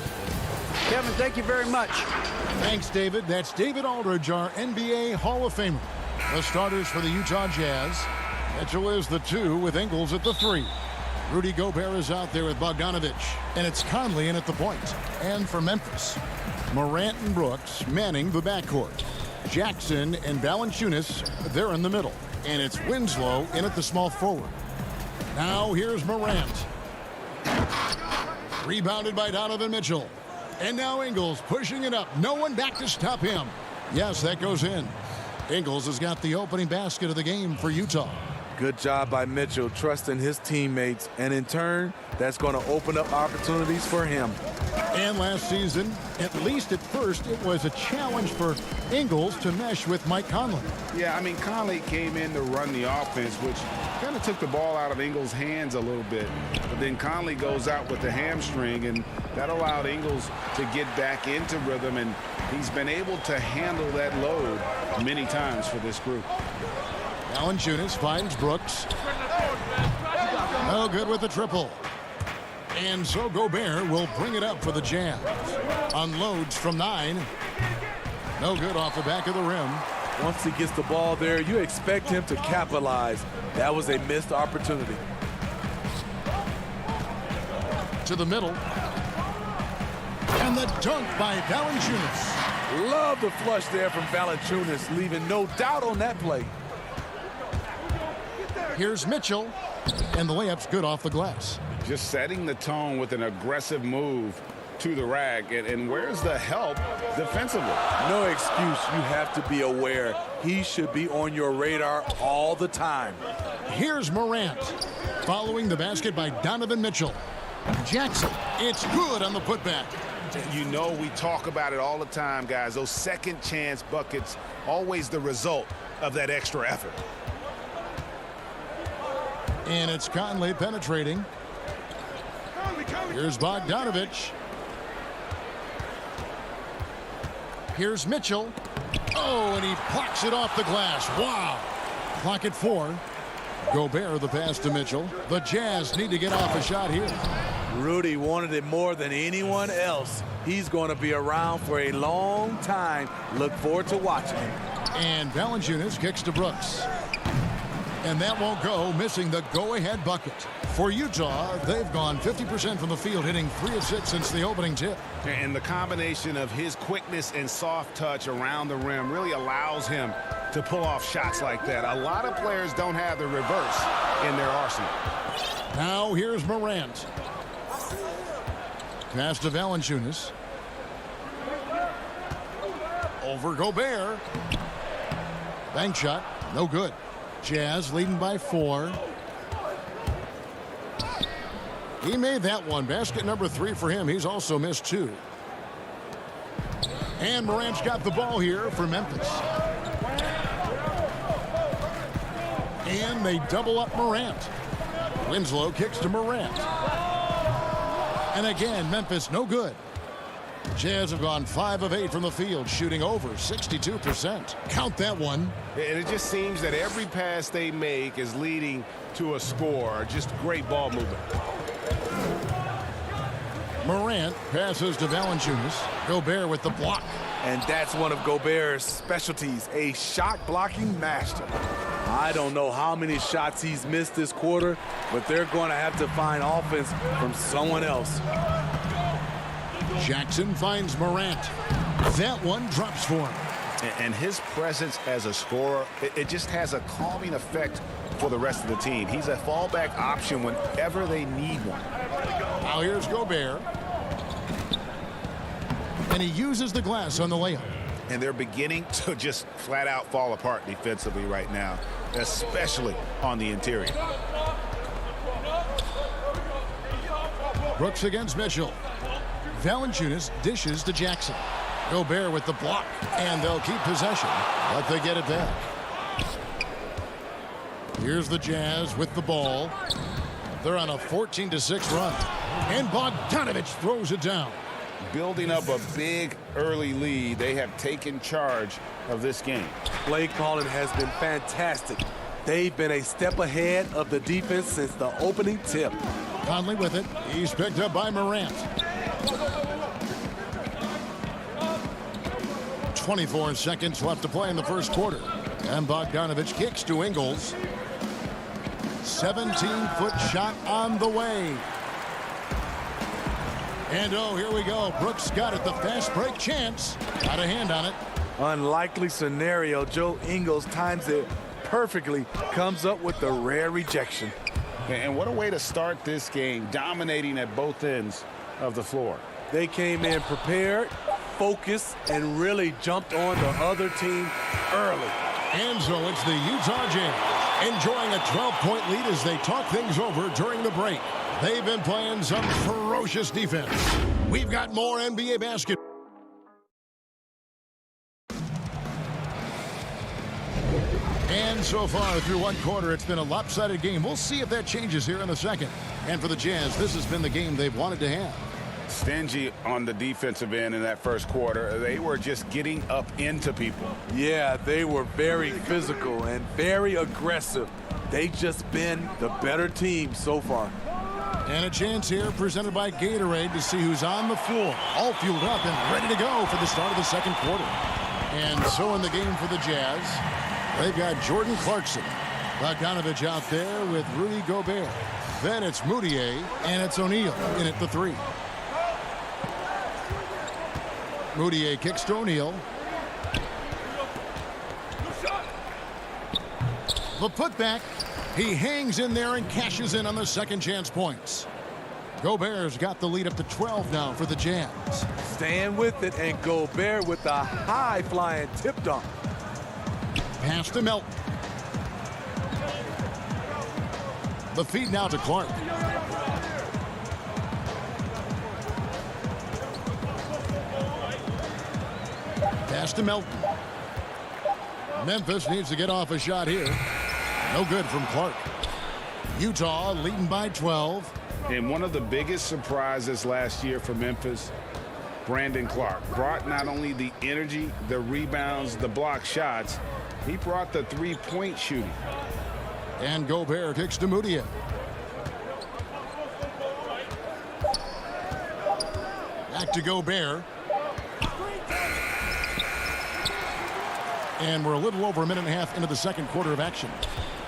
Kevin, thank you very much. Thanks, David. That's David Aldridge, our NBA Hall of Famer. The starters for the Utah Jazz. Mitchell is the 2 with Ingles at the 3. Rudy Gobert is out there with Bogdanovich. And it's Conley in at the point. And for Memphis, Morant and Brooks manning the backcourt. Jackson and Valanciunas, they're in the middle. And it's Winslow in at the small forward. Now here's Morant. Rebounded by Donovan Mitchell. And now Ingles pushing it up. No one back to stop him. Yes, that goes in. Ingles has got the opening basket of the game for Utah. Good job by Mitchell, trusting his teammates, and in turn, that's going to open up opportunities for him. And last season, at least at first, it was a challenge for Ingles to mesh with Mike Conley. Yeah, I mean, Conley came in to run the offense, which kind of took the ball out of Ingles' hands a little bit. But then Conley goes out with the hamstring, and that allowed Ingles to get back into rhythm, and he's been able to handle that load many times for this group. Valanciunas finds Brooks. No good with the triple. And so Gobert will bring it up for the Jazz. Unloads from 9. No good off the back of the rim. Once he gets the ball there, you expect him to capitalize. That was a missed opportunity. To the middle. And the dunk by Valanciunas. Love the flush there from Valanciunas, leaving no doubt on that play. Here's Mitchell, and the layup's good off the glass. Just setting the tone with an aggressive move to the rack. And where's the help defensively? No excuse. You have to be aware. He should be on your radar all the time. Here's Morant, following the basket by Donovan Mitchell. Jackson, it's good on the putback. You know, we talk about it all the time, guys. Those second chance buckets, always the result of that extra effort. And it's Conley penetrating. Here's Bogdanovich. Here's Mitchell. Oh, and he plucks it off the glass. Wow. Clock at 4. Gobert the pass to Mitchell. The Jazz need to get off a shot here. Rudy wanted it more than anyone else. He's going to be around for a long time. Look forward to watching him. And Valanciunas kicks to Brooks. And that won't go, missing the go-ahead bucket. For Utah, they've gone 50% from the field, hitting 3 of 6 since the opening tip. And the combination of his quickness and soft touch around the rim really allows him to pull off shots like that. A lot of players don't have the reverse in their arsenal. Now here's Morant. Pass to Valanciunas. Over Gobert. Bank shot, no good. Jazz leading by 4. He made that one. Basket number 3 for him. He's also missed 2. And Morant's got the ball here for Memphis. And they double up Morant. Winslow kicks to Morant. And again, Memphis no good. Jazz have gone 5 of 8 from the field, shooting over 62%. Count that one. And it just seems that every pass they make is leading to a score. Just great ball movement. Morant passes to Valanciunas. Gobert with the block. And that's one of Gobert's specialties, a shot blocking master. I don't know how many shots he's missed this quarter, but they're going to have to find offense from someone else. Jackson finds Morant. That one drops for him. And his presence as a scorer, it just has a calming effect for the rest of the team. He's a fallback option whenever they need one. Now here's Gobert. And he uses the glass on the layup. And they're beginning to just flat out fall apart defensively right now, especially on the interior. Brooks against Mitchell. Valanciunas dishes to Jackson. Gobert with the block. And they'll keep possession, but they get it back. Here's the Jazz with the ball. They're on a 14-6 run. And Bogdanovich throws it down. Building up a big early lead, they have taken charge of this game. Play calling has been fantastic. They've been a step ahead of the defense since the opening tip. Conley with it. He's picked up by Morant. 24 seconds left to play in the first quarter. And Bogdanovich kicks to Ingles. 17-foot shot on the way. And oh, here we go. Brooks got it. The fast break chance. Got a hand on it. Unlikely scenario. Joe Ingles times it perfectly. Comes up with the rare rejection. And what a way to start this game, dominating at both ends of the floor. They came in prepared, focused, and really jumped on the other team early. And so it's the Utah Jazz enjoying a 12-point lead as they talk things over during the break. They've been playing some ferocious defense. We've got more NBA basketball. And so far through one quarter, it's been a lopsided game. We'll see if that changes here in the second. And for the Jazz, this has been the game they've wanted to have. Stingy on the defensive end in that first quarter. They were just getting up into people. Yeah, they were very physical and very aggressive. They've just been the better team so far. And a chance here presented by Gatorade to see who's on the floor. All fueled up and ready to go for the start of the second quarter. And so in the game for the Jazz, they've got Jordan Clarkson. Bogdanovich out there with Rudy Gobert. Then it's Moutier and it's O'Neal in at the three. Moutier kicks to O'Neal. The putback. He hangs in there and cashes in on the second chance points. Gobert's got the lead up to 12 now for the Jazz. Staying with it, and Gobert with a high-flying tip dunk. Pass to Melton. The feed now to Clark. Pass to Melton. Memphis needs to get off a shot here. No good from Clark. Utah leading by 12. And one of the biggest surprises last year for Memphis, Brandon Clark, brought not only the energy, the rebounds, the block shots, he brought the three-point shooting. And Gobert kicks to Moutier. Back to Gobert. And we're a little over a minute and a half into the second quarter of action.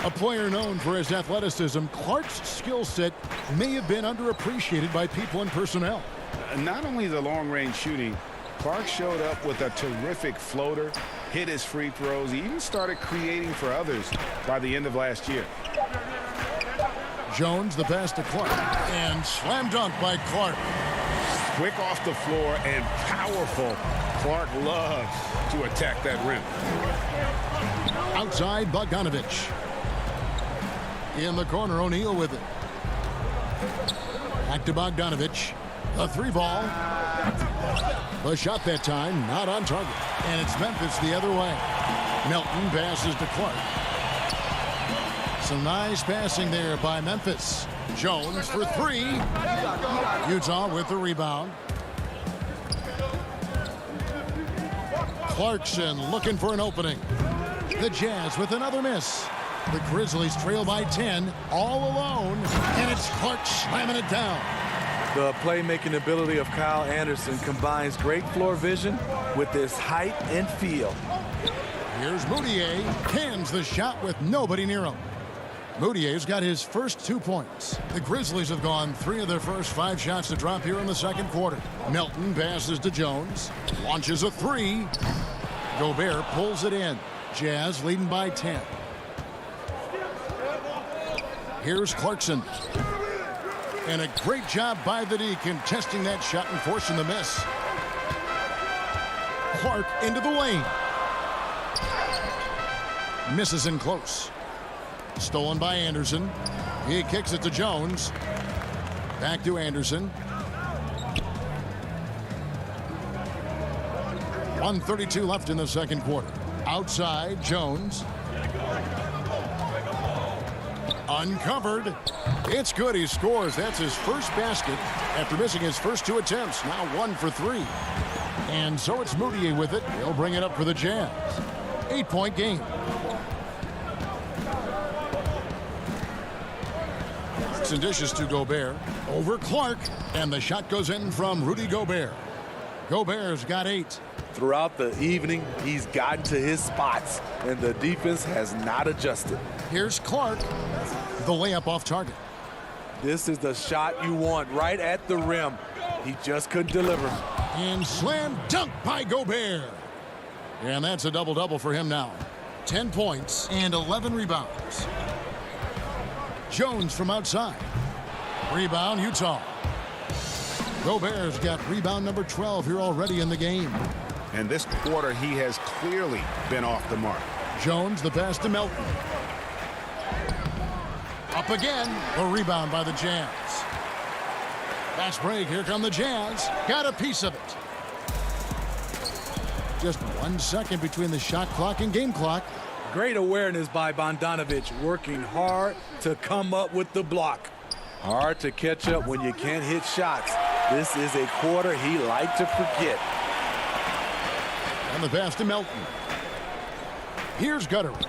A player known for his athleticism, Clark's skill set may have been underappreciated by people and personnel. Not only the long-range shooting, Clark showed up with a terrific floater, hit his free throws. He even started creating for others by the end of last year. Jones, the pass to Clark, and slam dunk by Clark. Quick off the floor and powerful. Clark loves to attack that rim. Outside, Bogdanovich. In the corner, O'Neal with it. Back to Bogdanovich. The three ball. The shot that time, not on target. And it's Memphis the other way. Melton passes to Clark. Some nice passing there by Memphis. Jones for three. Utah with the rebound. Clarkson looking for an opening. The Jazz with another miss. The Grizzlies trail by 10, all alone, and it's Clark slamming it down. The playmaking ability of Kyle Anderson combines great floor vision with his height and feel. Here's Moutier, hands the shot with nobody near him. Moutier's got his first 2 points. The Grizzlies have gone 3 of their first 5 shots to drop here in the second quarter. Melton passes to Jones, launches a three. Gobert pulls it in. Jazz leading by 10. Here's Clarkson. And a great job by the D contesting that shot and forcing the miss. Clark into the lane. Misses in close. Stolen by Anderson. He kicks it to Jones. Back to Anderson. 1:32 left in the second quarter. Outside, Jones. Uncovered. It's good. He scores. That's his first basket after missing his first 2 attempts. Now 1 for 3. And so it's Moutier with it. He'll bring it up for the Jazz. 8-point game. Jackson dishes to Gobert. Over Clark. And the shot goes in from Rudy Gobert. Gobert's got 8. Throughout the evening, he's gotten to his spots, and the defense has not adjusted. Here's Clark. The layup off target. This is the shot you want right at the rim. He just couldn't deliver. And slam dunk by Gobert. And that's a double-double for him now. 10 points and 11 rebounds. Jones from outside. Rebound, Utah. Gobert's got rebound number 12 here already in the game. And this quarter, he has clearly been off the mark. Jones, the pass to Melton. Up again. A rebound by the Jazz. Fast break. Here come the Jazz. Got a piece of it. Just 1 second between the shot clock and game clock. Great awareness by Bogdanovic, working hard to come up with the block. Hard to catch up when you can't hit shots. This is a quarter he liked to forget. And the pass to Melton. Here's Gutteridge.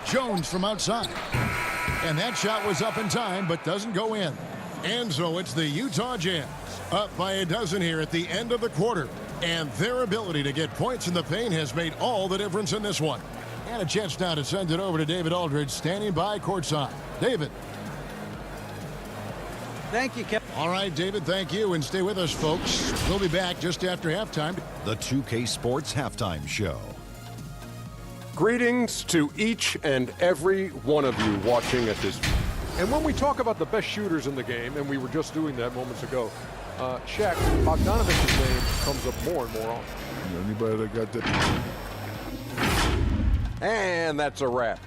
Jones from outside. And that shot was up in time, but doesn't go in. And so it's the Utah Jazz up by a dozen here at the end of the quarter. And their ability to get points in the paint has made all the difference in this one. And a chance now to send it over to David Aldridge, standing by courtside. David. Thank you, Kevin. All right, David, thank you. And stay with us, folks. We'll be back just after halftime. The 2K Sports Halftime Show. Greetings to each and every one of you watching at this. And when we talk about the best shooters in the game, and we were just doing that moments ago, Shaq, Bogdanovic's name comes up more and more often. Anybody that got that? And that's a wrap.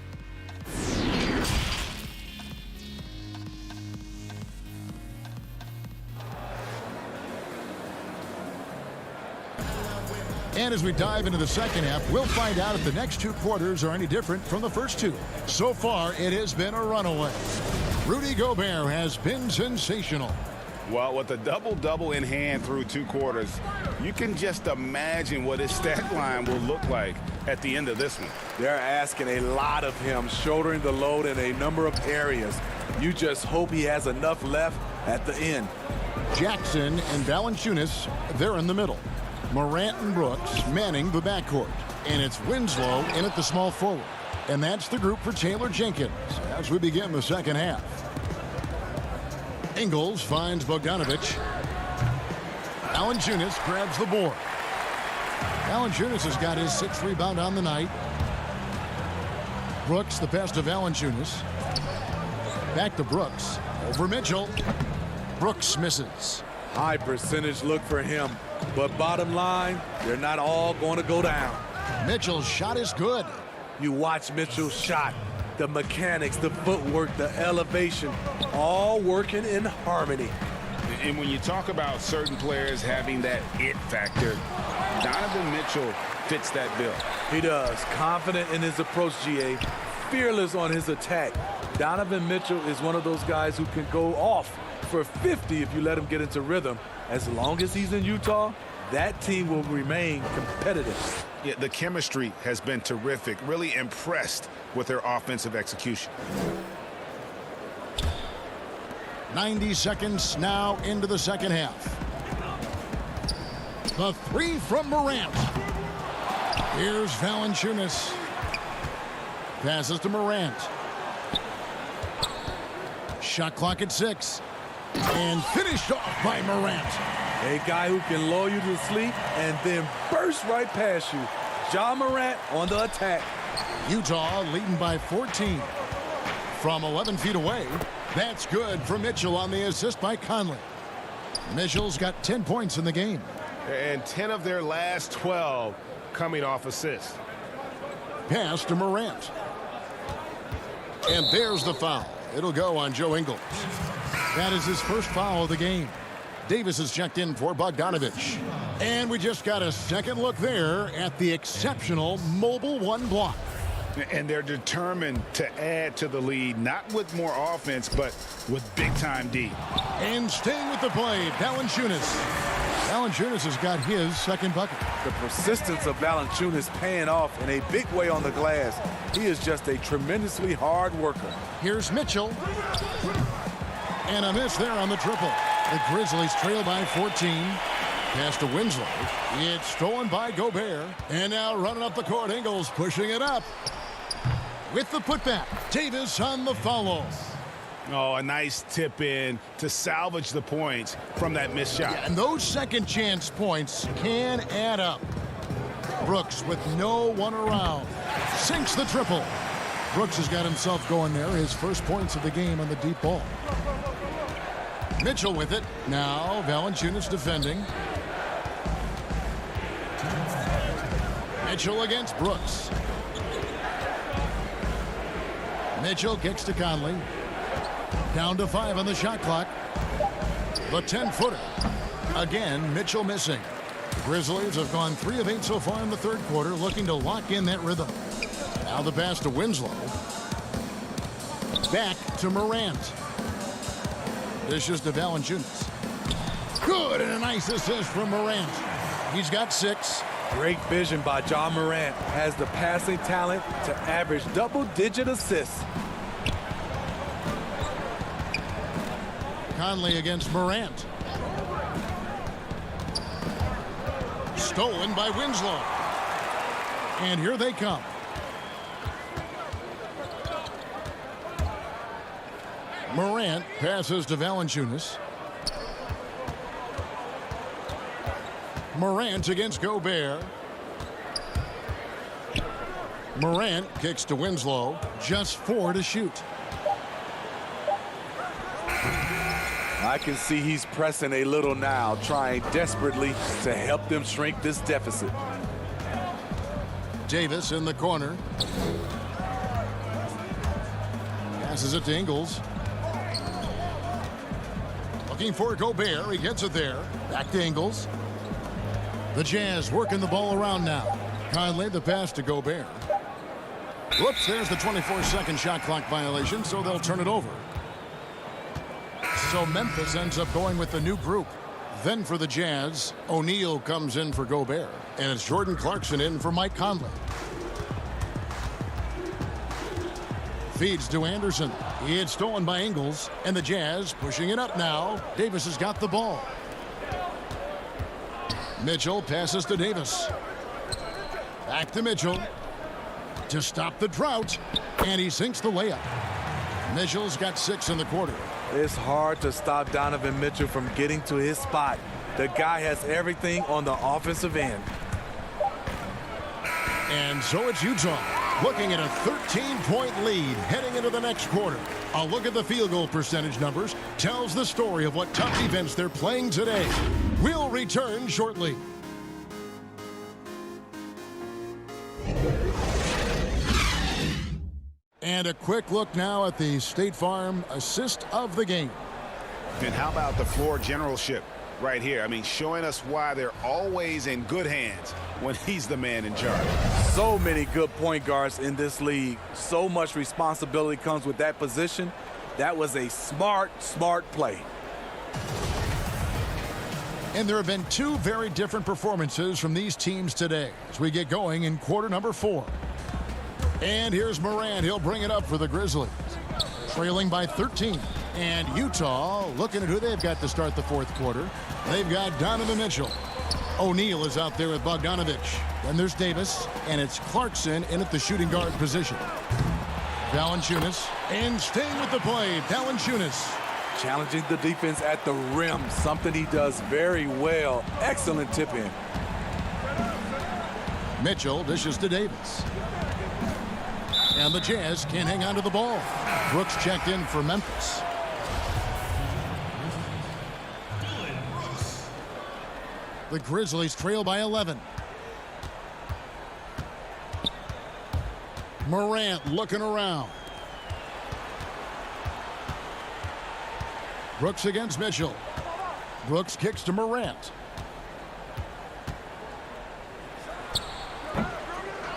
And as we dive into the second half, we'll find out if the next 2 quarters are any different from the first 2. So far, it has been a runaway. Rudy Gobert has been sensational. Well, with a double-double in hand through 2 quarters, you can just imagine what his stat line will look like at the end of this one. They're asking a lot of him, shouldering the load in a number of areas. You just hope he has enough left at the end. Jackson and Valanciunas, they're in the middle. Morant and Brooks manning the backcourt. And it's Winslow in at the small forward. And that's the group for Taylor Jenkins as we begin the second half. Ingles finds Bogdanovic. Valanciunas grabs the board. Valanciunas has got his 6th rebound on the night. Brooks, the pass to Valanciunas. Back to Brooks. Over Mitchell. Brooks misses. High percentage look for him. But bottom line, they're not all going to go down. Mitchell's shot is good. You watch Mitchell's shot. The mechanics, the footwork, the elevation, all working in harmony. And when you talk about certain players having that it factor, Donovan Mitchell fits that bill. He does. Confident in his approach, GA. Fearless on his attack. Donovan Mitchell is one of those guys who can go off for 50 if you let him get into rhythm. As long as he's in Utah, that team will remain competitive. Yeah, the chemistry has been terrific. Really impressed with their offensive execution. 90 seconds now into the second half. The 3 from Morant. Here's Valanciunas. Passes to Morant. Shot clock at 6. And finished off by Morant. A guy who can lull you to sleep and then burst right past you. Ja Morant on the attack. Utah leading by 14. From 11 feet away, that's good for Mitchell on the assist by Conley. Mitchell's got 10 points in the game. And 10 of their last 12 coming off assists. Pass to Morant. And there's the foul. It'll go on Joe Ingles. That is his first foul of the game. Davis is checked in for Bogdanovic. And we just got a second look there at the exceptional Mobile 1 block. And they're determined to add to the lead, not with more offense, but with big-time D. And staying with the play, Valanciunas. Valanciunas has got his second bucket. The persistence of Valanciunas paying off in a big way on the glass. He is just a tremendously hard worker. Here's Mitchell. And a miss there on the triple. The Grizzlies trail by 14. Pass to Winslow. It's stolen by Gobert. And now running up the court, Ingles pushing it up. With the putback, Davis on the follow. Oh, a nice tip in to salvage the points from that missed shot. Yeah, and those second chance points can add up. Brooks with no one around. Sinks the triple. Brooks has got himself going there. His first points of the game on the deep ball. Mitchell with it. Now Valanciunas defending. Mitchell against Brooks. Mitchell kicks to Conley. Down to 5 on the shot clock. The 10-footer. Again, Mitchell missing. Grizzlies have gone 3 of 8 so far in the third quarter, looking to lock in that rhythm. Now the pass to Winslow. Back to Morant. Dishes to Valanciunas. Good, and a nice assist from Morant. He's got 6. Great vision by John Morant. Has the passing talent to average double-digit assists. Conley against Morant. Stolen by Winslow. And here they come. Morant passes to Valanciunas. Morant against Gobert. Morant kicks to Winslow. Just 4 to shoot. I can see he's pressing a little now, trying desperately to help them shrink this deficit. Davis in the corner. Passes it to Ingles. Looking for Gobert. He gets it there. Back to Ingles. The Jazz working the ball around now. Conley the pass to Gobert. Whoops, there's the 24-second shot clock violation, so they'll turn it over. So Memphis ends up going with the new group. Then for the Jazz, O'Neal comes in for Gobert. And it's Jordan Clarkson in for Mike Conley. Feeds to Anderson. It's stolen by Ingles. And the Jazz pushing it up now. Davis has got the ball. Mitchell passes to Davis. Back to Mitchell. To stop the drought. And he sinks the layup. Mitchell's got 6 in the quarter. It's hard to stop Donovan Mitchell from getting to his spot. The guy has everything on the offensive end. And so it's Utah looking at a 13-point lead heading into the next quarter. A look at the field goal percentage numbers tells the story of what tough defense they're playing today. We'll return shortly. And a quick look now at the State Farm assist of the game. And how about the floor generalship right here? I mean, showing us why they're always in good hands when he's the man in charge. So many good point guards in this league. So much responsibility comes with that position. That was a smart play. And there have been 2 very different performances from these teams today as we get going in quarter number 4. And here's Morant. He'll bring it up for the Grizzlies. Trailing by 13. And Utah looking at who they've got to start the fourth quarter. They've got Donovan Mitchell. O'Neal is out there with Bogdanovich. Then there's Davis. And it's Clarkson in at the shooting guard position. Valanciunas. And staying with the play, Valanciunas. Challenging the defense at the rim. Something he does very well. Excellent tip in. Mitchell dishes to Davis. And the Jazz can't hang on to the ball. Brooks checked in for Memphis. The Grizzlies trail by 11. Morant looking around. Brooks against Mitchell. Brooks kicks to Morant.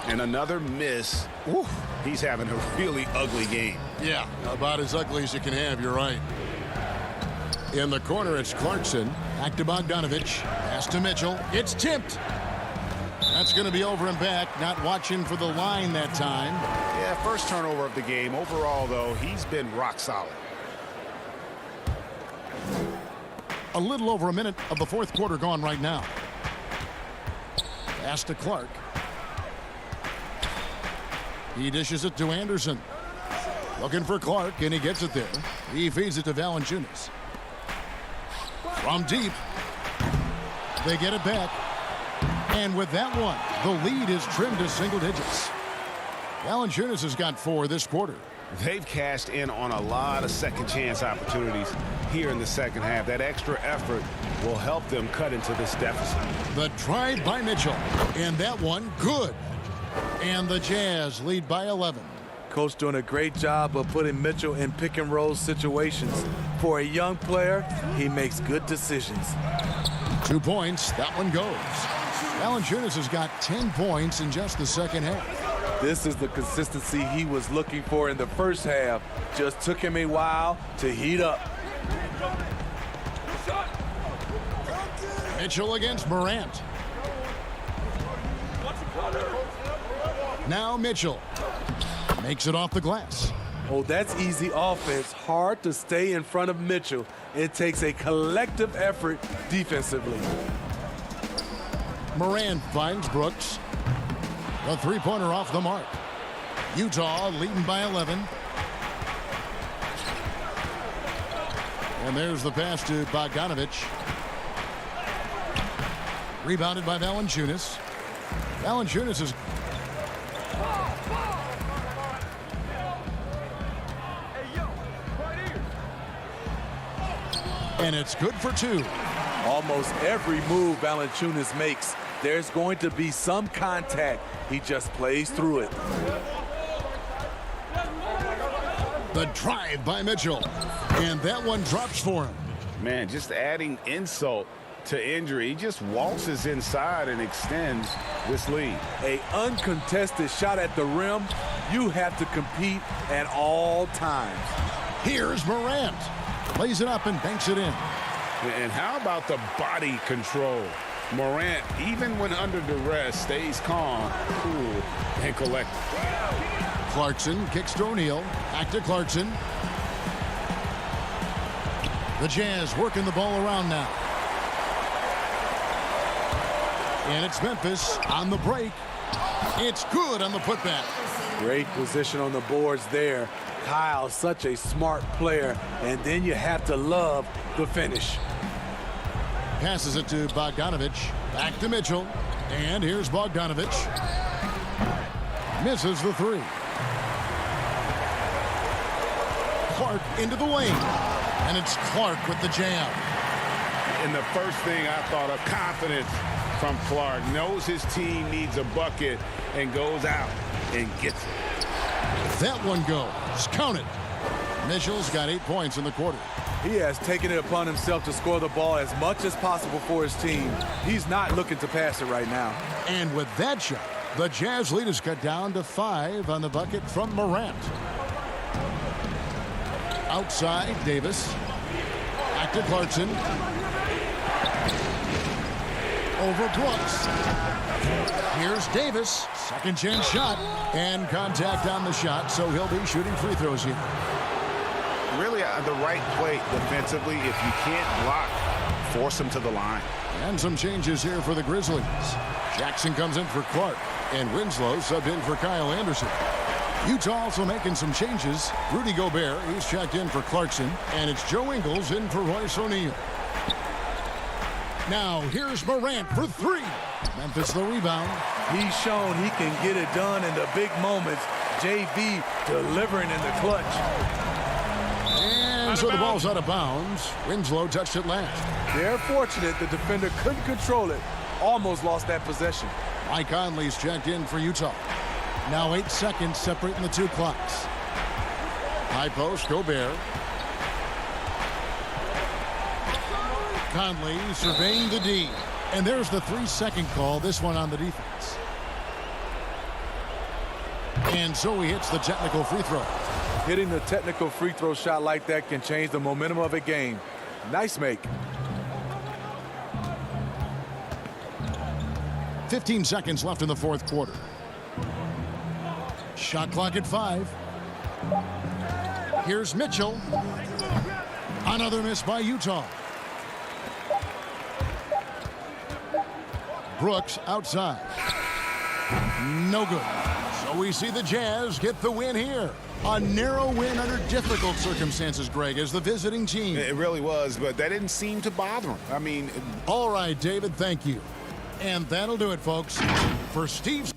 And another miss. Ooh. he's having a really ugly game. Yeah, about as ugly as you can have, you're right. In the corner, it's Clarkson. Back to Bogdanovich. Pass to Mitchell. It's tipped. That's going to be over and back. Not watching for the line that time. Yeah, first turnover of the game. Overall, though, he's been rock solid. A little over a minute of the fourth quarter gone right now. Pass to Clark. He dishes it to Anderson. Looking for Clark, and he gets it there. He feeds it to Valanciunas. From deep. They get it back. And with that one, the lead is trimmed to single digits. Valanciunas has got 4 this quarter. They've cashed in on a lot of second chance opportunities here in the second half. That extra effort will help them cut into this deficit. The drive by Mitchell. And that one, good. And the Jazz lead by 11. Coach doing a great job of putting Mitchell in pick and roll situations. For a young player, he makes good decisions. 2 points. That one goes. Valanciunas has got 10 points in just the second half. This is the consistency he was looking for in the first half. Just took him a while to heat up. Mitchell against Morant. Now Mitchell makes it off the glass. Oh, that's easy offense. Hard to stay in front of Mitchell. It takes a collective effort defensively. Morant finds Brooks. The three-pointer off the mark. Utah leading by 11. And there's the pass to Bogdanovich. Rebounded by Valanciunas. Valanciunas is... And it's good for 2. Almost every move Valanciunas makes, there's going to be some contact. He just plays through it. The drive by Mitchell. And that one drops for him. Man, just adding insult to injury. He just waltzes inside and extends this lead. A uncontested shot at the rim. You have to compete at all times. Here's Morant. Lays it up and banks it in. And how about the body control? Morant, even when under duress, stays calm, cool, and collected. Clarkson kicks to O'Neal. Back to Clarkson. The Jazz working the ball around now. And it's Memphis on the break. It's good on the putback. Great position on the boards there. Kyle, such a smart player. And then you have to love the finish. Passes it to Bogdanovich. Back to Mitchell. And here's Bogdanovich. Misses the 3. Clark into the lane. And it's Clark with the jam. And the first thing I thought of, confidence from Clark. Knows his team needs a bucket and goes out and gets it. That one goes. Count it. Mitchell's got 8 points in the quarter. He has taken it upon himself to score the ball as much as possible for his team. He's not looking to pass it right now. And with that shot, the Jazz lead is cut down to 5 on the bucket from Morant. Outside, Davis. Back to Clarkson. Over Brooks. Here's Davis. Second chance shot. And contact on the shot, so he'll be shooting free throws here. Really the right play defensively. If you can't block, force him to the line. And some changes here for the Grizzlies. Jackson comes in for Clark. And Winslow subbed in for Kyle Anderson. Utah also making some changes. Rudy Gobert, he's checked in for Clarkson. And it's Joe Ingles in for Royce O'Neal. Now here's Morant for 3. Memphis the rebound. He's shown he can get it done in the big moments. JV delivering in the clutch. And so the ball's out of bounds. Winslow touched it last. They're fortunate the defender couldn't control it. Almost lost that possession. Mike Conley's checked in for Utah. Now 8 seconds separating the 2 clocks. High post, Gobert. Conley surveying the D. And there's the 3-second call, this one on the defense. And so he hits the technical free throw. Hitting the technical free throw shot like that can change the momentum of a game. Nice make. 15 seconds left in the fourth quarter. Shot clock at 5. Here's Mitchell. Another miss by Utah. Brooks outside. No good. So we see the Jazz get the win here. A narrow win under difficult circumstances, Greg, as the visiting team. It really was, but that didn't seem to bother him. I mean... All right, David, thank you. And that'll do it, folks. For Steve...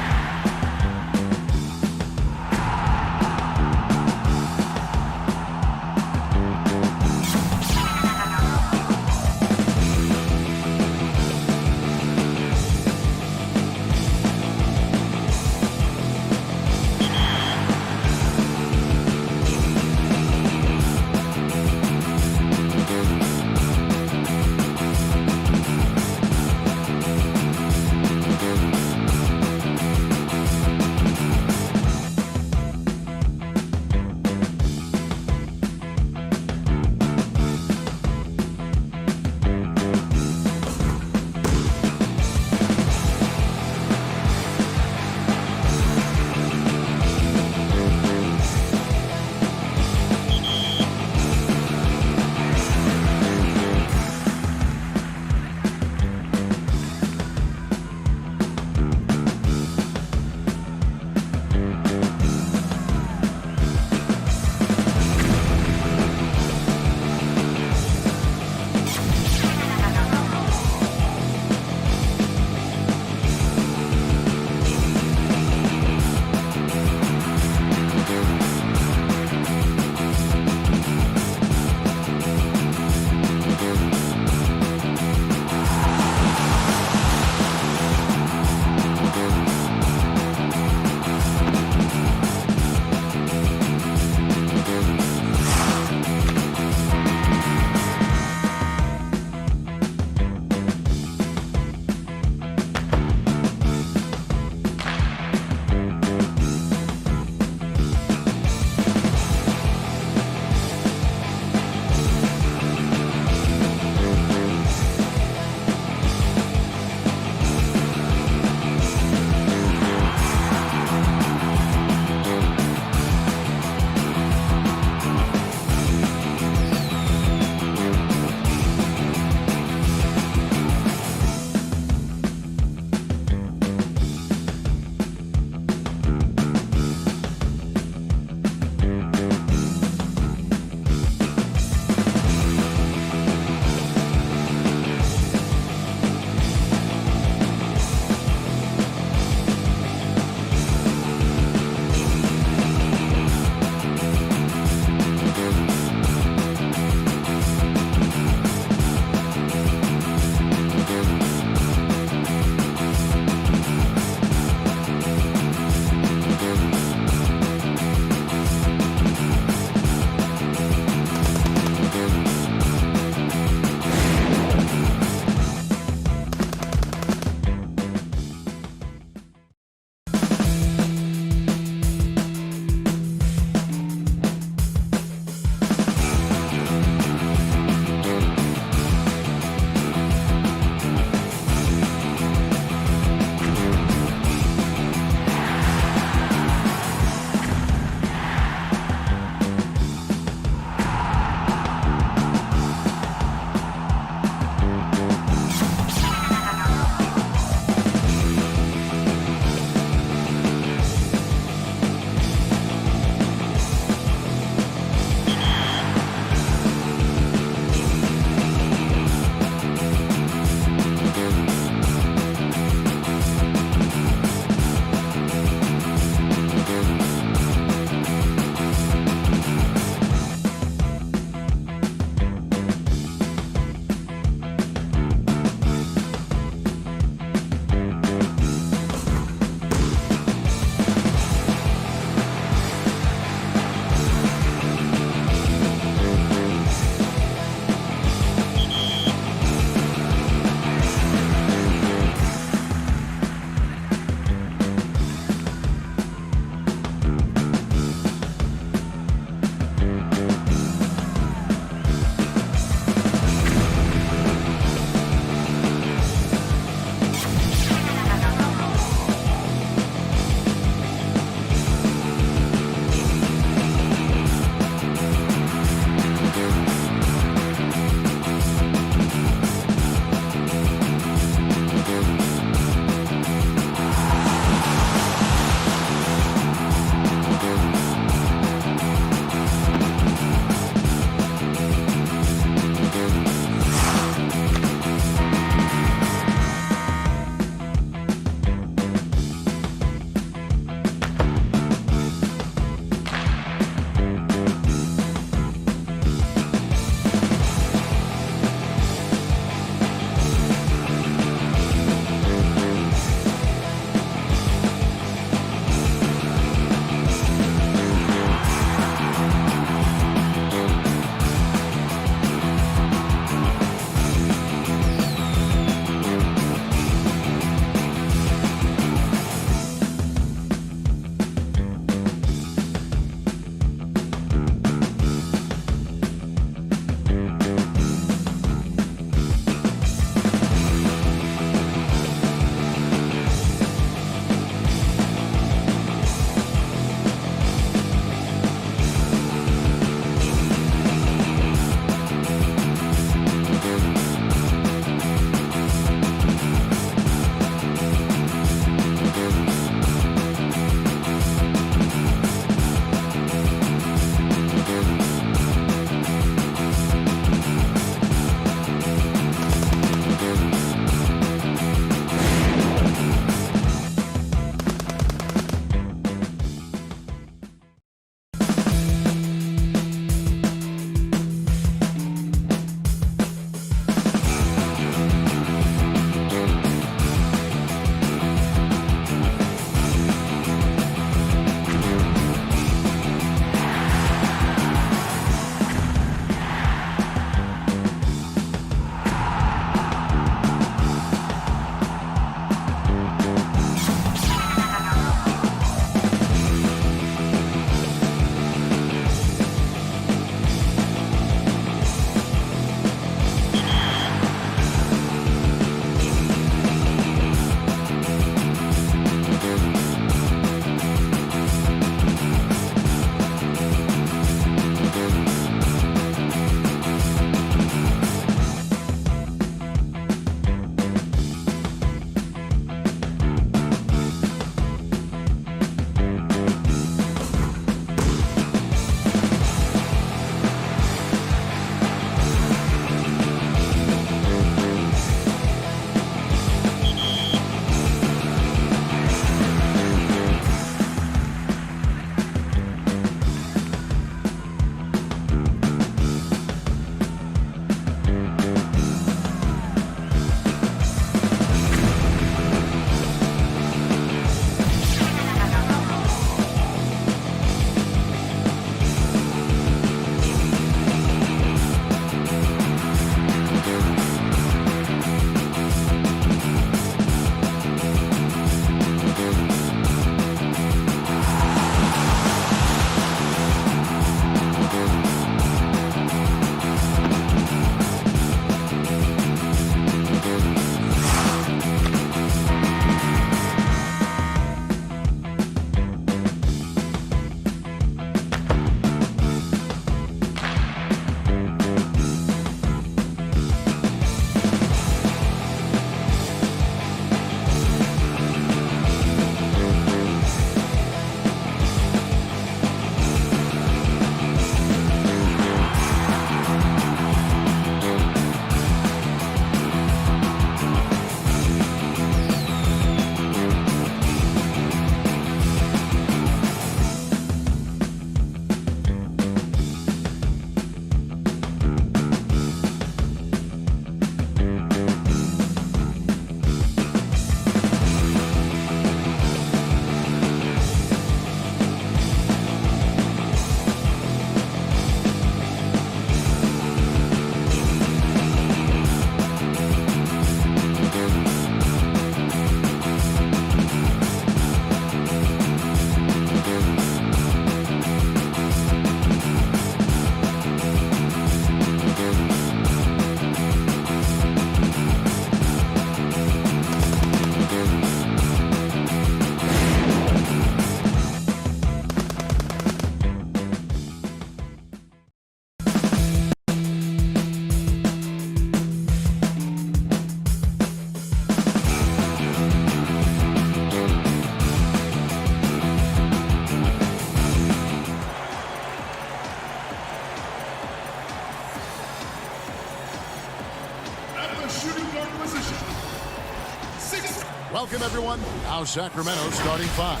Now Sacramento starting 5.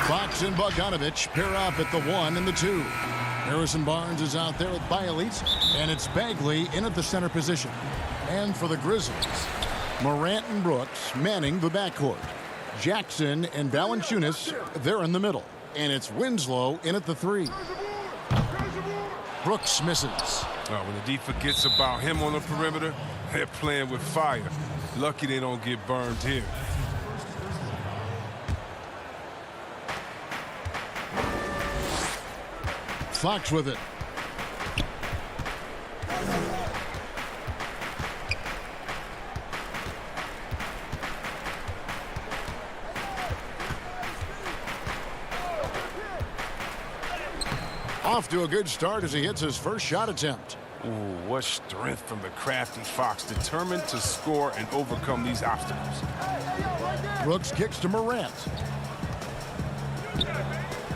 Fox and Bogdanovich pair up at the 1 and the 2. Harrison Barnes is out there with Bielitz, and it's Bagley in at the center position. And for the Grizzlies, Morant and Brooks manning the backcourt. Jackson and Valanciunas, they're in the middle. And it's Winslow in at the 3. Brooks misses. When the D forgets about him on the perimeter, they're playing with fire. Lucky they don't get burned here. Fox with it. Off to a good start as he hits his first shot attempt. Ooh, what strength from the crafty Fox, determined to score and overcome these obstacles. Brooks kicks to Morant.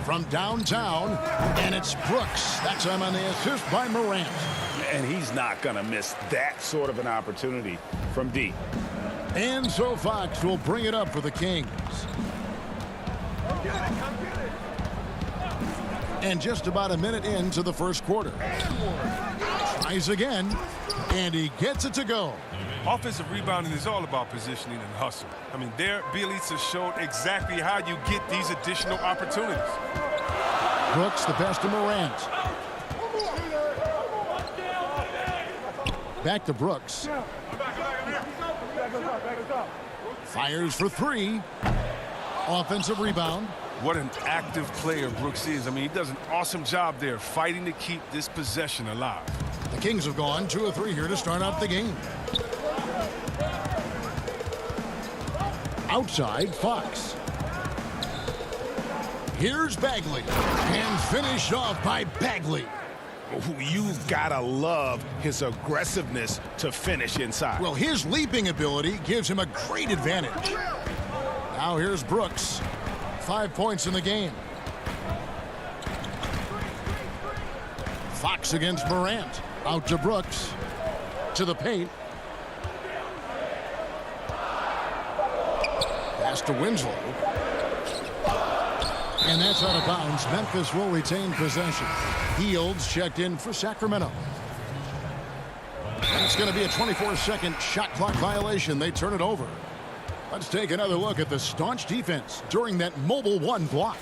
From downtown, and it's Brooks. That time on the assist by Morant. And he's not going to miss that sort of an opportunity from deep. And so Fox will bring it up for the Kings. And just about a minute into the first quarter. Tries again, and he gets it to go. Offensive rebounding is all about positioning and hustle. I mean, there, Bielitz has showed exactly how you get these additional opportunities. Brooks, the pass to Morant. Back to Brooks. Fires for 3. Offensive rebound. What an active player Brooks is. I mean, he does an awesome job there fighting to keep this possession alive. The Kings have gone 2 of 3 here to start out the game. Outside, Fox. Here's Bagley. And finished off by Bagley. You've got to love his aggressiveness to finish inside. Well, his leaping ability gives him a great advantage. Now here's Brooks. 5 points in the game. Fox against Morant. Out to Brooks. To the paint. Pass to Winslow. And that's out of bounds. Memphis will retain possession. Fields checked in for Sacramento. And it's going to be a 24-second shot clock violation. They turn it over. Let's take another look at the staunch defense during that mobile 1 block.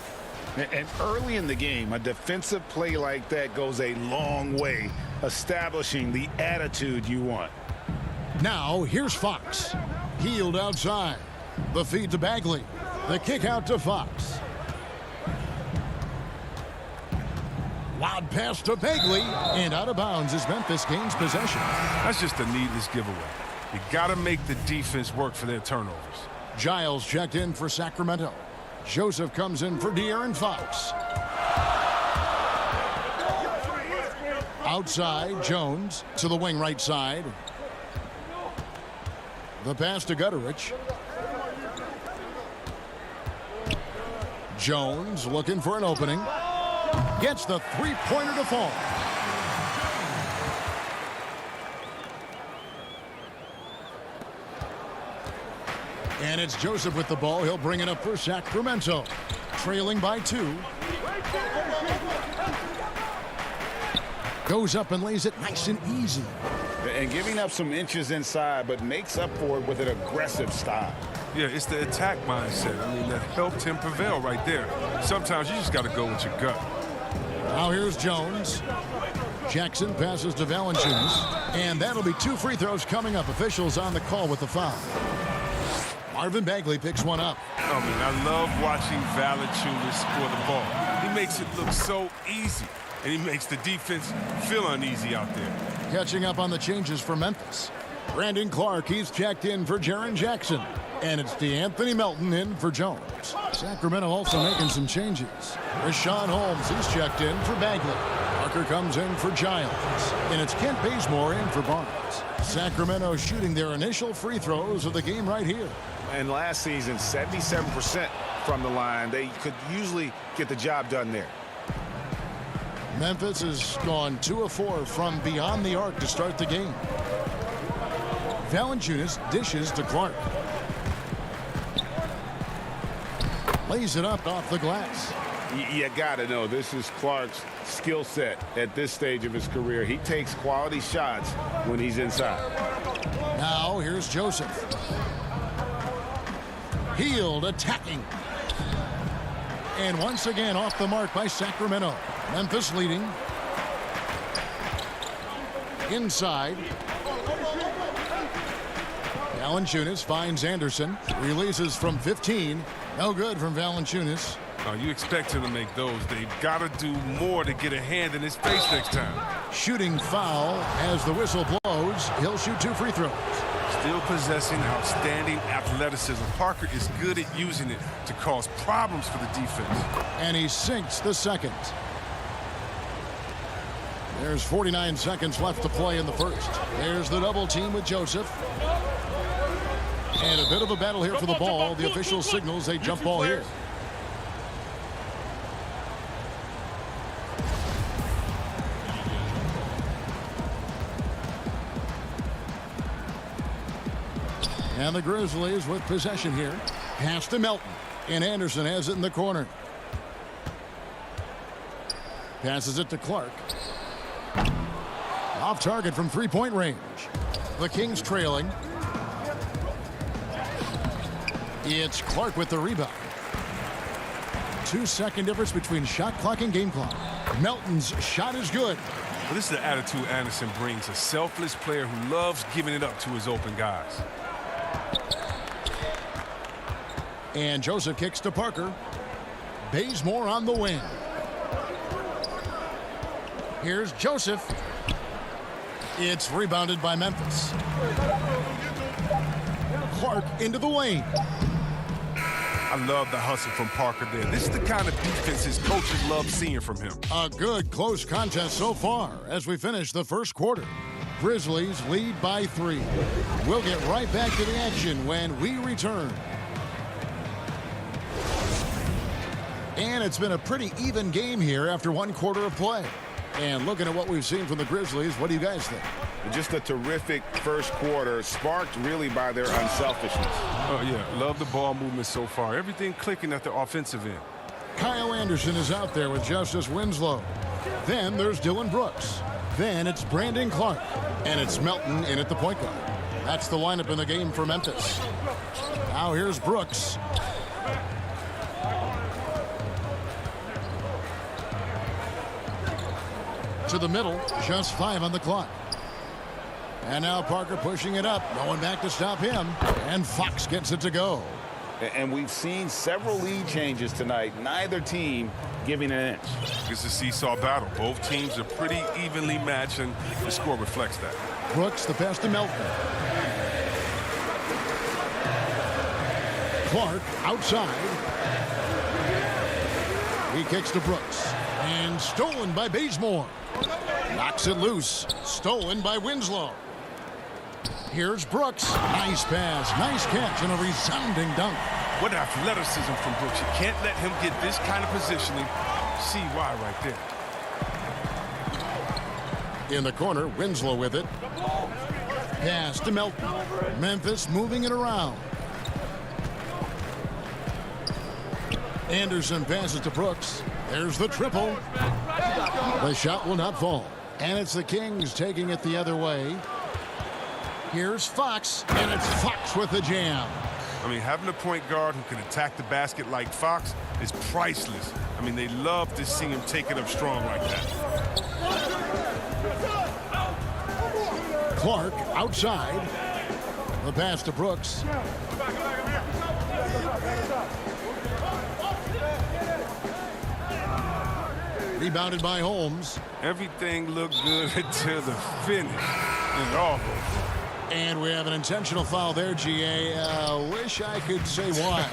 And early in the game, a defensive play like that goes a long way, establishing the attitude you want. Now, here's Fox. Healed outside. The feed to Bagley. The kick out to Fox. Loud pass to Bagley. And out of bounds as Memphis gains possession. That's just a needless giveaway. You got to make the defense work for their turnovers. Giles checked in for Sacramento. Joseph comes in for De'Aaron Fox. Outside, Jones to the wing right side. The pass to Gutterich. Jones looking for an opening. Gets the three-pointer to fall. And it's Joseph with the ball. He'll bring it up for Sacramento. Trailing by 2. Goes up and lays it nice and easy. And giving up some inches inside, but makes up for it with an aggressive style. Yeah, it's the attack mindset. I mean, that helped him prevail right there. Sometimes you just got to go with your gut. Now here's Jones. Jackson passes to Valanciunas. And that'll be 2 free throws coming up. Officials on the call with the foul. Marvin Bagley picks one up. I mean, I love watching Valanciunas score the ball. He makes it look so easy, and he makes the defense feel uneasy out there. Catching up on the changes for Memphis. Brandon Clark, he's checked in for Jaren Jackson. And it's DeAnthony Melton in for Jones. Sacramento also making some changes. Rashawn Holmes, he's checked in for Bagley. Parker comes in for Giles. And it's Kent Bazemore in for Barnes. Sacramento shooting their initial free throws of the game right here. And last season, 77% from the line. They could usually get the job done there. Memphis has gone 2 of 4 from beyond the arc to start the game. Valanciunas dishes to Clark. Lays it up off the glass. You got to know this is Clark's skill set at this stage of his career. He takes quality shots when he's inside. Now here's Joseph. Healed attacking. And once again off the mark by Sacramento. Memphis leading. Inside. Valanciunas finds Anderson. Releases from 15. No good from Valanciunas. Oh, you expect him to make those. They've got to do more to get a hand in his face next time. Shooting foul as the whistle blows. He'll shoot 2 free throws. Still possessing outstanding athleticism. Parker is good at using it to cause problems for the defense. And he sinks the second. There's 49 seconds left to play in the first. There's the double team with Joseph. And a bit of a battle here for the ball. The official signals a jump ball here. And the Grizzlies with possession here. Pass to Melton. And Anderson has it in the corner. Passes it to Clark. Off target from three-point range. The Kings trailing. It's Clark with the rebound. 2-second difference between shot clock and game clock. Melton's shot is good. Well, this is the attitude Anderson brings. A selfless player who loves giving it up to his open guys. And Joseph kicks to Parker. Bazemore on the wing. Here's Joseph. It's rebounded by Memphis. Clark into the lane. I love the hustle from Parker there. This is the kind of defense his coaches love seeing from him. A good close contest so far as we finish the first quarter. Grizzlies lead by 3. We'll get right back to the action when we return. And it's been a pretty even game here after 1 quarter of play. And looking at what we've seen from the Grizzlies, what do you guys think? Just a terrific first quarter, sparked really by their unselfishness. Oh, yeah. Love the ball movement so far. Everything clicking at the offensive end. Kyle Anderson is out there with Justice Winslow. Then there's Dylan Brooks. Then it's Brandon Clark. And it's Melton in at the point guard. That's the lineup in the game for Memphis. Now here's Brooks. To the middle, just 5 on the clock. And now Parker pushing it up. No one back to stop him. And Fox gets it to go. And we've seen several lead changes tonight. Neither team giving an inch. It's a seesaw battle. Both teams are pretty evenly matched, and the score reflects that. Brooks, the pass to Melton. Clark outside. He kicks to Brooks. And stolen by Bazemore. Knocks it loose. Stolen by Winslow. Here's Brooks. Nice pass. Nice catch and a resounding dunk. What athleticism from Brooks. You can't let him get this kind of positioning. See why right there. In the corner, Winslow with it. Pass to Melton. Memphis moving it around. Anderson passes to Brooks. There's the triple. The shot will not fall. And it's the Kings taking it the other way. Here's Fox, and it's Fox with the jam. I mean, having a point guard who can attack the basket like Fox is priceless. I mean, they love to see him take it up strong like that. Clark outside. The pass to Brooks. Rebounded by Holmes. Everything looked good until the finish. It's awful. And we have an intentional foul there, GA. Wish I could say why.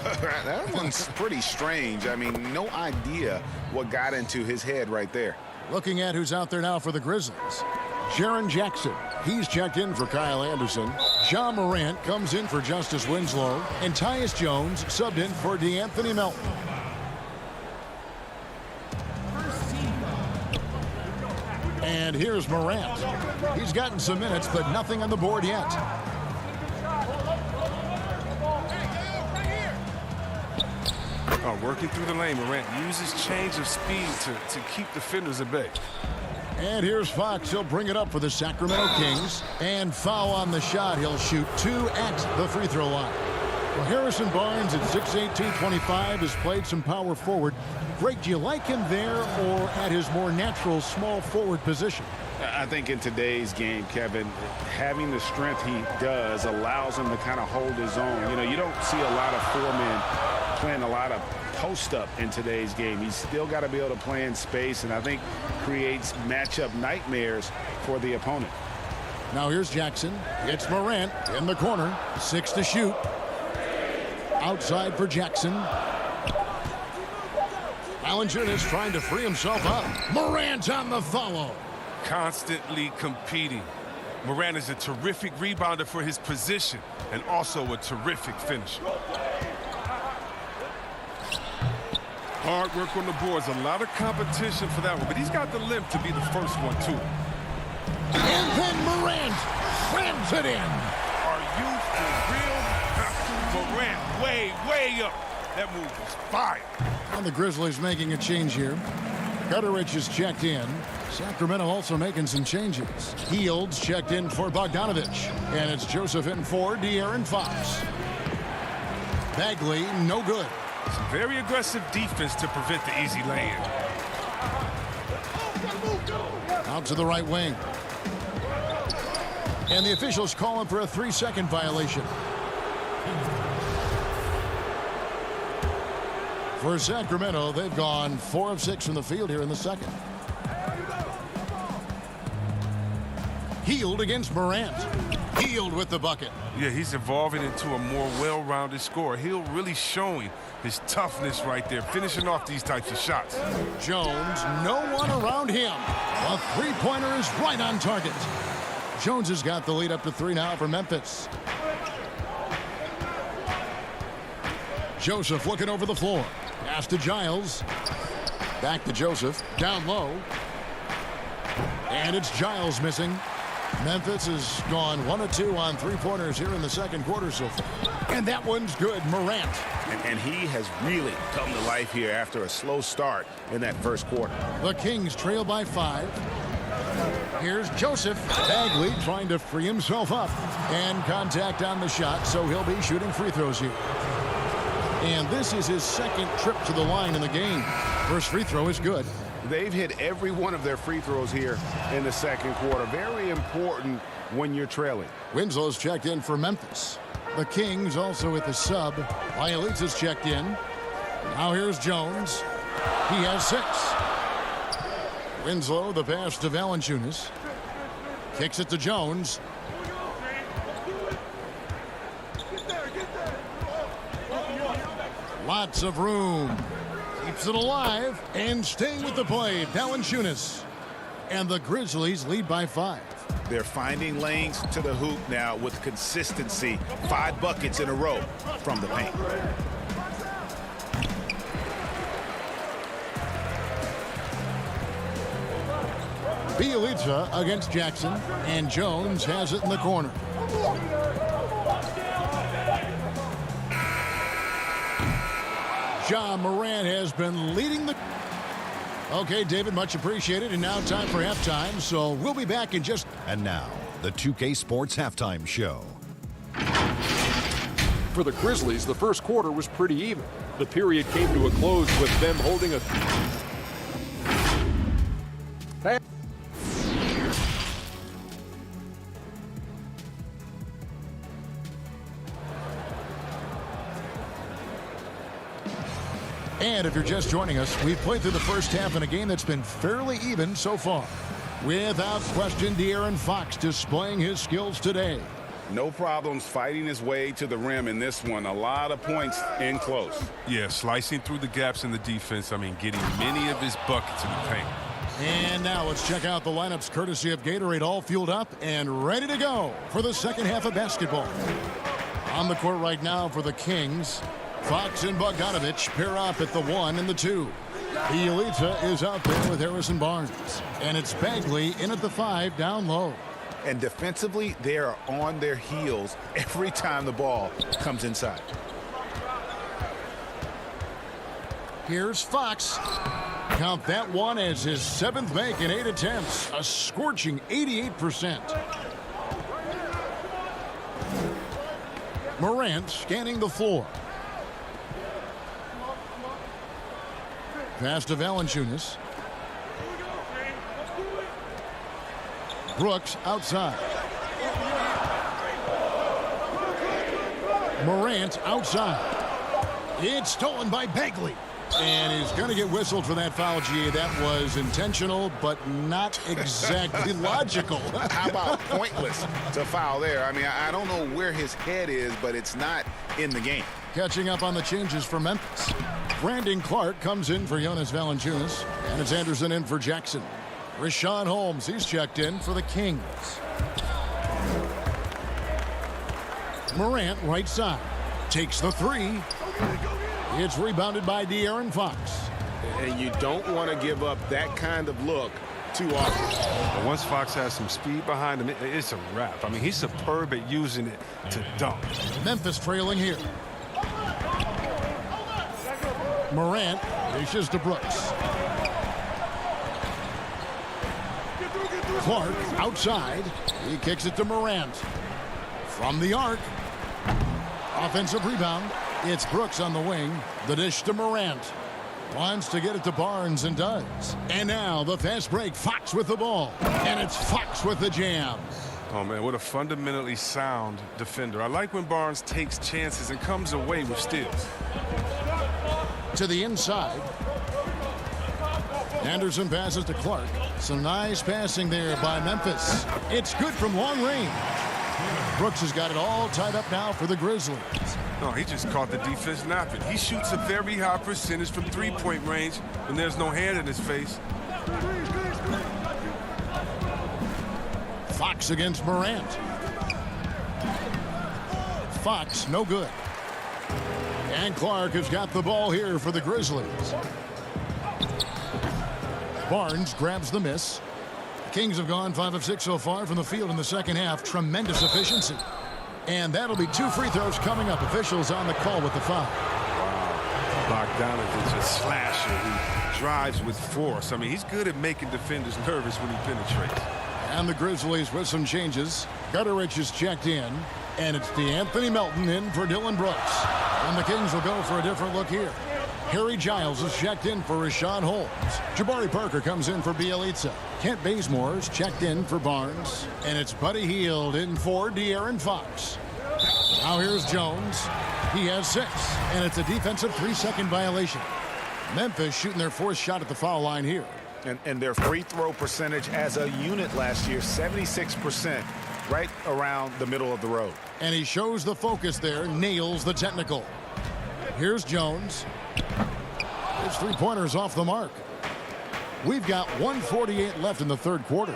That one's pretty strange. I mean, no idea what got into his head right there. Looking at who's out there now for the Grizzlies. Jaren Jackson. He's checked in for Kyle Anderson. John Morant comes in for Justice Winslow. And Tyus Jones subbed in for DeAnthony Melton. And here's Morant. He's gotten some minutes, but nothing on the board yet. Oh, working through the lane. Morant uses change of speed to keep defenders at bay. And here's Fox. He'll bring it up for the Sacramento Kings. And foul on the shot. He'll shoot 2 at the free throw line. Well, Harrison Barnes at 6'8", 225 has played some power forward. Greg, do you like him there or at his more natural small forward position? I think in today's game, Kevin, having the strength he does allows him to kind of hold his own. You know, you don't see a lot of 4-men playing a lot of post-up in today's game. He's still got to be able to play in space, and I think creates matchup nightmares for the opponent. Now here's Jackson. It's Morant in the corner. 6 to shoot. Outside for Jackson. Valanciunas trying to free himself up. Morant on the follow. Constantly competing. Morant is a terrific rebounder for his position and also a terrific finisher. Hard work on the boards. A lot of competition for that one, but he's got the limp to be the first one, too. And then Morant slams it in. Are you for real? Morant way up. That move was fire. And the Grizzlies making a change here. Gutterich is checked in. Sacramento also making some changes. Fields checked in for Bogdanovich. And it's Joseph in for De'Aaron Fox. Bagley, no good. Some very aggressive defense to prevent the easy lay-in. Out to the right wing. And the officials calling for a 3-second violation. For Sacramento, they've gone 4 of 6 from the field here in the second. Hield against Morant. Hield with the bucket. Yeah, he's evolving into a more well-rounded scorer. Hield really showing his toughness right there, finishing off these types of shots. Jones, no one around him. A three-pointer is right on target. Jones has got the lead up to 3 now for Memphis. Joseph looking over the floor. Pass to Giles. Back to Joseph. Down low. And it's Giles missing. Memphis has gone 1 of 2 on 3-pointers here in the second quarter so far. And that one's good. Morant. And he has really come to life here after a slow start in that first quarter. The Kings trail by 5. Here's Joseph. Bagley trying to free himself up. And contact on the shot, so he'll be shooting free throws here. And this is his second trip to the line in the game. First free throw is good. They've hit every one of their free throws here in the second quarter. Very important when you're trailing. Winslow's checked in for Memphis. The Kings also with the sub. Bielitsa's checked in. Now here's Jones. He has 6. Winslow, the pass to Valanciunas. Kicks it to Jones. Lots of room. Keeps it alive. And staying with the play, Valanciunas. And the Grizzlies lead by 5. They're finding lanes to the hoop now with consistency. 5 buckets in a row from the paint. Bielitsa against Jackson. And Jones has it in the corner. Ja Morant has been leading the... Okay, David, much appreciated. And now time for halftime, so we'll be back in just... And now, the 2K Sports Halftime Show. For the Grizzlies, the first quarter was pretty even. The period came to a close with them holding a... And if you're just joining us, we've played through the first half in a game that's been fairly even so far. Without question, De'Aaron Fox displaying his skills today. No problems fighting his way to the rim in this one. A lot of points in close. Yeah, slicing through the gaps in the defense. I mean, getting many of his buckets in the paint. And now let's check out the lineups courtesy of Gatorade, all fueled up and ready to go for the second half of basketball. On the court right now for the Kings, Fox and Bogdanovich pair up at the 1 and the 2. Bielitsa is out there with Harrison Barnes. And it's Bagley in at the 5 down low. And defensively, they are on their heels every time the ball comes inside. Here's Fox. Count that one as his 7th make in 8 attempts. A scorching 88%. Morant scanning the floor. Pass to Valanciunas. Brooks outside. Morant outside. It's stolen by Bagley. And he's going to get whistled for that foul, GA. That was intentional, but not exactly logical. How about pointless to foul there? I mean, I don't know where his head is, but it's not in the game. Catching up on the changes for Memphis. Brandon Clark comes in for Jonas Valanciunas. And it's Anderson in for Jackson. Richaun Holmes, he's checked in for the Kings. Morant, right side. Takes the three. It's rebounded by De'Aaron Fox. And you don't want to give up that kind of look too often. But once Fox has some speed behind him, it's a wrap. I mean, he's superb at using it to dunk. Memphis trailing here. Morant dishes to Brooks. Clark outside. He kicks it to Morant. From the arc. Offensive rebound. It's Brooks on the wing. The dish to Morant. Wants to get it to Barnes and does. And now the fast break. Fox with the ball. And it's Fox with the jam. Oh, man, what a fundamentally sound defender. I like when Barnes takes chances and comes away with steals. To the inside. Anderson passes to Clark. Some nice passing there by Memphis. It's good from long range. Brooks has got it all tied up now for the Grizzlies. No, he just caught the defense napping. He shoots a very high percentage from three-point range when there's no hand in his face. Fox against Morant. Fox, no good. And Clark has got the ball here for the Grizzlies. Barnes grabs the miss. The Kings have gone 5 of 6 so far from the field in the second half. Tremendous efficiency. And that'll be 2 free throws coming up. Officials on the call with the foul. Wow. Bogdanovich, a slasher. He drives with force. I mean, he's good at making defenders nervous when he penetrates. And the Grizzlies with some changes. Gutterich is checked in. And it's DeAnthony Melton in for Dylan Brooks. And the Kings will go for a different look here. Harry Giles is checked in for Richaun Holmes. Jabari Parker comes in for Bielitsa. Kent Bazemore is checked in for Barnes. And it's Buddy Hield in for De'Aaron Fox. Now here's Jones. He has 6. And it's a defensive 3-second violation. Memphis shooting their 4th shot at the foul line here. And their free throw percentage as a unit last year, 76%, right around the middle of the road. And he shows the focus there, nails the technical. Here's Jones. His three-pointer's off the mark. We've got 1:48 left in the third quarter.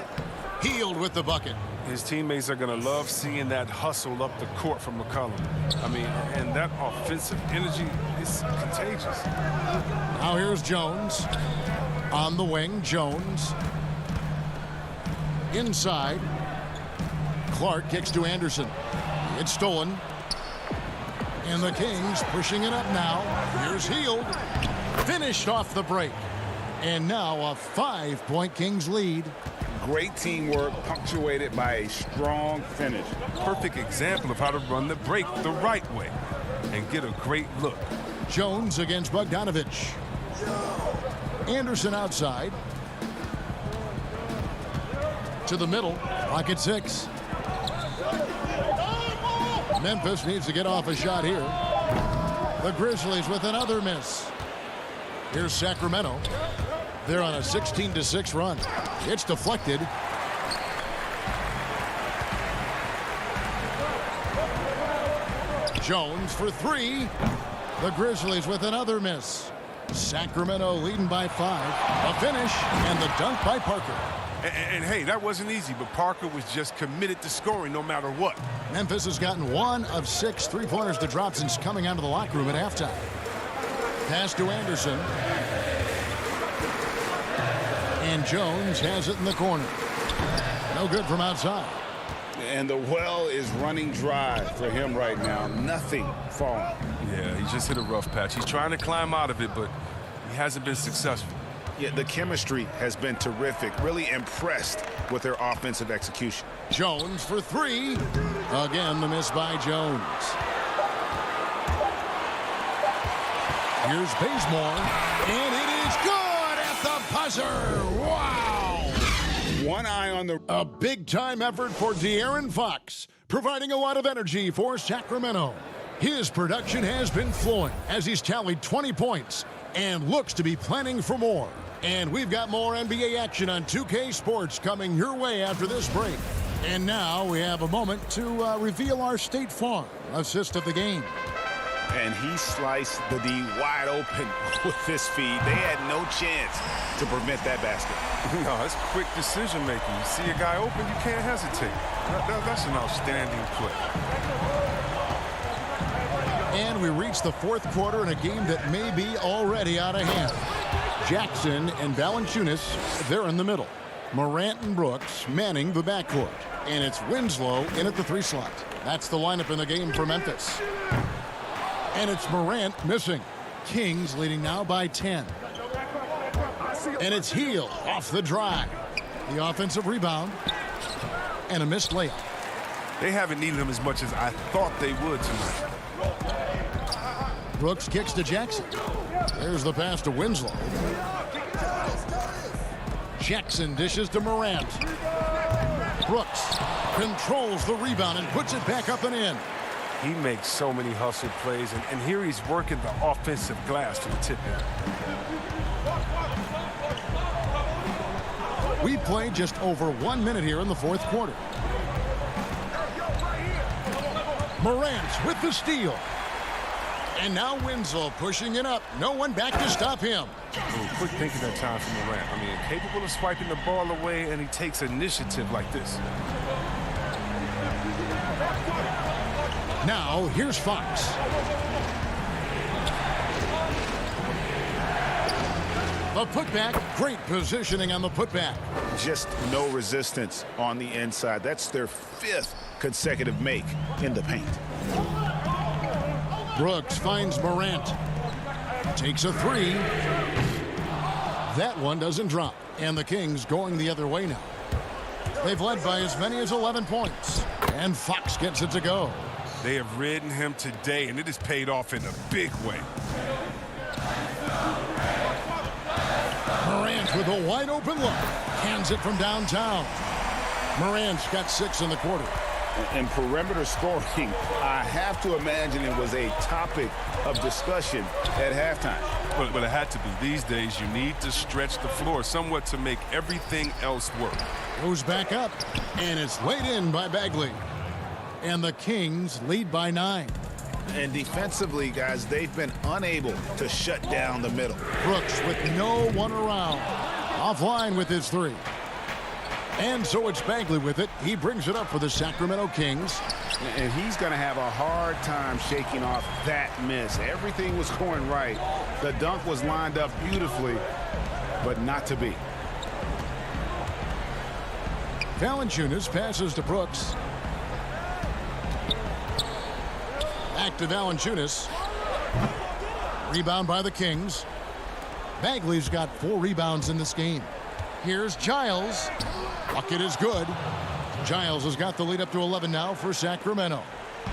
Hield with the bucket. His teammates are going to love seeing that hustle up the court from McCollum. I mean, and that offensive energy is contagious. Now here's Jones. On the wing, Jones. Inside. Clark kicks to Anderson. It's stolen. And the Kings pushing it up now. Here's Hield. Finished off the break. And now a 5-point Kings lead. Great teamwork punctuated by a strong finish. Perfect example of how to run the break the right way and get a great look. Jones against Bogdanovich. Anderson outside. To the middle. Pocket 6. Memphis needs to get off a shot here. The Grizzlies with another miss. Here's Sacramento. They're on a 16-6 run. It's deflected. Jones for 3. The Grizzlies with another miss. Sacramento leading by 5. A finish and the dunk by Parker. And hey, that wasn't easy, but Parker was just committed to scoring no matter what. Memphis has gotten 1 of 6 three-pointers to drop since coming out of the locker room at halftime. Pass to Anderson. And Jones has it in the corner. No good from outside. And the well is running dry for him right now. Nothing falling. Yeah, he just hit a rough patch. He's trying to climb out of it, but he hasn't been successful. Yeah, the chemistry has been terrific. Really impressed with their offensive execution. Jones for three. Again, the miss by Jones. Here's Bazemore, and it is good at the buzzer. Wow! One eye on the... A big-time effort for De'Aaron Fox, providing a lot of energy for Sacramento. His production has been flowing as he's tallied 20 points and looks to be planning for more. And we've got more NBA action on 2K Sports coming your way after this break. And now we have a moment to reveal our State Farm assist of the game. And he sliced the D wide open with this feed. They had no chance to prevent that basket. No, it's quick decision making. You see a guy open, you can't hesitate. That's an outstanding play. And we reach the fourth quarter in a game that may be already out of hand. Jackson and Valanciunas, they're in the middle. Morant and Brooks manning the backcourt. And it's Winslow in at the 3 slot. That's the lineup in the game for Memphis. And it's Morant missing. Kings leading now by 10. And it's Hield off the drive. The offensive rebound. And a missed layup. They haven't needed him as much as I thought they would tonight. Brooks kicks to Jackson. There's the pass to Winslow. Jackson dishes to Morant. Brooks controls the rebound and puts it back up and in. He makes so many hustle plays, and here he's working the offensive glass to the tip-in. We played just over 1 minute here in the fourth quarter. Morant with the steal. And now Winslow pushing it up. No one back to stop him. Ooh, quick thinking that time from Morant. I mean, capable of swiping the ball away, and he takes initiative like this. Now, here's Fox. The putback, great positioning on the putback. Just no resistance on the inside. That's their 5th consecutive make in the paint. Brooks finds Morant. Takes a 3. That one doesn't drop. And the Kings going the other way now. They've led by as many as 11 points. And Fox gets it to go. They have ridden him today, and it has paid off in a big way. Morant with a wide open look. Hands it from downtown. Morant's got 6 in the quarter. And perimeter scoring, I have to imagine it was a topic of discussion at halftime. But it had to be. These days, you need to stretch the floor somewhat to make everything else work. Goes back up, and it's laid in by Bagley. And the Kings lead by 9. And defensively, guys, they've been unable to shut down the middle. Brooks with no one around. Offline with his 3. And so it's Bagley with it. He brings it up for the Sacramento Kings. And he's going to have a hard time shaking off that miss. Everything was going right. The dunk was lined up beautifully, but not to be. Valanciunas passes to Brooks. Back to Valanciunas. Rebound by the Kings. Bagley's got 4 rebounds in this game. Here's Giles. Bucket is good. Giles has got the lead up to 11 now for Sacramento.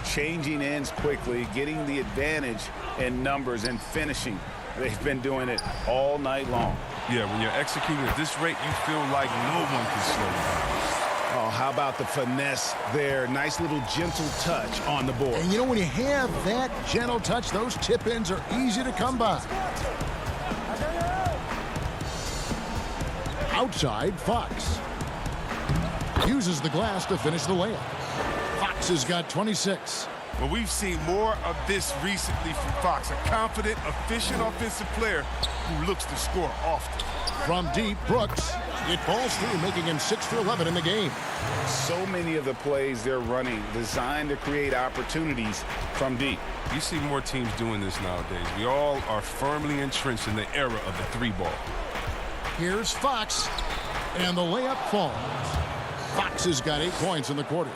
Changing ends quickly, getting the advantage in numbers and finishing. They've been doing it all night long. Yeah, when you're executing at this rate, you feel like no one can slow you down. Oh, how about the finesse there? Nice little gentle touch on the board. And you know, when you have that gentle touch, those tip-ins are easy to come by. Outside, Fox. Uses the glass to finish the layup. Fox has got 26. Well, we've seen more of this recently from Fox, a confident, efficient offensive player who looks to score often. From deep, Brooks. It falls through, making him 6 for 11 in the game. So many of the plays they're running designed to create opportunities from deep. You see more teams doing this nowadays. We all are firmly entrenched in the era of the 3-ball. Here's Fox, and the layup falls. Fox has got 8 points in the quarter.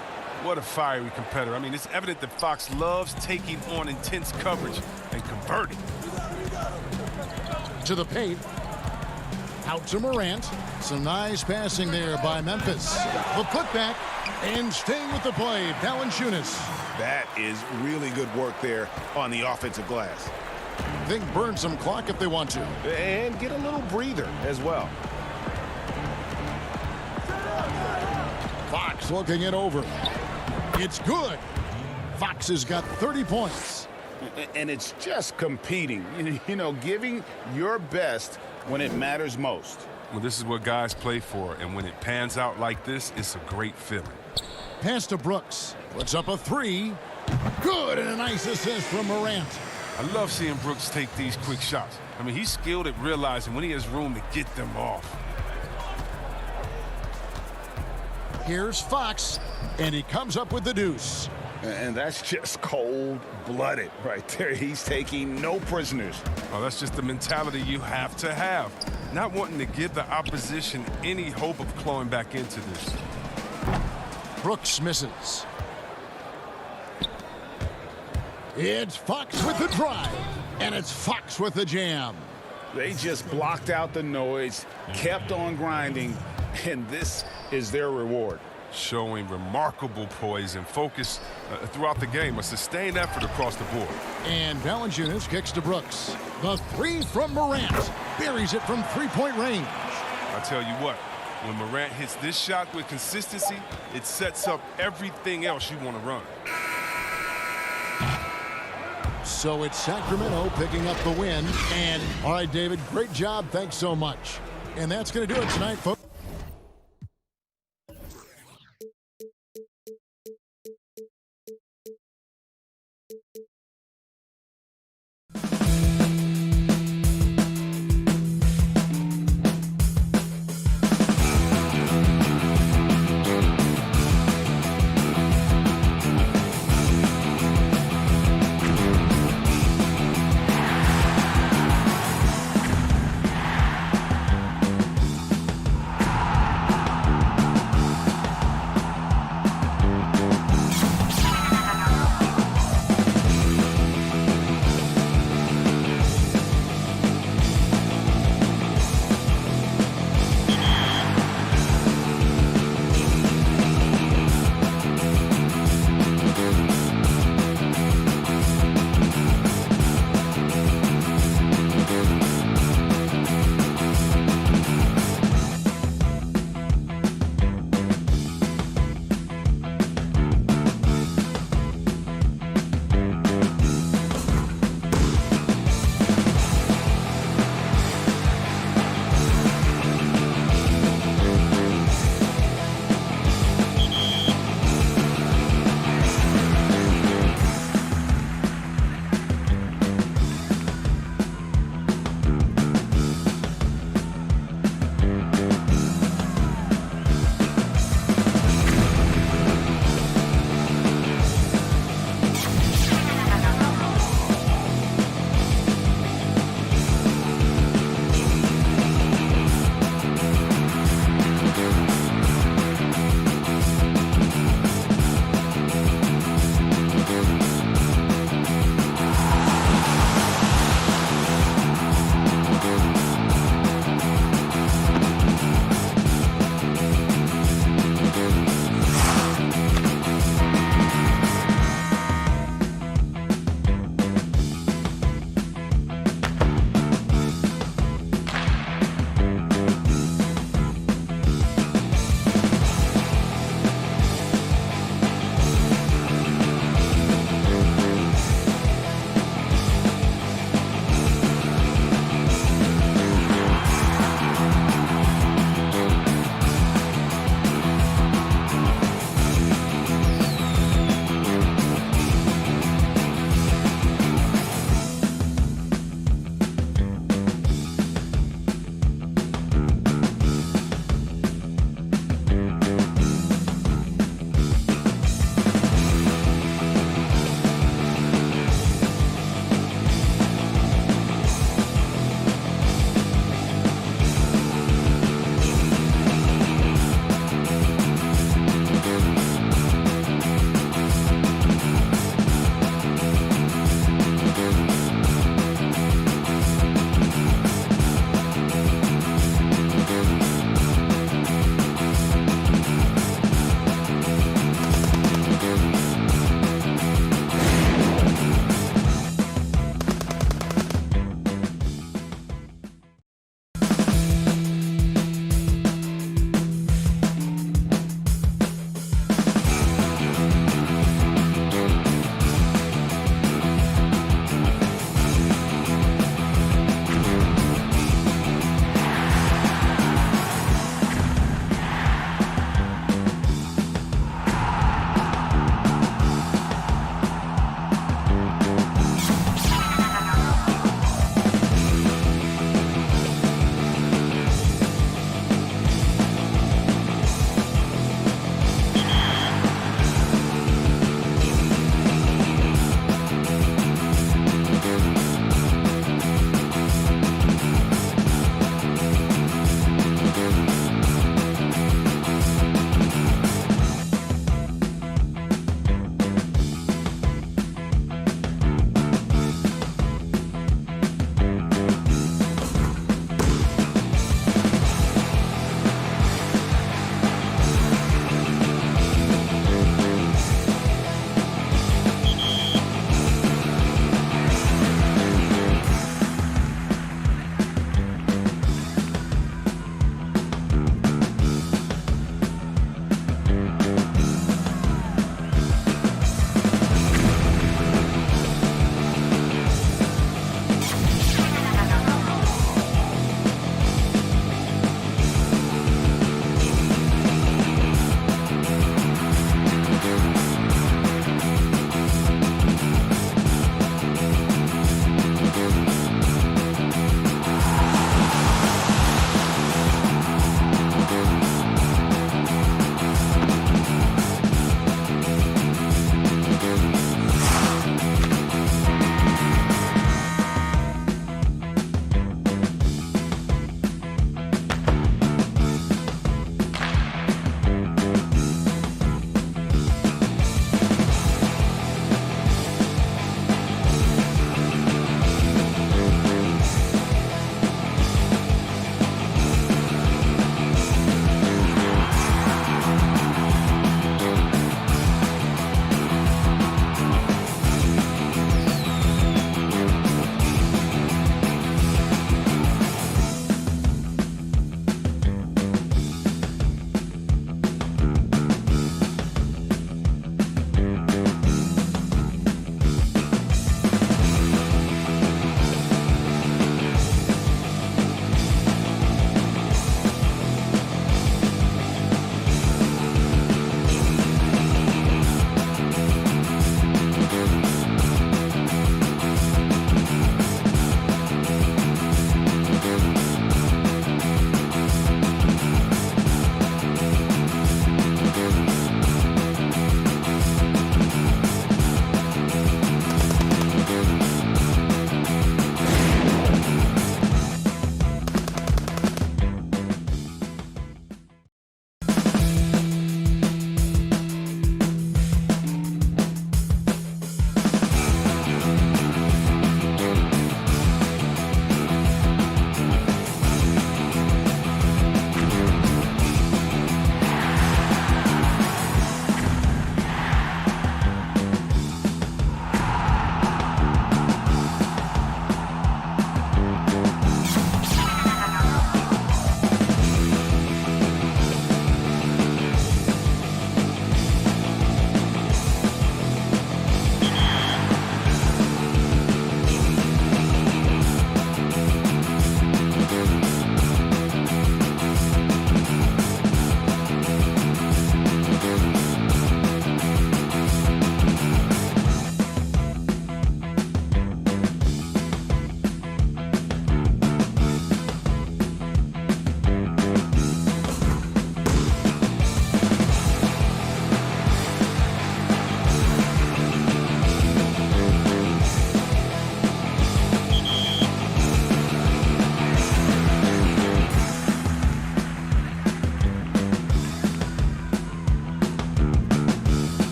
What a fiery competitor. I mean, it's evident that Fox loves taking on intense coverage and converting. into the paint. Out to Morant. Some nice passing there by Memphis. The putback and staying with the play, Valanciunas. That is really good work there on the offensive glass. They can burn some clock if they want to. And get a little breather as well. Fox looking it over. It's good. Fox has got 30 points. And it's just competing, you know, giving your best when it matters most. Well, this is what guys play for, and when it pans out like this, it's a great feeling. Pass to Brooks. Puts up a three. Good, and a nice assist from Morant. I love seeing Brooks take these quick shots. I mean, he's skilled at realizing when he has room to get them off. Here's Fox, and he comes up with the deuce. And that's just cold-blooded right there. He's taking no prisoners. Oh, that's just the mentality you have to have. Not wanting to give the opposition any hope of clawing back into this. Brooks misses. It's Fox with the drive, and it's Fox with the jam. They just blocked out the noise, kept on grinding, and this is their reward. Showing remarkable poise and focus throughout the game, a sustained effort across the board. And Valanciunas kicks to Brooks. The three from Morant. Buries it from three-point range. I tell you what, when Morant hits this shot with consistency, it sets up everything else you want to run. So it's Sacramento picking up the win. And, all right, David, great job. Thanks so much. And that's going to do it tonight, folks.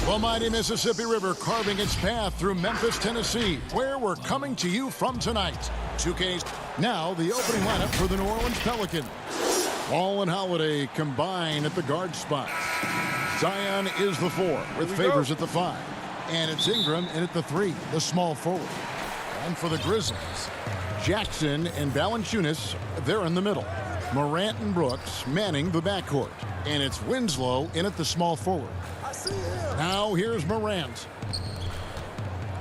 The mighty Mississippi River carving its path through Memphis, Tennessee, where we're coming to you from tonight. 2K's now the opening lineup for the New Orleans Pelicans. Ball and Holiday combine at the guard spot. Zion is the 4 with Favors at the 5. And it's Ingram in at the 3, the small forward. And for the Grizzlies, Jackson and Valanciunas, they're in the middle. Morant and Brooks manning the backcourt. And it's Winslow in at the small forward. Now here's Morant.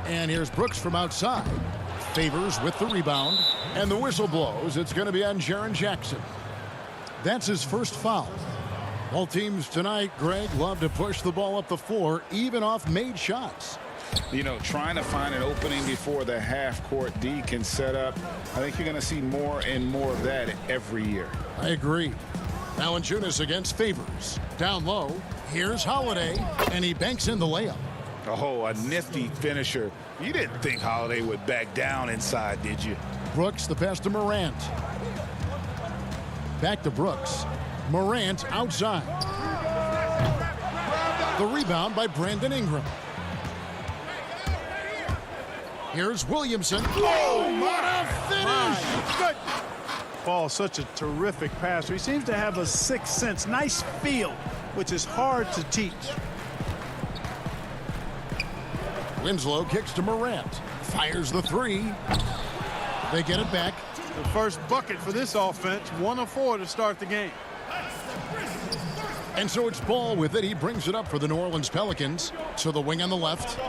And here's Brooks from outside. Favors with the rebound. And the whistle blows. It's going to be on Jaren Jackson. That's his first foul. Both teams tonight, Greg, love to push the ball up the floor, even off made shots. You know, trying to find an opening before the half-court D can set up. I think you're going to see more and more of that every year. I agree. Valanciunas against Favors. Down low, here's Holiday, and he banks in the layup. Oh, a nifty finisher. You didn't think Holiday would back down inside, did you? Brooks, the pass to Morant. Back to Brooks. Morant outside. The rebound by Brandon Ingram. Here's Williamson. Oh, what a finish! Good. Paul, such a terrific passer. He seems to have a sixth sense, nice feel, which is hard to teach. Winslow kicks to Morant. Fires the 3. They get it back. The first bucket for this offense, 1 of 4 to start the game. And so it's Ball with it. He brings it up for the New Orleans Pelicans. To the wing on the left.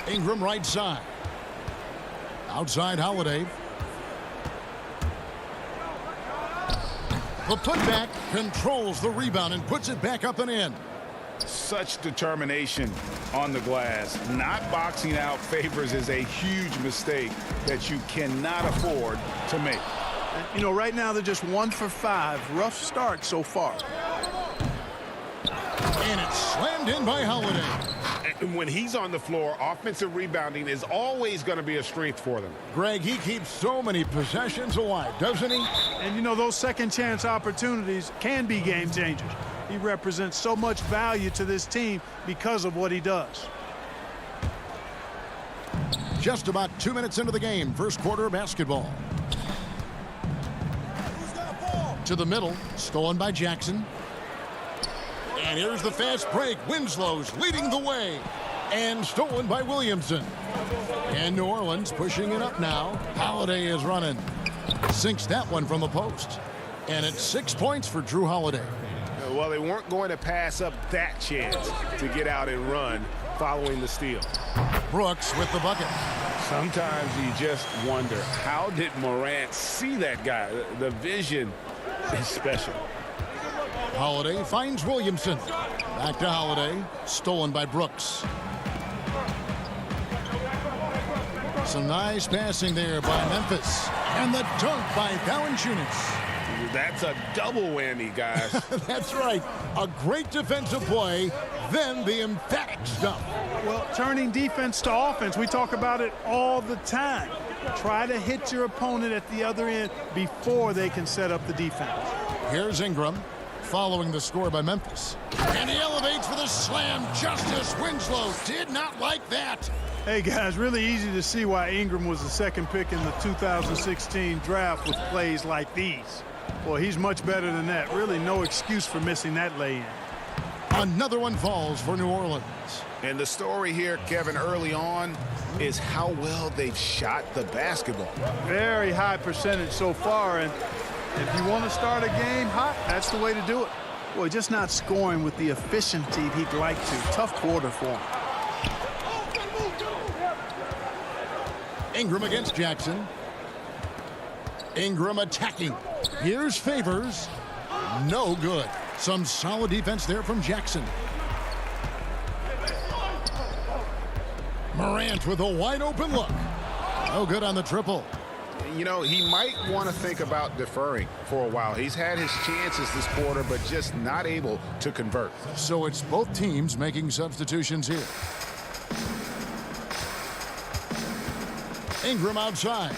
Ingram right side. Outside Holiday. The putback controls the rebound and puts it back up and in. Such determination on the glass. Not boxing out Favors is a huge mistake that you cannot afford to make. You know, right now they're just 1 for 5. Rough start so far. And it's slammed in by Holiday. And when he's on the floor, offensive rebounding is always going to be a strength for them. Greg, he keeps so many possessions alive, doesn't he? And, you know, those second chance opportunities can be game changers. He represents so much value to this team because of what he does. Just about 2 minutes into the game, first quarter of basketball. To the middle, stolen by Jackson. And here's the fast break. Winslow's leading the way. And stolen by Williamson. And New Orleans pushing it up now. Holiday is running. Sinks that one from the post. And it's 6 points for Drew Holiday. Well, they weren't going to pass up that chance to get out and run following the steal. Brooks with the bucket. Sometimes you just wonder, how did Morant see that guy? The vision is special. Holiday finds Williamson. Back to Holiday. Stolen by Brooks. Some nice passing there by Memphis. And the dunk by Valanciunas. That's a double whammy, guys. That's right. A great defensive play, then the emphatic stuff. Well, turning defense to offense, we talk about it all the time. Try to hit your opponent at the other end before they can set up the defense. Here's Ingram, following the score by Memphis. And he elevates for the slam. Justice Winslow did not like that. Hey, guys, really easy to see why Ingram was the second pick in the 2016 draft with plays like these. Well, he's much better than that. Really no excuse for missing that lay-in. Another one falls for New Orleans. And the story here, Kevin, early on is how well they've shot the basketball. Very high percentage so far, and if you want to start a game hot, that's the way to do it. Boy, just not scoring with the efficiency he'd like to. Tough quarter for him. Ingram against Jackson. Ingram attacking. Here's Favors. No good. Some solid defense there from Jackson. Morant with a wide open look. No good on the triple. You know, he might want to think about deferring for a while. He's had his chances this quarter, but just not able to convert. So it's both teams making substitutions here. Ingram outside.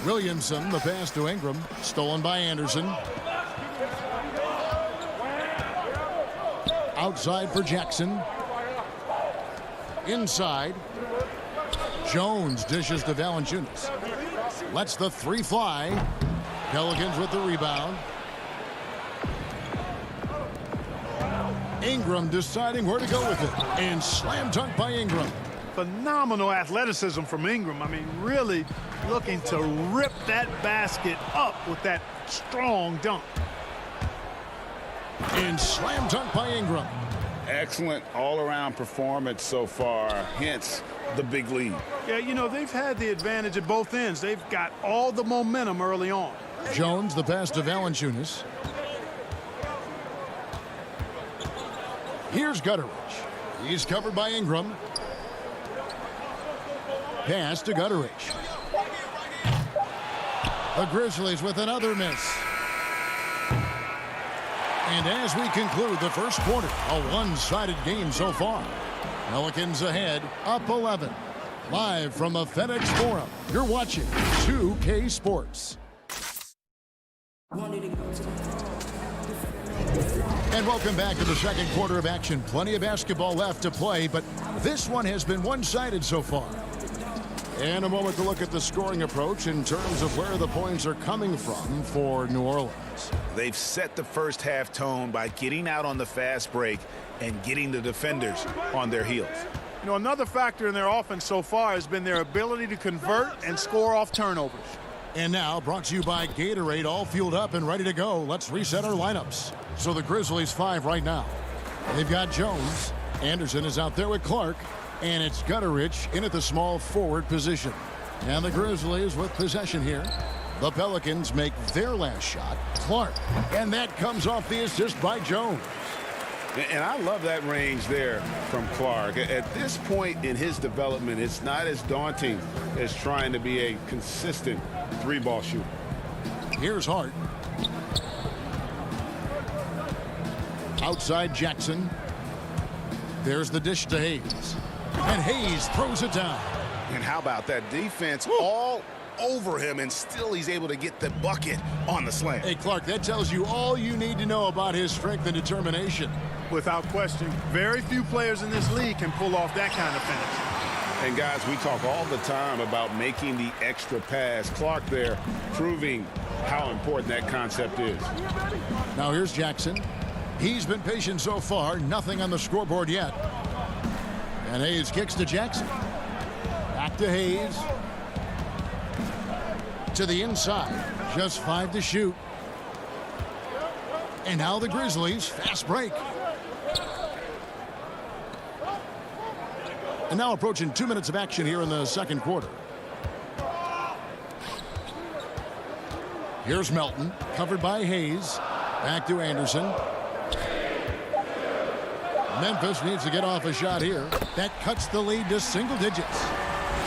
Williamson, the pass to Ingram. Stolen by Anderson. Outside for Jackson. Inside. Jones dishes to Valanciunas. Lets the three fly. Pelicans with the rebound. Ingram deciding where to go with it. And slam dunk by Ingram. Phenomenal athleticism from Ingram. I mean, really looking to rip that basket up with that strong dunk. And slam dunk by Ingram. Excellent all-around performance so far, hence the big lead. Yeah, you know, they've had the advantage at both ends. They've got all the momentum early on. Jones, the pass to Valanciunas. Here's Gutteridge. He's covered by Ingram. Pass to Gutteridge. The Grizzlies with another miss. And as we conclude the first quarter, a one-sided game so far. Pelicans ahead, up 11. Live from the FedEx Forum, you're watching 2K Sports. And welcome back to the second quarter of action. Plenty of basketball left to play, but this one has been one-sided so far. And a moment to look at the scoring approach in terms of where the points are coming from for New Orleans. They've set the first half tone by getting out on the fast break and getting the defenders on their heels. You know, another factor in their offense so far has been their ability to convert and score off turnovers. And now, brought to you by Gatorade, all fueled up and ready to go. Let's reset our lineups. So the Grizzlies 5 right now. They've got Jones. Anderson is out there with Clark. And it's Gutteridge in at the small forward position. And the Grizzlies with possession here. The Pelicans make their last shot. Clark. And that comes off the assist by Jones. And I love that range there from Clark. At this point in his development, it's not as daunting as trying to be a consistent three-ball shooter. Here's Hart. Outside Jackson. There's the dish to Hayes. And Hayes throws it down. And how about that defense all over him, and still he's able to get the bucket on the slam. Hey, Clark, that tells you all you need to know about his strength and determination. Without question, very few players in this league can pull off that kind of finish. And guys, we talk all the time about making the extra pass. Clark there proving how important that concept is. Now here's Jackson. He's been patient so far. Nothing on the scoreboard yet. And Hayes kicks to Jackson. Back to Hayes. To the inside. Just 5 to shoot. And now the Grizzlies. Fast break. And now approaching 2 minutes of action here in the second quarter. Here's Melton. Covered by Hayes. Back to Anderson. Memphis needs to get off a shot here. That cuts the lead to single digits.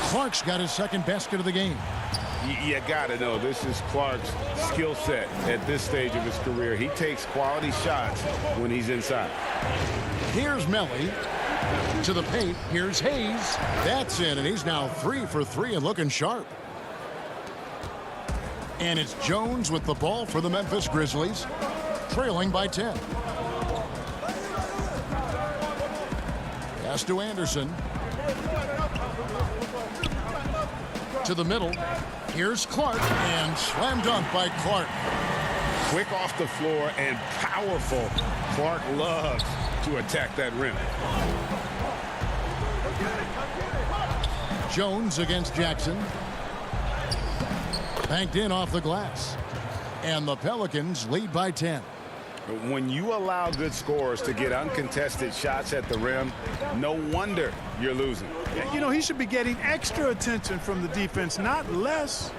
Clark's got his second basket of the game. You got to know this is Clark's skill set at this stage of his career. He takes quality shots when he's inside. Here's Melly to the paint. Here's Hayes. That's in, and he's now 3 for 3 and looking sharp. And it's Jones with the ball for the Memphis Grizzlies, trailing by 10. Pass to Anderson. To the middle. Here's Clark, and slam dunk by Clark. Quick off the floor and powerful. Clark loves to attack that rim. Jones against Jackson. Banked in off the glass. And the Pelicans lead by 10. When you allow good scorers to get uncontested shots at the rim, no wonder you're losing. You know, he should be getting extra attention from the defense, not less.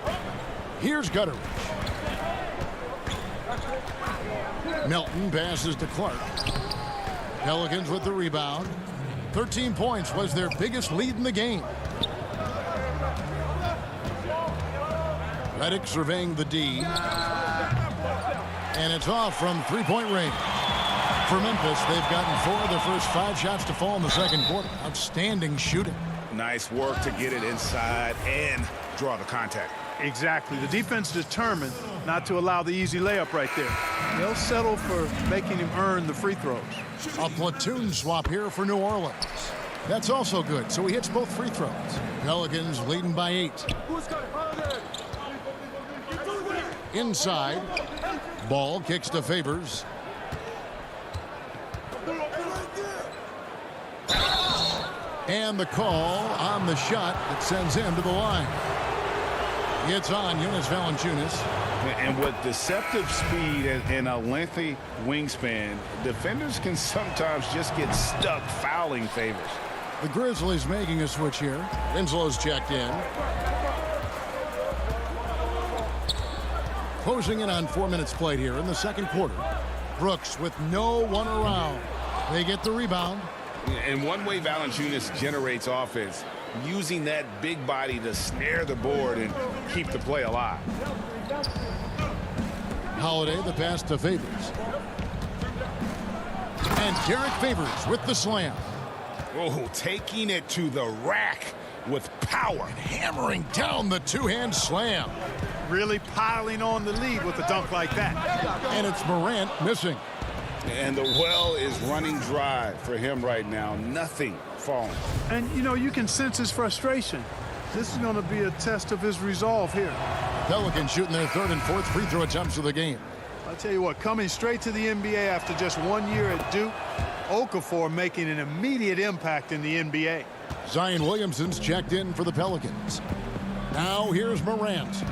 Here's Gutteridge. Melton passes to Clark. Pelicans with the rebound. 13 points was their biggest lead in the game. Redick surveying the D. And it's off from three-point range. For Memphis, they've gotten 4 of their first 5 shots to fall in the second quarter. Outstanding shooting. Nice work to get it inside and draw the contact. Exactly. The defense determined not to allow the easy layup right there. They'll settle for making him earn the free throws. A platoon swap here for New Orleans. That's also good, so he hits both free throws. Pelicans leading by 8. Inside. Ball kicks to Favors. And the call on the shot that sends him to the line. It's on Jonas Valanciunas. And with deceptive speed and a lengthy wingspan, defenders can sometimes just get stuck fouling Favors. The Grizzlies making a switch here. Winslow's checked in. Closing in on 4 minutes played here in the second quarter. Brooks with no one around. They get the rebound. And one way Valanciunas generates offense, using that big body to snare the board and keep the play alive. Holiday, the pass to Favors. And Derek Favors with the slam. Oh, taking it to the rack with power. Hammering down the two-hand slam. Really piling on the lead with a dunk like that. And it's Morant missing. And the well is running dry for him right now. Nothing falling. And, you know, you can sense his frustration. This is going to be a test of his resolve here. Pelicans shooting their third and fourth free throw attempts of the game. I'll tell you what, coming straight to the NBA after just 1 year at Duke, Okafor making an immediate impact in the NBA. Zion Williamson's checked in for the Pelicans. Now here's Morant.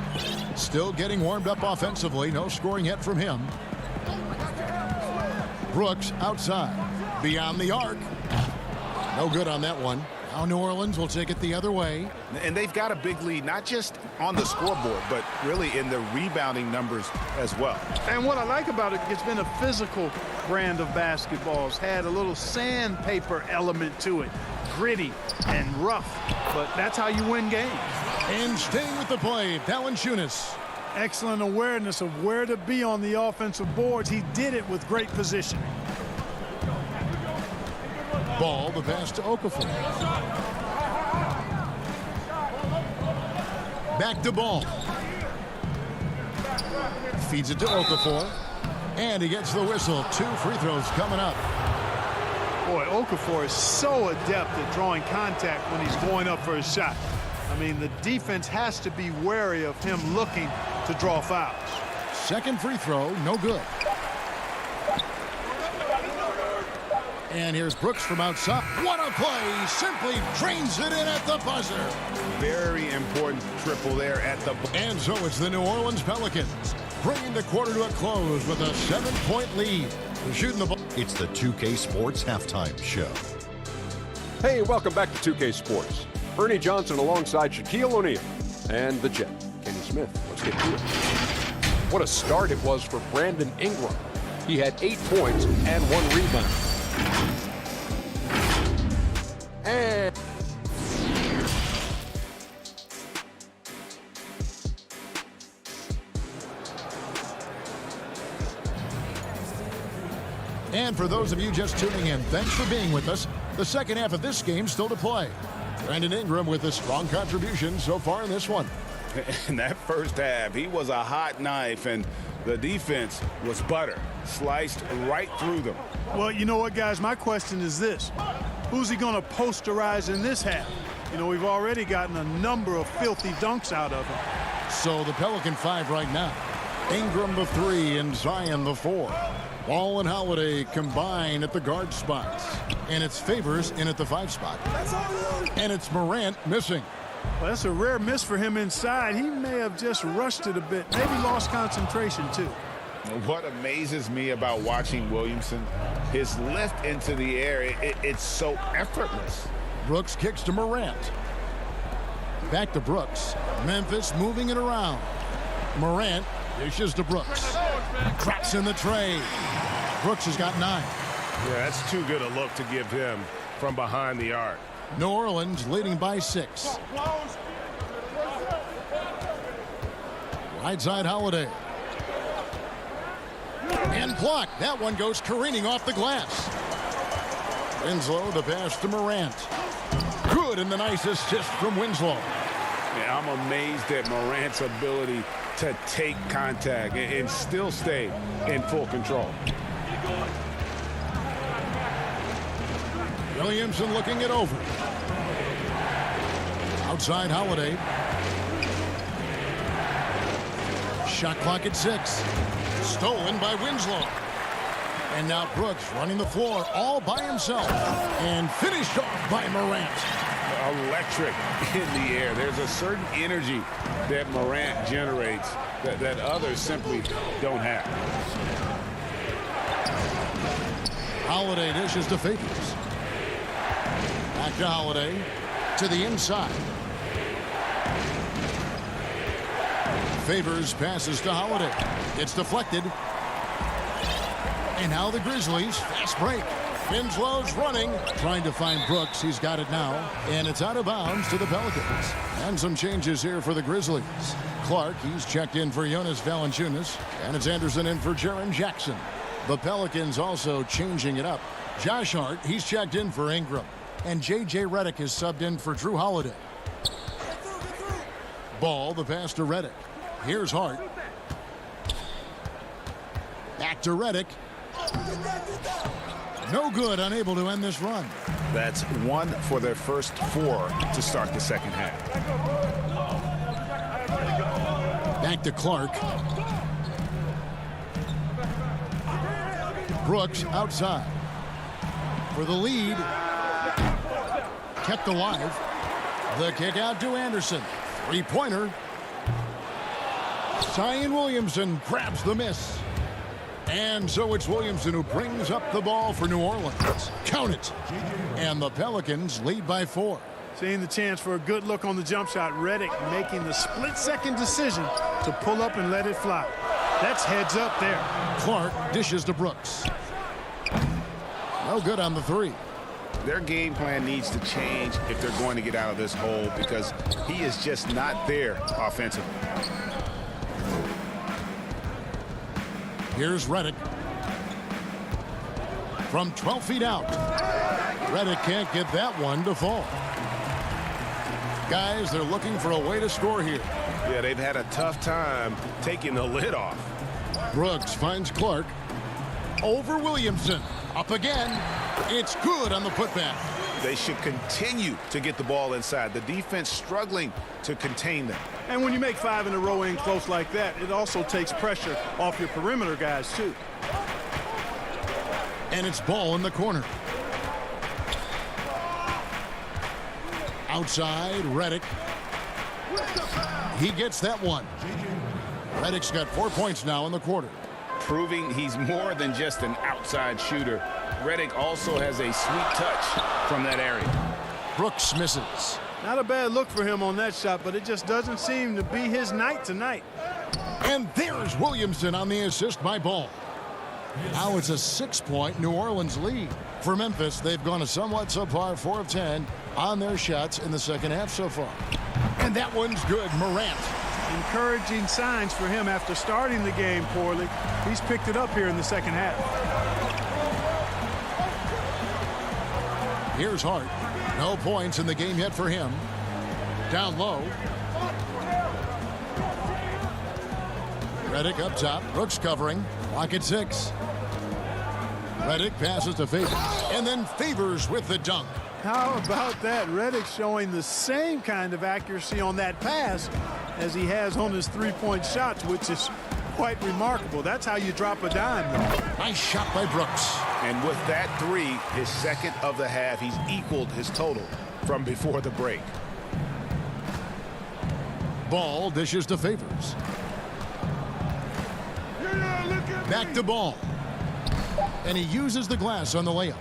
Still getting warmed up offensively. No scoring yet from him. Brooks outside. Beyond the arc. No good on that one. Now New Orleans will take it the other way. And they've got a big lead, not just on the scoreboard, but really in the rebounding numbers as well. And what I like about it, it's been a physical brand of basketball. It's had a little sandpaper element to it. Gritty and rough, but that's how you win games. And staying with the play, Valanciunas. Excellent awareness of where to be on the offensive boards. He did it with great positioning. Ball, the pass to Okafor. Back to Ball. Feeds it to Okafor. And he gets the whistle. 2 free throws coming up. Boy, Okafor is so adept at drawing contact when he's going up for his shot. I mean, the defense has to be wary of him looking to draw fouls. Second free throw, no good. And here's Brooks from outside. What a play! Simply drains it in at the buzzer. Very important triple there at the... And so it's the New Orleans Pelicans bringing the quarter to a close with a 7-point lead. They're shooting the ball. It's the 2K Sports Halftime Show. Hey, welcome back to 2K Sports. Ernie Johnson alongside Shaquille O'Neal and the Jet, Kenny Smith. Let's get to it. What a start it was for Brandon Ingram. He had 8 points and 1 rebound. And for those of you just tuning in, thanks for being with us. The second half of this game still to play. Brandon Ingram with a strong contribution so far in this one. In that first half, he was a hot knife, and the defense was butter, sliced right through them. Well, you know what, guys? My question is this. Who's he going to posterize in this half? You know, we've already gotten a number of filthy dunks out of him. So the Pelican 5 right now. Ingram the 3 and Zion the 4. Ball and Holiday combine at the guard spots. And it's Favors in at the 5 spot. And it's Morant missing. Well, that's a rare miss for him inside. He may have just rushed it a bit. Maybe lost concentration, too. What amazes me about watching Williamson, his lift into the air, it's so effortless. Brooks kicks to Morant. Back to Brooks. Memphis moving it around. Morant dishes to Brooks. Cracks in the tray. Brooks has got 9. Yeah, that's too good a look to give him from behind the arc. New Orleans leading by 6. Right side Holiday. And blocked. That one goes careening off the glass. Winslow, the pass to Morant. Good, and the nice assist from Winslow. Yeah, I'm amazed at Morant's ability to take contact and still stay in full control. Williamson looking it over. Outside Holiday. Shot clock at 6. Stolen by Winslow. And now Brooks running the floor all by himself. And finished off by Morant. Electric in the air. There's a certain energy that Morant generates that others simply don't have. Holiday dishes to Favors. Back to Holiday. To the inside. Favors passes to Holiday. It's deflected. And now the Grizzlies. Fast break. Winslow's running. Trying to find Brooks. He's got it now. And it's out of bounds to the Pelicans. And some changes here for the Grizzlies. Clark, he's checked in for Jonas Valanciunas. And it's Anderson in for Jaren Jackson. The Pelicans also changing it up. Josh Hart, he's checked in for Ingram. And J.J. Redick is subbed in for Drew Holiday. Ball, the pass to Redick. Here's Hart. Back to Redick. No good, unable to end this run. That's 1 for their first 4 to start the second half. Back to Clark. Brooks outside. For the lead. Kept alive. The kick out to Anderson. Three-pointer. Zion Williamson grabs the miss. And so it's Williamson who brings up the ball for New Orleans. Count it. And the Pelicans lead by 4. Seeing the chance for a good look on the jump shot. Redick making the split-second decision to pull up and let it fly. That's heads up there. Clark dishes to Brooks. No good on the 3. Their game plan needs to change if they're going to get out of this hole because he is just not there offensively. Here's Redick. From 12 feet out. Redick can't get that one to fall. Guys, they're looking for a way to score here. Yeah, they've had a tough time taking the lid off. Brooks finds Clark. Over Williamson. Up again. It's good on the putback. They should continue to get the ball inside. The defense struggling to contain them. And when you make 5 in a row in close like that, it also takes pressure off your perimeter guys, too. And it's ball in the corner. Outside, Redick. He gets that one. Redick's got 4 points now in the quarter. Proving he's more than just an outside shooter. Redick also has a sweet touch from that area. Brooks misses. Not a bad look for him on that shot, but it just doesn't seem to be his night tonight. And there's Williamson on the assist by Ball. Now it's a 6-point New Orleans lead. For Memphis, they've gone a somewhat subpar 4 of 10 on their shots in the second half so far. And that one's good. Morant. Encouraging signs for him after starting the game poorly. He's picked it up here in the second half. Here's Hart. No points in the game yet for him. Down low. Redick up top. Brooks covering. Clock at 6. Redick passes to Favors. And then Favors with the dunk. How about that? Redick showing the same kind of accuracy on that pass as he has on his three-point shots, which is quite remarkable. That's how you drop a dime, though. Nice shot by Brooks. And with that 3, his second of the half, he's equaled his total from before the break. Ball dishes to Favors. Back to Ball. And he uses the glass on the layup.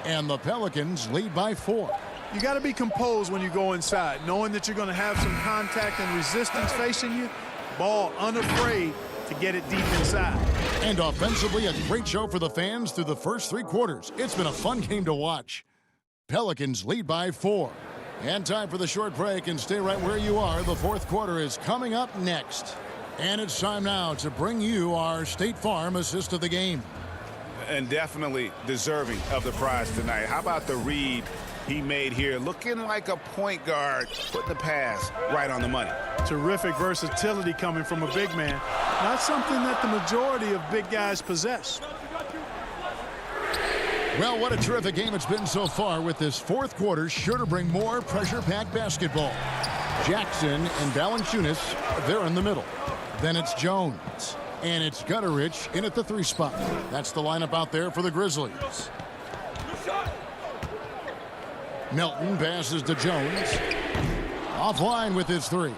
And the Pelicans lead by 4. You got to be composed when you go inside, knowing that you're going to have some contact and resistance facing you. Ball unafraid to get it deep inside. And offensively, a great show for the fans through the first 3 quarters. It's been a fun game to watch. Pelicans lead by 4. And time for the short break, and stay right where you are. The fourth quarter is coming up next. And it's time now to bring you our State Farm assist of the game. And definitely deserving of the prize tonight. How about the read he made here, looking like a point guard, putting the pass right on the money. Terrific versatility coming from a big man. Not something that the majority of big guys possess. Well, what a terrific game it's been so far, with this fourth quarter sure to bring more pressure-packed basketball. Jackson and Valanciunas, they're in the middle. Then it's Jones. And it's Gutterich in at the 3 spot. That's the lineup out there for the Grizzlies. Melton passes to Jones. Offline with his 3.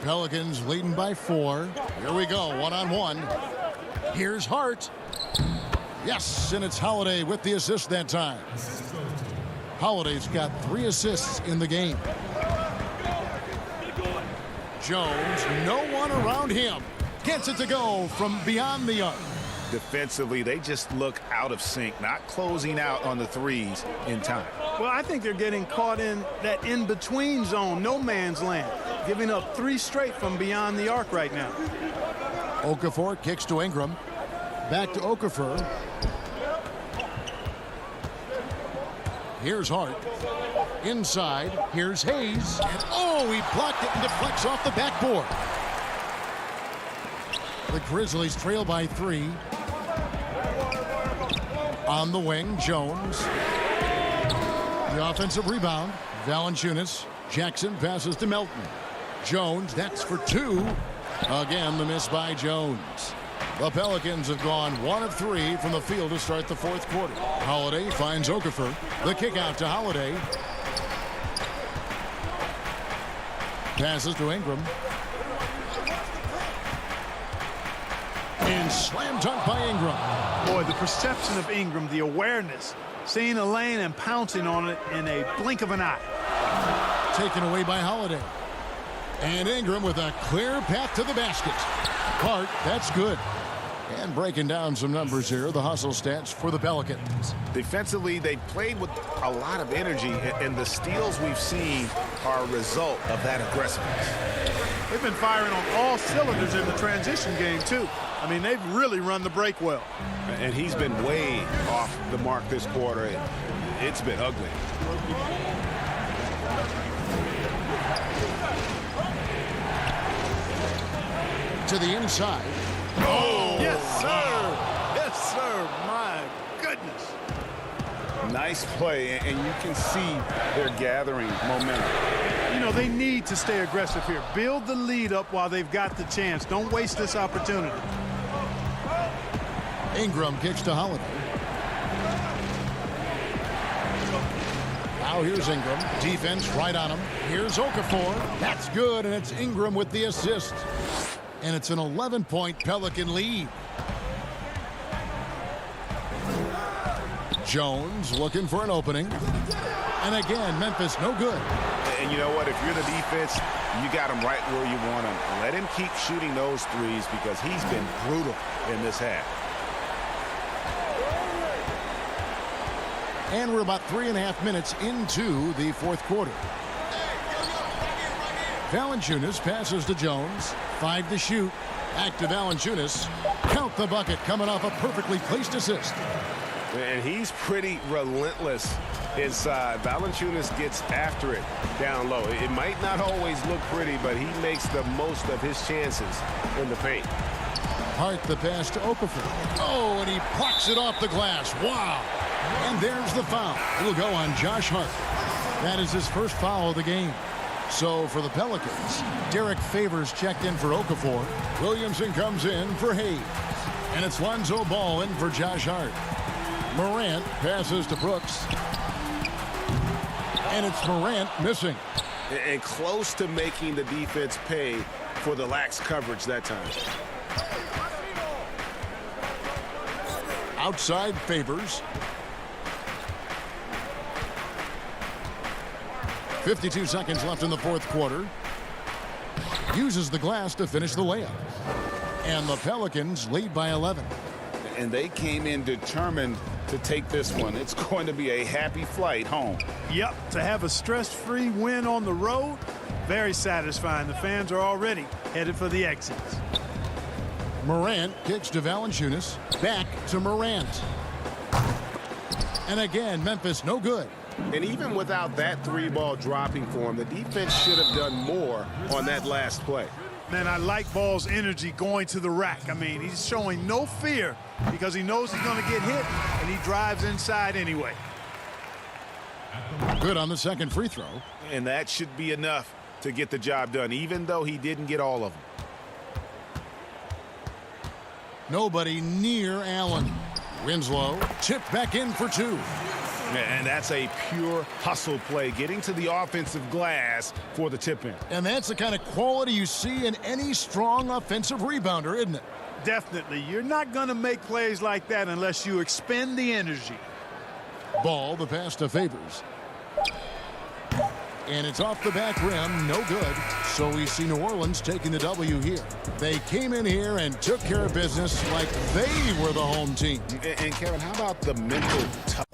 Pelicans leading by 4. Here we go, one-on-one. Here's Hart. Yes, and it's Holiday with the assist that time. Holiday's got 3 assists in the game. Jones, no one around him. Gets it to go from beyond the arc. Defensively, they just look out of sync, not closing out on the threes in time. Well, I think they're getting caught in that in-between zone, no man's land, giving up 3 straight from beyond the arc right now. Okafor kicks to Ingram. Back to Okafor. Here's Hart. Inside, here's Hayes. And oh, he blocked it and deflects off the backboard. The Grizzlies trail by 3. On the wing, Jones. The offensive rebound, Valanciunas. Jackson passes to Melton. Jones, that's for 2. Again, the miss by Jones. The Pelicans have gone 1 of 3 from the field to start the fourth quarter. Holiday finds Okafor. The kick out to Holiday. Passes to Ingram. And slam dunk by Ingram. Boy, the perception of Ingram, the awareness, seeing a lane and pouncing on it in a blink of an eye. Taken away by Holiday. And Ingram with a clear path to the basket. Hart, that's good. And breaking down some numbers here, the hustle stats for the Pelicans. Defensively, they played with a lot of energy, and the steals we've seen are a result of that aggressiveness. They've been firing on all cylinders in the transition game, too. I mean, they've really run the break well. And he's been way off the mark this quarter. It's been ugly. To the inside. Oh! Yes, sir! Yes, sir! My goodness. Nice play, and you can see they're gathering momentum. You know, they need to stay aggressive here. Build the lead up while they've got the chance. Don't waste this opportunity. Ingram kicks to Holiday. Now here's Ingram. Defense right on him. Here's Okafor. That's good, and it's Ingram with the assist. And it's an 11-point Pelican lead. Jones looking for an opening. And again, Memphis no good. And you know what? If you're the defense, you got him right where you want him. Let him keep shooting those threes because he's been brutal in this half. And we're about 3.5 minutes into the fourth quarter. Valanciunas passes to Jones. 5 to shoot. Back to Valanciunas. Count the bucket coming off a perfectly placed assist. And he's pretty relentless inside. Valanciunas gets after it down low. It might not always look pretty, but he makes the most of his chances in the paint. Hart the pass to Okafor. Oh, and he plucks it off the glass. Wow. And there's the foul. It'll go on Josh Hart. That is his first foul of the game. So for the Pelicans, Derek Favors checked in for Okafor. Williamson comes in for Hayes. And it's Lonzo Ball in for Josh Hart. Morant passes to Brooks. And it's Morant missing. And close to making the defense pay for the lax coverage that time. Outside Favors. 52 seconds left in the fourth quarter. Uses the glass to finish the layup. And the Pelicans lead by 11. And they came in determined to take this one. It's going to be a happy flight home. Yep, to have a stress-free win on the road, very satisfying. The fans are already headed for the exits. Morant kicks to Valanciunas. Back to Morant. And again, Memphis no good. And even without that three-ball dropping for him, the defense should have done more on that last play. Man, I like Ball's energy going to the rack. I mean, he's showing no fear because he knows he's going to get hit, and he drives inside anyway. Good on the second free throw. And that should be enough to get the job done, even though he didn't get all of them. Nobody near Allen. Winslow tipped back in for two. And that's a pure hustle play, getting to the offensive glass for the tip-in. And that's the kind of quality you see in any strong offensive rebounder, isn't it? Definitely. You're not going to make plays like that unless you expend the energy. Ball, the pass to Favors. And it's off the back rim, no good. So we see New Orleans taking the W here. They came in here and took care of business like they were the home team. And Kevin, how about the mental toughness?